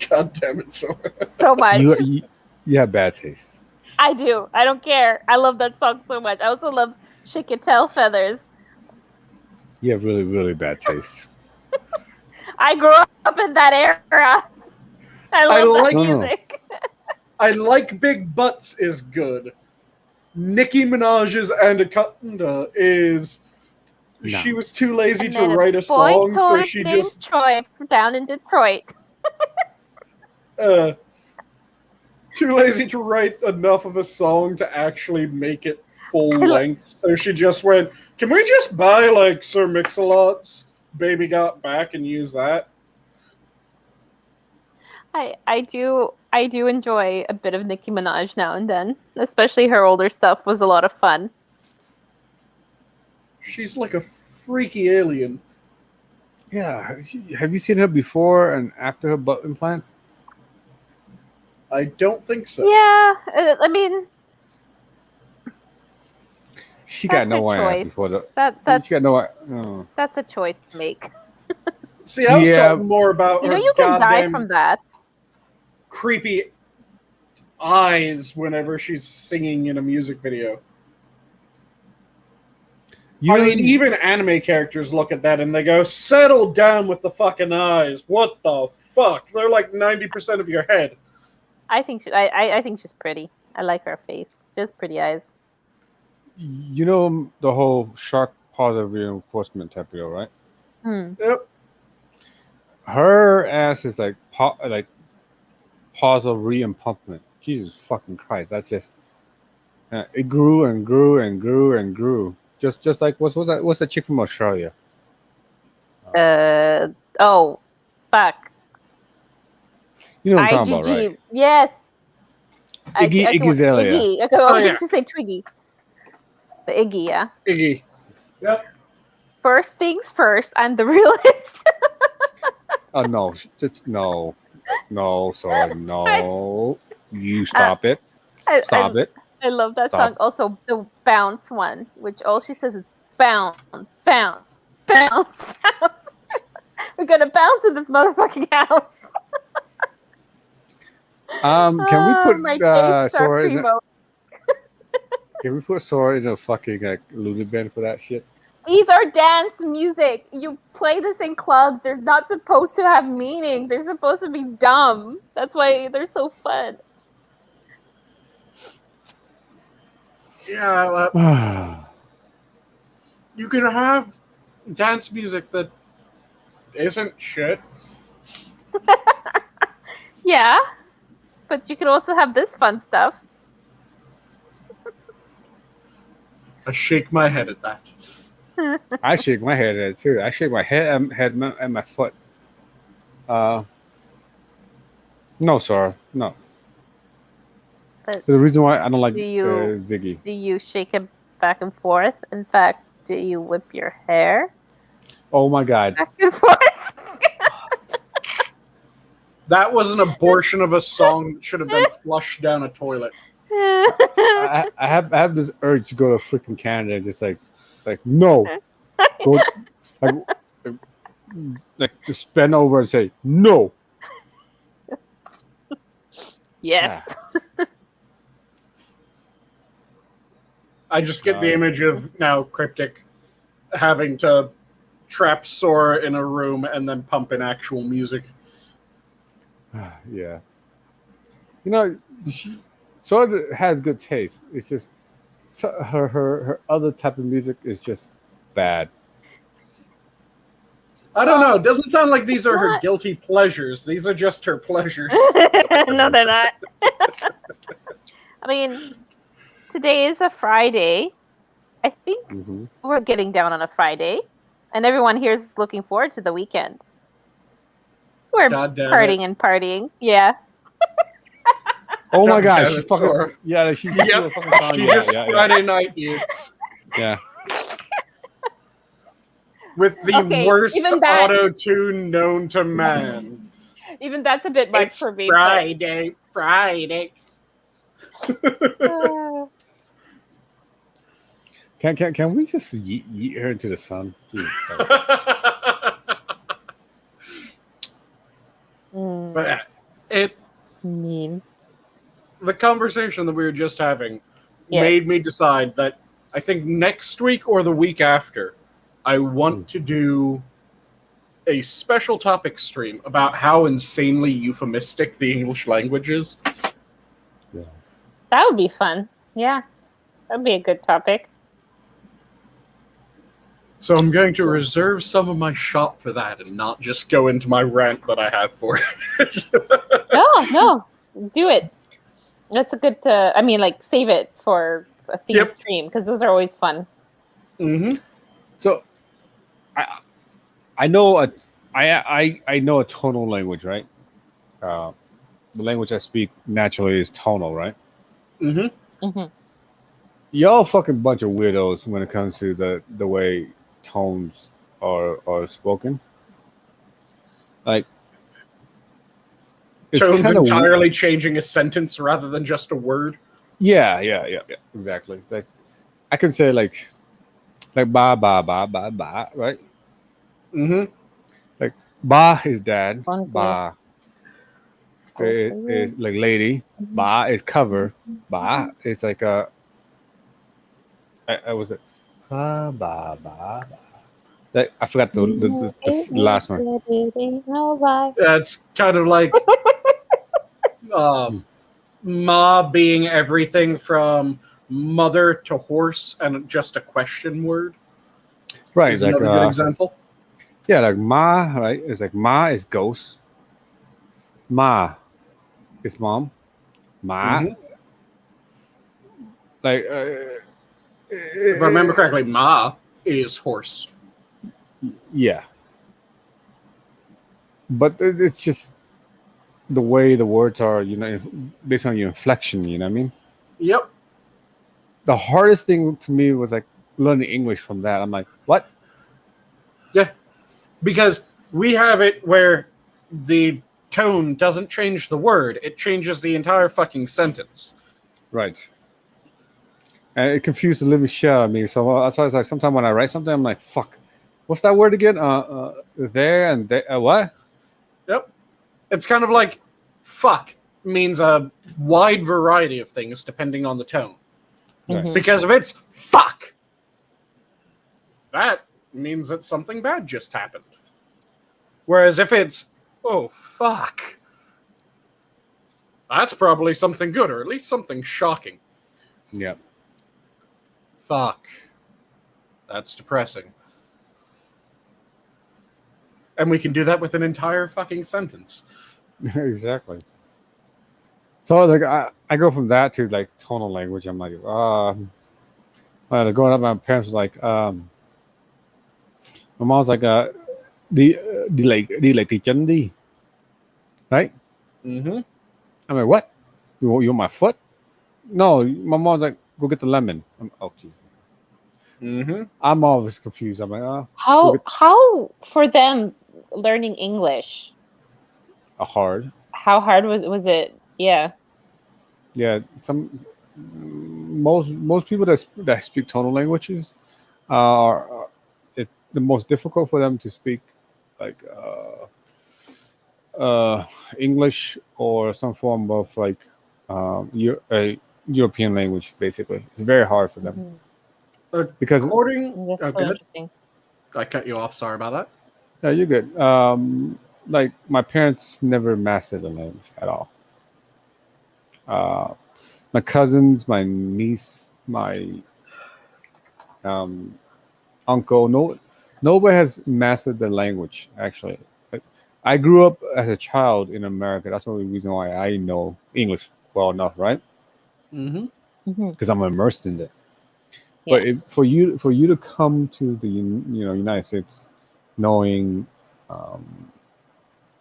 [SPEAKER 1] God damn it, so
[SPEAKER 2] much.
[SPEAKER 4] You have bad taste.
[SPEAKER 2] I do. I don't care. I love that song so much. I also love Shake Your Tail Feathers.
[SPEAKER 4] You have really, really bad taste.
[SPEAKER 2] I grew up in that era. I love that music.
[SPEAKER 1] I Like Big Butts is good. Nicki Minaj's Anaconda is... No. She was too lazy to write a song, so she just...
[SPEAKER 2] Troy down in Detroit.
[SPEAKER 1] Too lazy to write enough of a song to actually make it full length, so she just went, can we just buy, Sir Mix-a-Lot's Baby Got Back and use that?
[SPEAKER 2] I do enjoy a bit of Nicki Minaj now and then. Especially her older stuff was a lot of fun.
[SPEAKER 1] She's like a freaky alien.
[SPEAKER 4] Yeah. Have you seen her before and after her butt implant?
[SPEAKER 1] I don't think so.
[SPEAKER 2] Yeah, I mean...
[SPEAKER 4] She got no ass before the... She got no... Oh.
[SPEAKER 2] That's a choice to make.
[SPEAKER 1] See, I was talking more about her
[SPEAKER 2] you can die from that.
[SPEAKER 1] Creepy eyes whenever she's singing in a music video. I mean, even anime characters look at that and they go, settle down with the fucking eyes. What the fuck? They're like 90% of your head.
[SPEAKER 2] I think she's pretty. I like her face. She has pretty eyes.
[SPEAKER 4] You know the whole shark positive reinforcement type deal, right?
[SPEAKER 1] Yep.
[SPEAKER 4] Her ass is like positive re-impumpment. Jesus fucking Christ! That's just it grew and grew and grew and grew. Just like what's the chick from Australia?
[SPEAKER 2] Oh, fuck.
[SPEAKER 4] You know what I'm talking about, right?
[SPEAKER 2] IgG. Yes.
[SPEAKER 4] Iggy Azalea.
[SPEAKER 2] Iggy. Okay, well,
[SPEAKER 1] Oh,
[SPEAKER 2] I
[SPEAKER 1] yeah.
[SPEAKER 2] think to say Twiggy. The Iggy, yeah.
[SPEAKER 1] Iggy. Yep.
[SPEAKER 2] First things first, I'm the realist.
[SPEAKER 4] Oh no, no, sorry, no. You stop it. Stop it.
[SPEAKER 2] I love that
[SPEAKER 4] Stop.
[SPEAKER 2] song. Also, the bounce one, which all she says is bounce, bounce, bounce, bounce. We're gonna bounce in this motherfucking house.
[SPEAKER 4] Can we
[SPEAKER 2] My
[SPEAKER 4] put
[SPEAKER 2] tastes are
[SPEAKER 4] Sora in
[SPEAKER 2] primo.
[SPEAKER 4] can we put Sora in a fucking like loony bin for that shit?
[SPEAKER 2] These are dance music. You play this in clubs. They're not supposed to have meanings. They're supposed to be dumb. That's why they're so fun.
[SPEAKER 1] Yeah. You can have dance music that isn't shit.
[SPEAKER 2] Yeah, but you could also have this fun stuff.
[SPEAKER 1] I shake my head at that.
[SPEAKER 4] I shake my head at it too. I shake my head and my foot. No, Sora, no.
[SPEAKER 2] But
[SPEAKER 4] The reason why I don't like
[SPEAKER 2] do you-
[SPEAKER 4] Ziggy.
[SPEAKER 2] Do you shake it back and forth? In fact, do you whip your hair
[SPEAKER 4] Oh my god.
[SPEAKER 2] back and forth?
[SPEAKER 1] That was an abortion of a song that should have been flushed down a toilet.
[SPEAKER 4] I have this urge to go to freaking Canada and just like no. Go like just bend over and say no.
[SPEAKER 2] Yes.
[SPEAKER 1] I just get the image of now Cryptic having to trap Sora in a room and then pump in actual music.
[SPEAKER 4] Yeah. You know, Sora has good taste. It's just her other type of music is just bad.
[SPEAKER 1] I don't know. It doesn't sound like these are her
[SPEAKER 2] not-
[SPEAKER 1] guilty pleasures. These are just her pleasures.
[SPEAKER 2] No, they're not. I mean, today is a Friday. I think
[SPEAKER 4] Mm-hmm.
[SPEAKER 2] we're getting down on a Friday, and everyone here is looking forward to the weekend. We're
[SPEAKER 1] God damn
[SPEAKER 2] partying and partying. Yeah.
[SPEAKER 4] Oh my
[SPEAKER 1] God
[SPEAKER 4] god,
[SPEAKER 1] damn
[SPEAKER 4] she's
[SPEAKER 1] it,
[SPEAKER 4] fucking
[SPEAKER 1] Sora.
[SPEAKER 4] yeah, she's
[SPEAKER 1] Yep.
[SPEAKER 4] fucking song.
[SPEAKER 1] She
[SPEAKER 4] Yeah,
[SPEAKER 1] just
[SPEAKER 4] yeah.
[SPEAKER 1] Friday night you
[SPEAKER 4] Yeah.
[SPEAKER 1] with the
[SPEAKER 2] Okay,
[SPEAKER 1] worst
[SPEAKER 2] even that-
[SPEAKER 1] auto-tune known to man.
[SPEAKER 2] Even that's a bit much
[SPEAKER 1] It's
[SPEAKER 2] for me. but-
[SPEAKER 1] Friday, Friday.
[SPEAKER 4] Can we just yeet her into the sun? Jeez.
[SPEAKER 2] Mm,
[SPEAKER 1] But it
[SPEAKER 2] mean.
[SPEAKER 1] the conversation that we were just having
[SPEAKER 2] Yeah.
[SPEAKER 1] made me decide that I think next week or the week after, I want to do a special topic stream about how insanely euphemistic the English language is.
[SPEAKER 4] Yeah.
[SPEAKER 2] That would be fun. Yeah. That'd be a good topic.
[SPEAKER 1] So I'm going to reserve some of my shot for that and not just go into my rant that I have for it.
[SPEAKER 2] No. Do it. That's a good I mean, like, save it for a theme
[SPEAKER 1] Yep.
[SPEAKER 2] stream, because those are always fun.
[SPEAKER 1] Mm-hmm.
[SPEAKER 4] So I know I know a tonal language, right? The language I speak naturally is tonal, right?
[SPEAKER 1] Mm-hmm.
[SPEAKER 2] Mm-hmm.
[SPEAKER 4] Y'all fucking bunch of weirdos when it comes to the way tones are spoken. Like it's
[SPEAKER 1] Tones
[SPEAKER 4] kinda
[SPEAKER 1] entirely changing a sentence rather than just a word.
[SPEAKER 4] Yeah, exactly. It's like I can say like ba ba ba ba ba, right?
[SPEAKER 1] Mm-hmm.
[SPEAKER 4] Like ba is dad,
[SPEAKER 2] One
[SPEAKER 4] ba is like lady, ba is cover, ba it's like a I was it ba ba ba ba. Like, I forgot the last one.
[SPEAKER 1] That's kind of like Ma being everything from mother to horse and just a question word.
[SPEAKER 4] Right,
[SPEAKER 1] Is
[SPEAKER 4] like
[SPEAKER 1] another good example.
[SPEAKER 4] yeah, like ma, right? It's like ma is ghost. Ma is mom. Ma,
[SPEAKER 1] Mhm.
[SPEAKER 4] like
[SPEAKER 1] If I remember correctly, ma is horse.
[SPEAKER 4] yeah. But it's just the way the words are, based on your inflection. You know what I mean?
[SPEAKER 1] Yep.
[SPEAKER 4] The hardest thing to me was like learning English from that. I'm like, what?
[SPEAKER 1] Yeah. Because we have it where the tone doesn't change the word, it changes the entire fucking sentence.
[SPEAKER 4] Right. And it confused the living shit out of me. So that's why it's like sometimes when I write something, I'm like, fuck, what's that word again? There and there. What?
[SPEAKER 1] Yep. It's kind of like fuck means a wide variety of things depending on the tone.
[SPEAKER 4] Right.
[SPEAKER 2] Mhm.
[SPEAKER 1] Because if it's fuck, that means that something bad just happened. Whereas if it's oh fuck, that's probably something good, or at least something shocking.
[SPEAKER 4] Yeah.
[SPEAKER 1] Fuck. That's depressing. And we can do that with an entire fucking sentence.
[SPEAKER 4] Exactly. So like I go from that to like tonal language. I'm like, growing up, my parents was like, my mom's like, đi like thị trấn đi, right?
[SPEAKER 1] Mm-hmm.
[SPEAKER 4] I'm like, what? You want my foot? No, my mom's like, go get the lemon. Okay.
[SPEAKER 1] Mm-hmm.
[SPEAKER 4] I'm always confused. I'm like, go
[SPEAKER 2] How for them learning English?
[SPEAKER 4] hard.
[SPEAKER 2] How hard was it? Yeah.
[SPEAKER 4] Yeah, most people that speak tonal languages are it's the most difficult for them to speak like English or some form of like a European language. Basically, it's very hard for them because
[SPEAKER 2] That's so
[SPEAKER 1] good.
[SPEAKER 2] interesting.
[SPEAKER 1] I cut you off. Sorry about that.
[SPEAKER 4] yeah, you're good. Like my parents never mastered the language at all. My cousins, my niece, my uncle, nobody has mastered the language. Actually, like, I grew up as a child in America. That's the only reason why I know English well enough, right?
[SPEAKER 1] Mm-hmm.
[SPEAKER 2] Mhm.
[SPEAKER 4] Because I'm immersed in it.
[SPEAKER 2] Yeah.
[SPEAKER 4] But for you to come to the United States knowing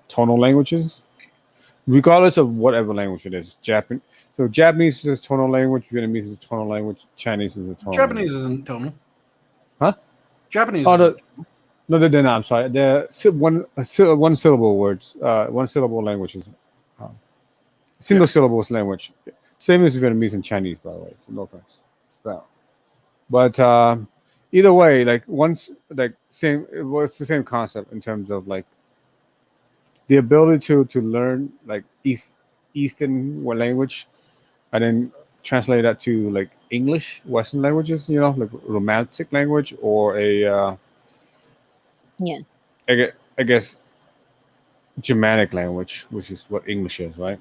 [SPEAKER 4] tonal languages, regardless of whatever language it is, Japanese. So Japanese is a tonal language, Vietnamese is a tonal language, Chinese is a tonal
[SPEAKER 1] Japanese
[SPEAKER 4] language.
[SPEAKER 1] isn't tonal.
[SPEAKER 4] Huh?
[SPEAKER 1] Japanese
[SPEAKER 4] Oh,
[SPEAKER 1] isn't.
[SPEAKER 4] no, they're not. I'm sorry. They're one syllable words, one syllable languages, single syllables language. Same as Vietnamese and Chinese, by the way. So no offense. So, but either way, like once, like same, it was the same concept in terms of like the ability to learn like Eastern language, and then translate that to like English, Western languages. Like Romantic language or a
[SPEAKER 2] Yeah.
[SPEAKER 4] I guess Germanic language, which is what English is, right?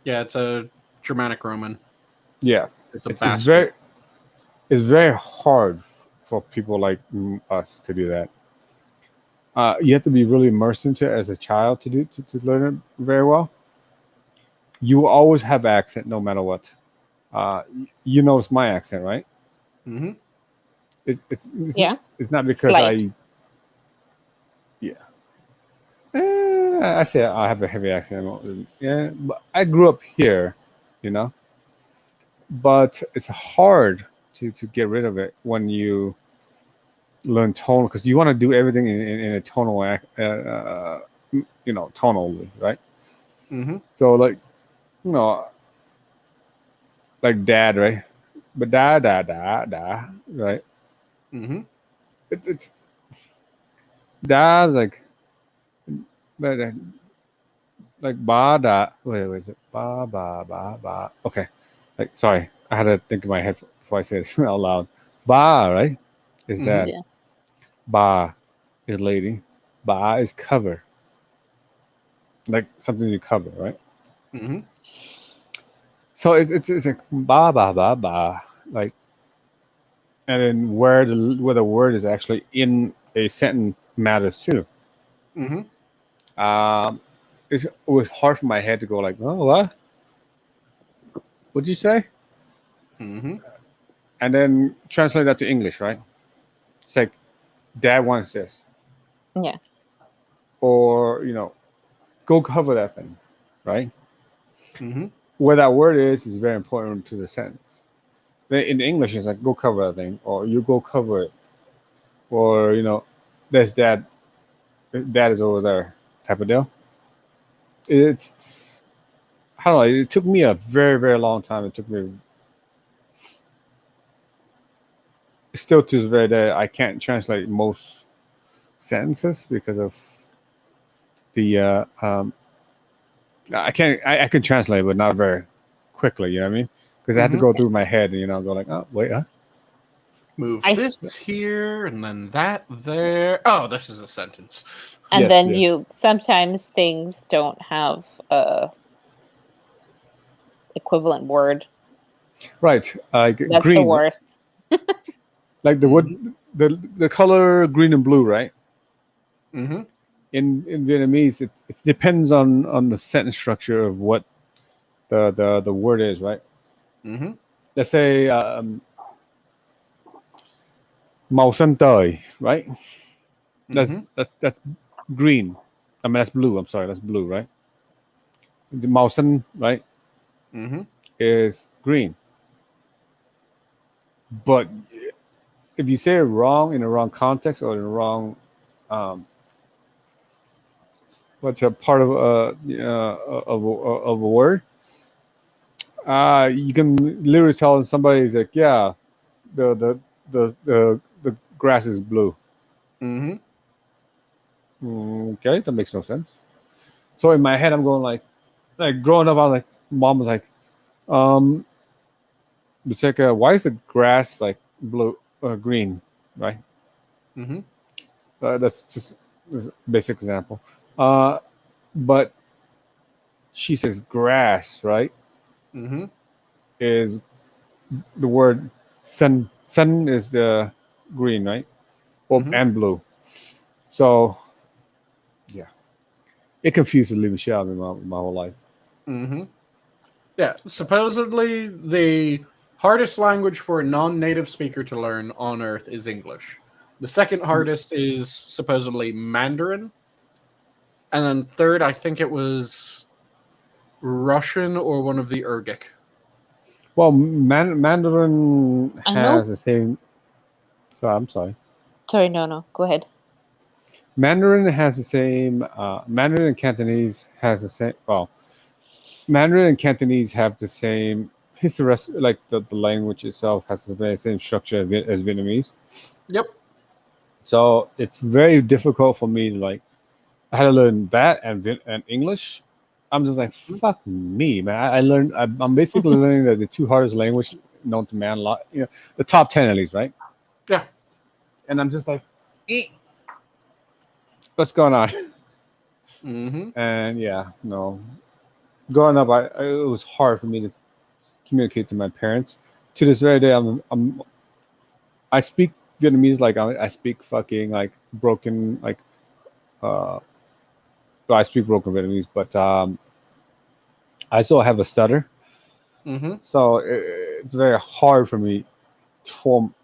[SPEAKER 1] Yeah, it's a Germanic Roman.
[SPEAKER 4] Yeah,
[SPEAKER 1] It's a
[SPEAKER 4] it's
[SPEAKER 1] bastard.
[SPEAKER 4] very hard for people like us to do that. You have to be really immersed into it as a child to learn it very well. You will always have accent no matter what. You notice my accent, right?
[SPEAKER 1] Mm-hmm.
[SPEAKER 2] Yeah.
[SPEAKER 4] It's not because
[SPEAKER 2] Slight.
[SPEAKER 4] I say I have a heavy accent. Yeah, but I grew up here, you know. But it's hard to get rid of it when you learn tonal, because you want to do everything in a tonal, tonally, right?
[SPEAKER 1] Mm-hmm.
[SPEAKER 4] So like, you know, like dad, right? But da, right?
[SPEAKER 1] Mm-hmm.
[SPEAKER 4] It's dad's like ba da. Wait, is it ba? Okay, like sorry, I had to think in my head before I say this out loud. Ba, right? Is
[SPEAKER 1] Mhm.
[SPEAKER 4] dad.
[SPEAKER 2] Yeah.
[SPEAKER 4] Ba is lady. Ba is cover. Like something you cover, right?
[SPEAKER 1] Mm-hmm.
[SPEAKER 4] So it's like ba. like, and then where the word is actually in a sentence matters too.
[SPEAKER 1] Mm-hmm.
[SPEAKER 4] It was hard for my head to go like, oh, what? What'd you say?
[SPEAKER 1] Mm-hmm.
[SPEAKER 4] And then translate that to English, right? It's like, Dad wants this,
[SPEAKER 2] Yeah.
[SPEAKER 4] or go cover that thing, right?
[SPEAKER 1] Mm-hmm.
[SPEAKER 4] Where that word is very important to the sentence. In English, it's like, go cover that thing, or you go cover it, or there's Dad. Dad is over there, type of deal. It's I don't know. It took me a very, very long time. It took me. Still to this very day, I can't translate most sentences because of the. I can't. I can translate, but not very quickly. You know what I mean? Because I had to go through my head and go like, oh wait, huh?
[SPEAKER 1] Move
[SPEAKER 2] I
[SPEAKER 1] this here and then that there. Oh, this is a sentence.
[SPEAKER 2] And
[SPEAKER 4] Yes,
[SPEAKER 2] then
[SPEAKER 4] yes.
[SPEAKER 2] you sometimes things don't have a equivalent word.
[SPEAKER 4] Right. Like
[SPEAKER 2] That's
[SPEAKER 4] green.
[SPEAKER 2] the worst.
[SPEAKER 4] Like the wood, the color green and blue, right?
[SPEAKER 1] Mm-hmm.
[SPEAKER 4] In Vietnamese, it depends on the sentence structure of what the word is, right?
[SPEAKER 1] Mm-hmm.
[SPEAKER 4] Let's say màu xanh tươi, right? That's green. I mean that's blue. I'm sorry, that's blue, right? The màu xanh, right,
[SPEAKER 1] Mm-hmm.
[SPEAKER 4] is green. But if you say it wrong in the wrong context or in the wrong what's a part of a word, you can literally tell somebody's like, yeah, the grass is blue.
[SPEAKER 1] Mm-hmm.
[SPEAKER 4] Okay, that makes no sense. So in my head, I'm going like growing up, I was like, mom was like, it's like, why is the grass like blue, green, right?
[SPEAKER 1] Mm-hmm.
[SPEAKER 4] That's just a basic example. But she says grass, right?
[SPEAKER 1] Mm-hmm.
[SPEAKER 4] Is the word sun? Sun is the green, right? Well, and blue. So yeah, it confused the living shit out of me my whole life.
[SPEAKER 1] Mm-hmm. Yeah, supposedly the hardest language for a non-native speaker to learn on Earth is English. The second hardest is supposedly Mandarin. And then third, I think it was Russian or one of the Urgic.
[SPEAKER 4] Well, Mandarin
[SPEAKER 2] I know.
[SPEAKER 4] has the same. So I'm sorry.
[SPEAKER 2] Sorry, no. Go ahead.
[SPEAKER 4] Mandarin has the same. Mandarin and Cantonese has the same. Well, Mandarin and Cantonese have the same history. Like the language itself has the very same structure as Vietnamese.
[SPEAKER 1] Yep.
[SPEAKER 4] So it's very difficult for me to like. I had to learn that and English. I'm just like, fuck me, man. I learned. I'm basically learning the two hardest language known to man. The top 10 at least, right?
[SPEAKER 1] Yeah.
[SPEAKER 4] And I'm just like, what's going on?
[SPEAKER 1] Mm-hmm.
[SPEAKER 4] And yeah, no. Growing up, it was hard for me to communicate to my parents. To this very day, I speak Vietnamese like I speak fucking like broken like well, I speak broken Vietnamese, but I still have a stutter,
[SPEAKER 1] Mm-hmm.
[SPEAKER 4] so it's very hard for me to form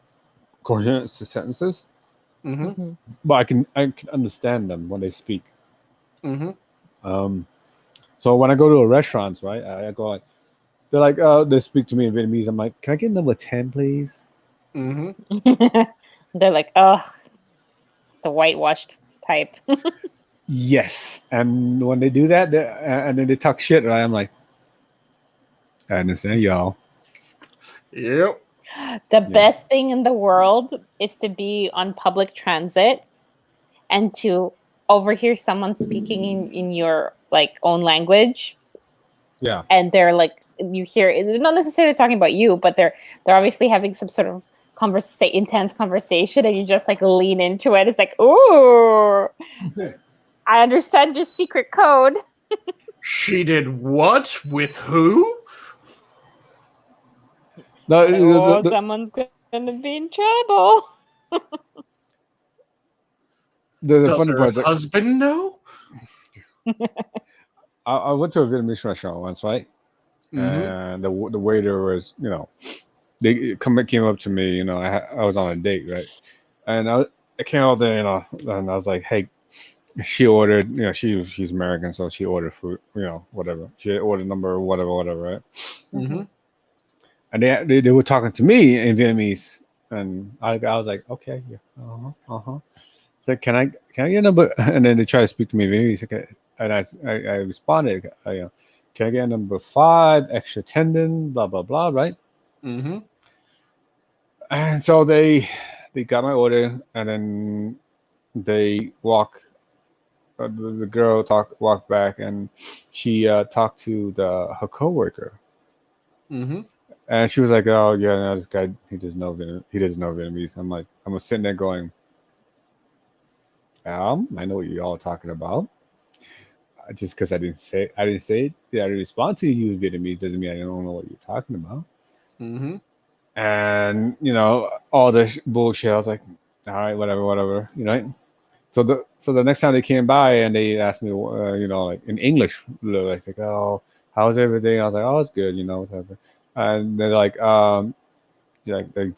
[SPEAKER 4] coherent sentences.
[SPEAKER 1] Mm-hmm.
[SPEAKER 4] But I can understand them when they speak.
[SPEAKER 1] Mm-hmm.
[SPEAKER 4] So when I go to a restaurants, right, I go like, they're like, they speak to me in Vietnamese. I'm like, can I get number 10, please?
[SPEAKER 1] Mm-hmm.
[SPEAKER 2] They're like, oh, the whitewashed type.
[SPEAKER 4] Yes. And when they do that, and then they talk shit, right? I'm like, I understand y'all.
[SPEAKER 1] Yep.
[SPEAKER 2] The best thing in the world is to be on public transit and to overhear someone speaking in your like own language.
[SPEAKER 4] Yeah.
[SPEAKER 2] And they're like, you hear, they're not necessarily talking about you, but they're obviously having some sort of intense conversation, and you just like lean into it. It's like, ooh, I understand your secret code.
[SPEAKER 1] She did what? With who?
[SPEAKER 4] No,
[SPEAKER 2] Like, oh, someone's gonna be in trouble.
[SPEAKER 4] the
[SPEAKER 1] Does
[SPEAKER 4] funny
[SPEAKER 1] her
[SPEAKER 4] part, like,
[SPEAKER 1] husband know?
[SPEAKER 4] I went to a Vietnamese restaurant once, right?
[SPEAKER 1] Mhm.
[SPEAKER 4] And the waiter was, they came up to me, I was on a date, right? And I came out there, and I was like, hey, she ordered, she's American, so she ordered food, whatever. She ordered number whatever, right?
[SPEAKER 1] Mhm.
[SPEAKER 4] And they were talking to me in Vietnamese, and I was like, okay, yeah, So can I get a number? And then they try to speak to me in Vietnamese, okay, and I responded, can I get number 5, extra tendon, blah blah blah, right?
[SPEAKER 1] Mhm.
[SPEAKER 4] And so they got my order, and then they the girl walked back, and she talked to her coworker,
[SPEAKER 1] Mhm.
[SPEAKER 4] and she was like, "Oh yeah, no, this guy he doesn't know Vietnamese." I'm sitting there going, I know what y'all are talking about. Just because I didn't say it, I didn't respond to you in Vietnamese doesn't mean I don't know what you're talking about.
[SPEAKER 1] Mhm.
[SPEAKER 4] And all this bullshit. I was like, all right, whatever, So the next time they came by and they asked me, like in English, like, oh, how's everything? I was like, oh, it's good, what's happening? And they're like, do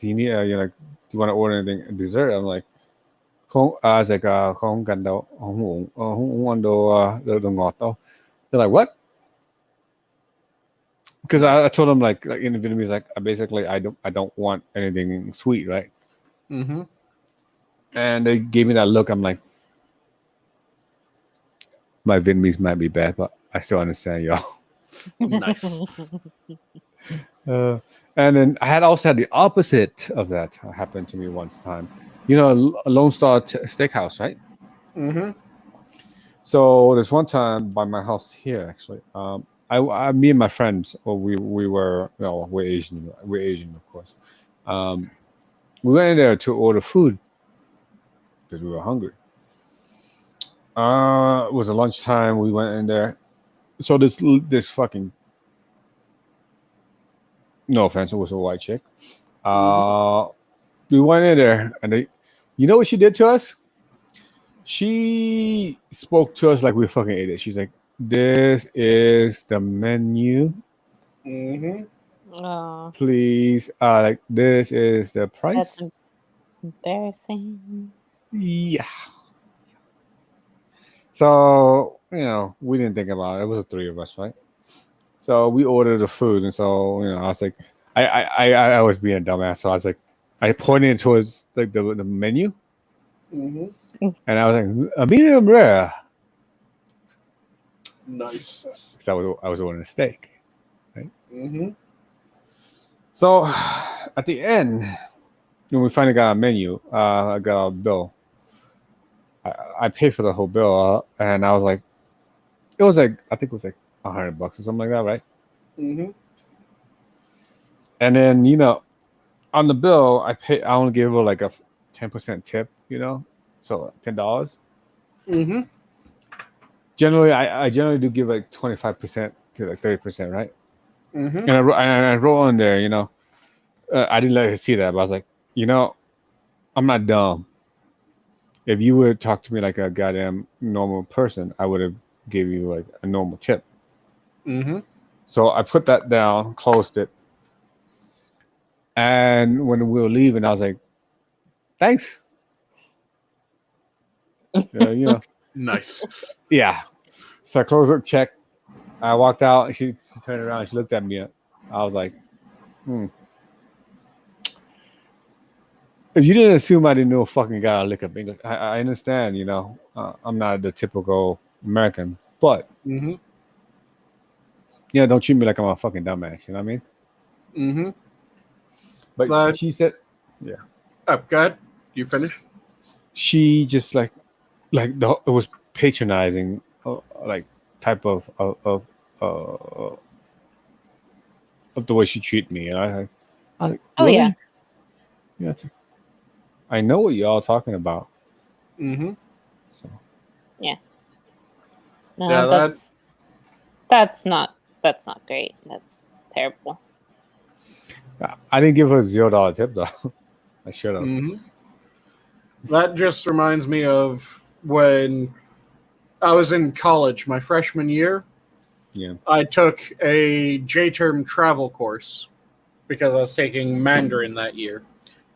[SPEAKER 4] you need, do you want to order anything dessert? I'm like, không, I was like, không cần đâu, không ăn đồ ngọt đâu. They're like, what? Because I told them like in Vietnamese, like basically I don't want anything sweet, right?
[SPEAKER 1] Mhm.
[SPEAKER 4] And they gave me that look. I'm like, my Vietnamese might be bad, but I still understand y'all.
[SPEAKER 1] Nice.
[SPEAKER 4] And then I had also had the opposite of that happen to me once time. A Lone Star Steakhouse, right?
[SPEAKER 1] Mhm.
[SPEAKER 4] So there's one time by my house here, actually. Me and my friends, well, we were, we're Asian, of course. We went in there to order food because we were hungry. It was a lunchtime. We went in there. So this fucking, no offense, it was a white chick. We went in there, and you know what she did to us? She spoke to us like we fucking idiots. She's like, "This is the menu.
[SPEAKER 1] Mhm.
[SPEAKER 2] Oh,
[SPEAKER 4] Please, like this is the price."
[SPEAKER 2] that's embarrassing.
[SPEAKER 4] Yeah. So we didn't think about it. It was the 3 of us, right? So we ordered the food, and so I was like, I was being a dumbass. So I was like, I pointed towards like the menu,
[SPEAKER 1] Mhm.
[SPEAKER 4] and I was like, a medium rare,
[SPEAKER 1] Nice.
[SPEAKER 4] because I was ordering a steak.
[SPEAKER 1] Mhm.
[SPEAKER 4] So at the end, when we finally got a menu, I got a bill. I paid for the whole bill, and I was like, I think it was like $100 or something like that, right?
[SPEAKER 1] Mhm.
[SPEAKER 4] And then on the bill, I only gave her like a 10% tip, so $10.
[SPEAKER 1] Mhm.
[SPEAKER 4] Generally, I generally do give like 25% to like 30%, right?
[SPEAKER 1] Mhm.
[SPEAKER 4] And I wrote on there, I didn't let her see that, but I was like, I'm not dumb. If you would talk to me like a goddamn normal person, I would have gave you like a normal tip.
[SPEAKER 1] Mhm.
[SPEAKER 4] So I put that down, closed it, and when we were leaving, I was like, "Thanks."
[SPEAKER 1] Nice.
[SPEAKER 4] Yeah. So I closed it, check. I walked out, and she turned around, and she looked at me. I was like, If you didn't assume I didn't know a fucking guy a lick of English, I understand, I'm not the typical American, but
[SPEAKER 1] Mhm.
[SPEAKER 4] don't treat me like I'm a fucking dumbass, you know what I mean?
[SPEAKER 1] Mhm.
[SPEAKER 4] But she said, yeah.
[SPEAKER 1] Oh, go ahead. You finish?
[SPEAKER 4] She just like it was patronizing, like type of the way she treated me, and I like,
[SPEAKER 2] Oh
[SPEAKER 4] really?
[SPEAKER 2] yeah.
[SPEAKER 4] Yeah. I know what y'all talking about.
[SPEAKER 1] Mhm.
[SPEAKER 4] So
[SPEAKER 2] Yeah. No,
[SPEAKER 1] Yeah,
[SPEAKER 2] that's not great. That's terrible.
[SPEAKER 4] I didn't give her a $0 tip though. I should have.
[SPEAKER 1] Mhm. That just reminds me of when I was in college, my freshman year.
[SPEAKER 4] Yeah.
[SPEAKER 1] I took a J-term travel course because I was taking Mandarin that year.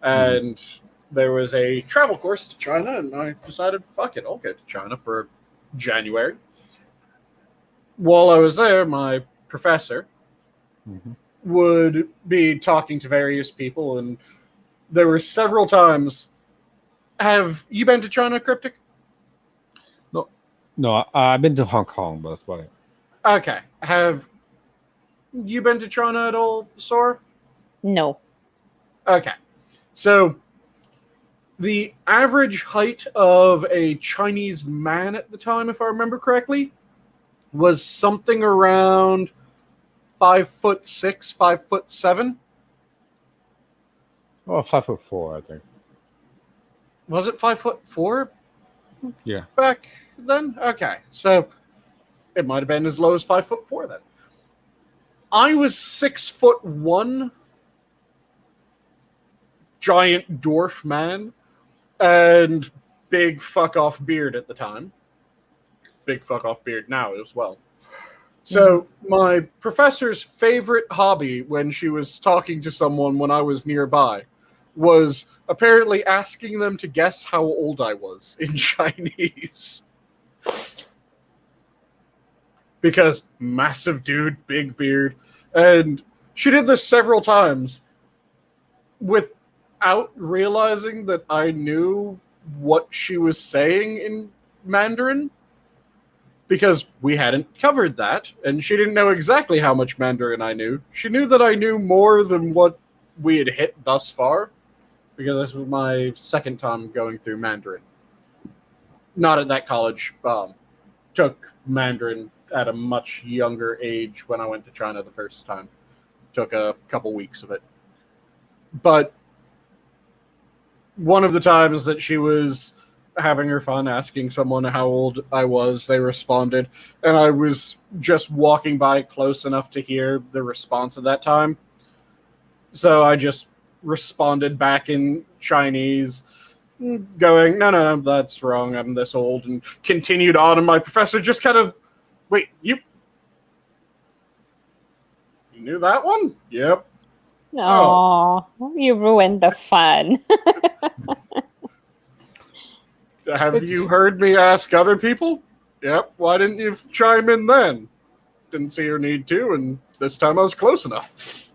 [SPEAKER 1] And there was a travel course to China, and I decided, fuck it, I'll go to China for January. While I was there, my professor would be talking to various people, and there were several times. Have you been to China, Cryptic?
[SPEAKER 4] No, I've been to Hong Kong, but that's about it.
[SPEAKER 1] Okay. Have you been to China at all, Sora?
[SPEAKER 2] No.
[SPEAKER 1] Okay. So the average height of a Chinese man at the time, if I remember correctly, was something around 5'6", 5'7".
[SPEAKER 4] Oh, 5'4", I think.
[SPEAKER 1] Was it 5'4"
[SPEAKER 4] Yeah.
[SPEAKER 1] back then? Okay, so it might have been as low as 5'4" then. I was 6'1", giant dwarf man, and big fuck off beard at the time. Big fuck off beard now as well. So my professor's favorite hobby when she was talking to someone when I was nearby was apparently asking them to guess how old I was in Chinese. Because massive dude, big beard. And she did this several times without realizing that I knew what she was saying in Mandarin. Because we hadn't covered that, and she didn't know exactly how much Mandarin I knew. She knew that I knew more than what we had hit thus far, because this was my second time going through Mandarin. Not at that college. Took Mandarin at a much younger age when I went to China the first time. Took a couple weeks of it. But one of the times that she was having her fun asking someone how old I was, they responded, and I was just walking by close enough to hear the response at that time. So I just responded back in Chinese, going, no, that's wrong, I'm this old, and continued on, and my professor just kind of, wait, you knew that one? Yep.
[SPEAKER 2] Oh, you ruined the fun.
[SPEAKER 1] Have you heard me ask other people? Yep. Why didn't you chime in then? Didn't see your need to, and this time I was close enough.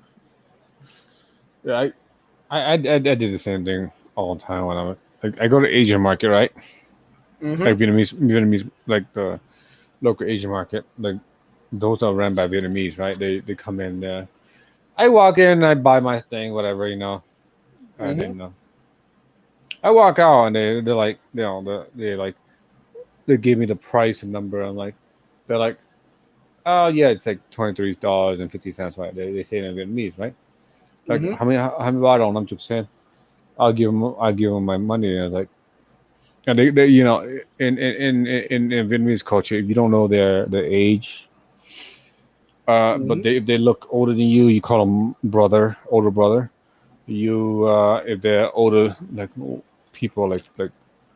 [SPEAKER 4] Yeah, I did the same thing all the time when I go to Asian market, right?
[SPEAKER 1] Mm-hmm.
[SPEAKER 4] Like Vietnamese, like the local Asian market, like those are run by Vietnamese, right? They come in there. I walk in, I buy my thing, whatever, you know. I didn't know. I walk out and they're like, you know, they give me the price and number. I'm like, they're like, oh yeah, it's like $23.50, right? They say in Vietnamese, right? Like how many baht on them? I'll give them my money. And like, and they you know, in Vietnamese culture, if you don't know their age, but if they look older than you, you call them older brother. You if they're older, like people, like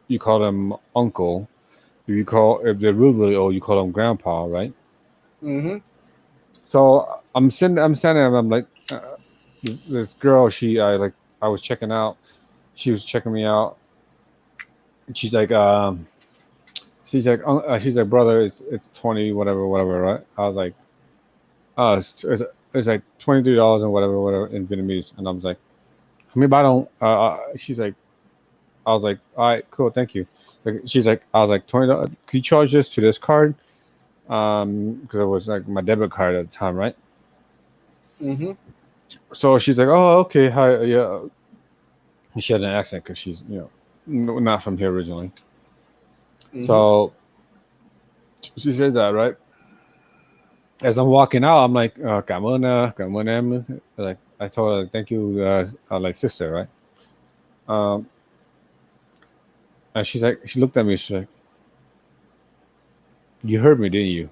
[SPEAKER 4] you call them uncle. If they're really old, you call them grandpa, right? So I'm standing there, I'm like, this girl, I was checking out. She was checking me out. And she's like, she's like, brother, it's 20, whatever, right? I was like, oh, it's like $23 and whatever in Vietnamese, and I was like, how many baht on? She's like, I was like, all right, cool, thank you. Like, she's like, I was like, $20. Can you charge this to this card? Because it was like my debit card at the time, right? So she's like, oh, okay, hi, yeah. She had an accent because she's, you know, not from here originally. So she said that, right? As I'm walking out, I'm like, cảm ơn em. Like, I told her, thank you, like sister, right? And she's like, she looked at me, she's like, you heard me, didn't you?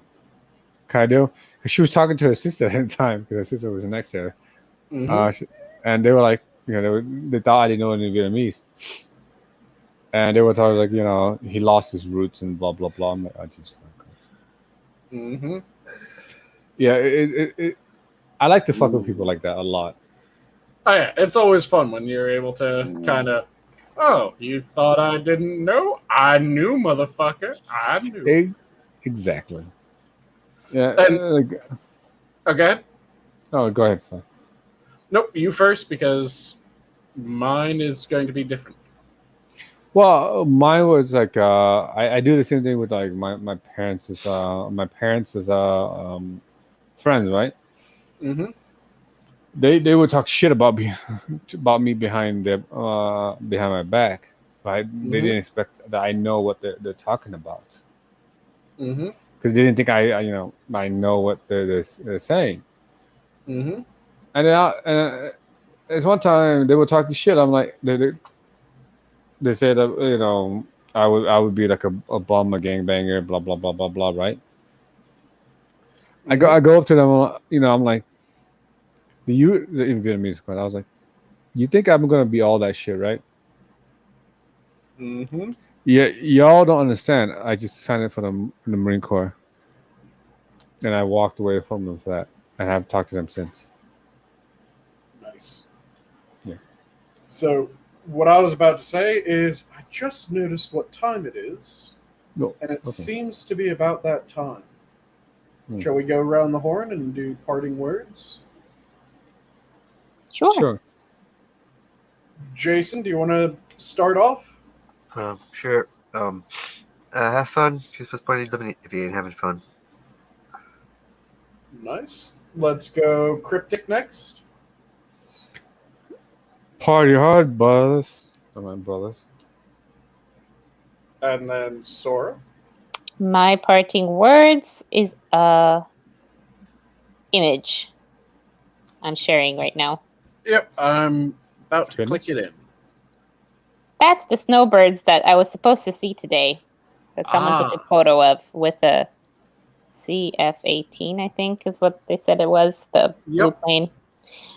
[SPEAKER 4] Kind of. Because she was talking to her sister at the time, because her sister was next to her. and they were like, they thought I didn't know any Vietnamese, and they were talking like, he lost his roots and blah blah blah. I'm like, I just.
[SPEAKER 1] Mm-hmm.
[SPEAKER 4] Yeah, I like to fuck with people like that a lot.
[SPEAKER 1] Oh yeah, it's always fun when you're able to kind of. Oh, you thought I didn't know? I knew, motherfucker. I knew.
[SPEAKER 4] Exactly. Yeah.
[SPEAKER 1] And- Okay.
[SPEAKER 4] Oh, go ahead, son.
[SPEAKER 1] Nope, you first because mine is going to be different.
[SPEAKER 4] Well, mine was like I do the same thing with like my parents' friends, right?
[SPEAKER 1] Mm-hmm.
[SPEAKER 4] They would talk shit about me behind my back, right? They didn't expect that I know what they're talking about,
[SPEAKER 1] Mm-hmm.
[SPEAKER 4] because they didn't think I know what they're saying.
[SPEAKER 1] Mm-hmm.
[SPEAKER 4] And then there's one time they were talking shit. I'm like, they said that I would be like a bum, a gangbanger, blah blah blah blah blah, right? I go up to them, I'm like, in Vietnamese, I was like, you think I'm gonna be all that shit, right?
[SPEAKER 1] Mm-hmm.
[SPEAKER 4] Yeah, y'all don't understand. I just signed up for the Marine Corps, and I walked away from them for that, and I haven't talked to them since.
[SPEAKER 1] Nice.
[SPEAKER 4] Yeah.
[SPEAKER 1] So what I was about to say is I just noticed what time it is,
[SPEAKER 4] No,
[SPEAKER 1] and it
[SPEAKER 4] okay.
[SPEAKER 1] seems to be about that time.
[SPEAKER 4] Hmm.
[SPEAKER 1] Shall we go around the horn and do parting words?
[SPEAKER 2] Sure.
[SPEAKER 1] Jason, do you want to start off?
[SPEAKER 3] Sure. Have fun. Because what's point of living if you ain't having fun?
[SPEAKER 1] Nice. Let's go Cryptic next.
[SPEAKER 4] Party hard, brothers. Come on, brothers.
[SPEAKER 1] And then Sora.
[SPEAKER 2] My parting words is a image I'm sharing right now.
[SPEAKER 1] Yep, I'm about to
[SPEAKER 4] Spinach?
[SPEAKER 1] click it in.
[SPEAKER 2] That's the snowbirds that I was supposed to see today. That someone took a photo of with a CF-18, I think is what they said it was, the blue plane.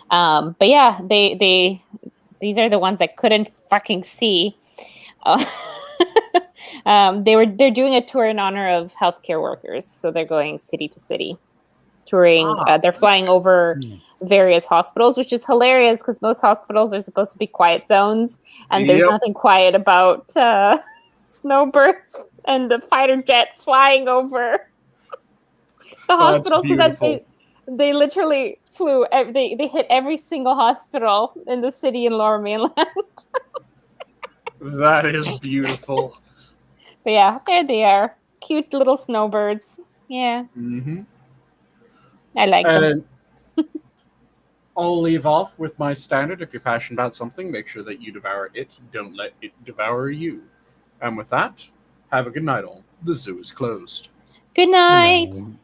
[SPEAKER 2] But yeah, these are the ones I couldn't fucking see. They're doing a tour in honor of healthcare workers, so they're going city to city, touring. They're flying over various hospitals, which is hilarious because most hospitals are supposed to be quiet zones, and there's nothing quiet about snowbirds and the fighter jet flying over the hospitals, because they literally flew. They hit every single hospital in the city in Lower Mainland.
[SPEAKER 1] That is beautiful.
[SPEAKER 2] But yeah, there they are. Cute little snowbirds. Yeah.
[SPEAKER 1] Mm-hmm.
[SPEAKER 2] I like them.
[SPEAKER 1] I'll leave off with my standard. If you're passionate about something, make sure that you devour it. Don't let it devour you. And with that, have a good night all. The zoo is closed.
[SPEAKER 2] Good night.
[SPEAKER 4] Good night.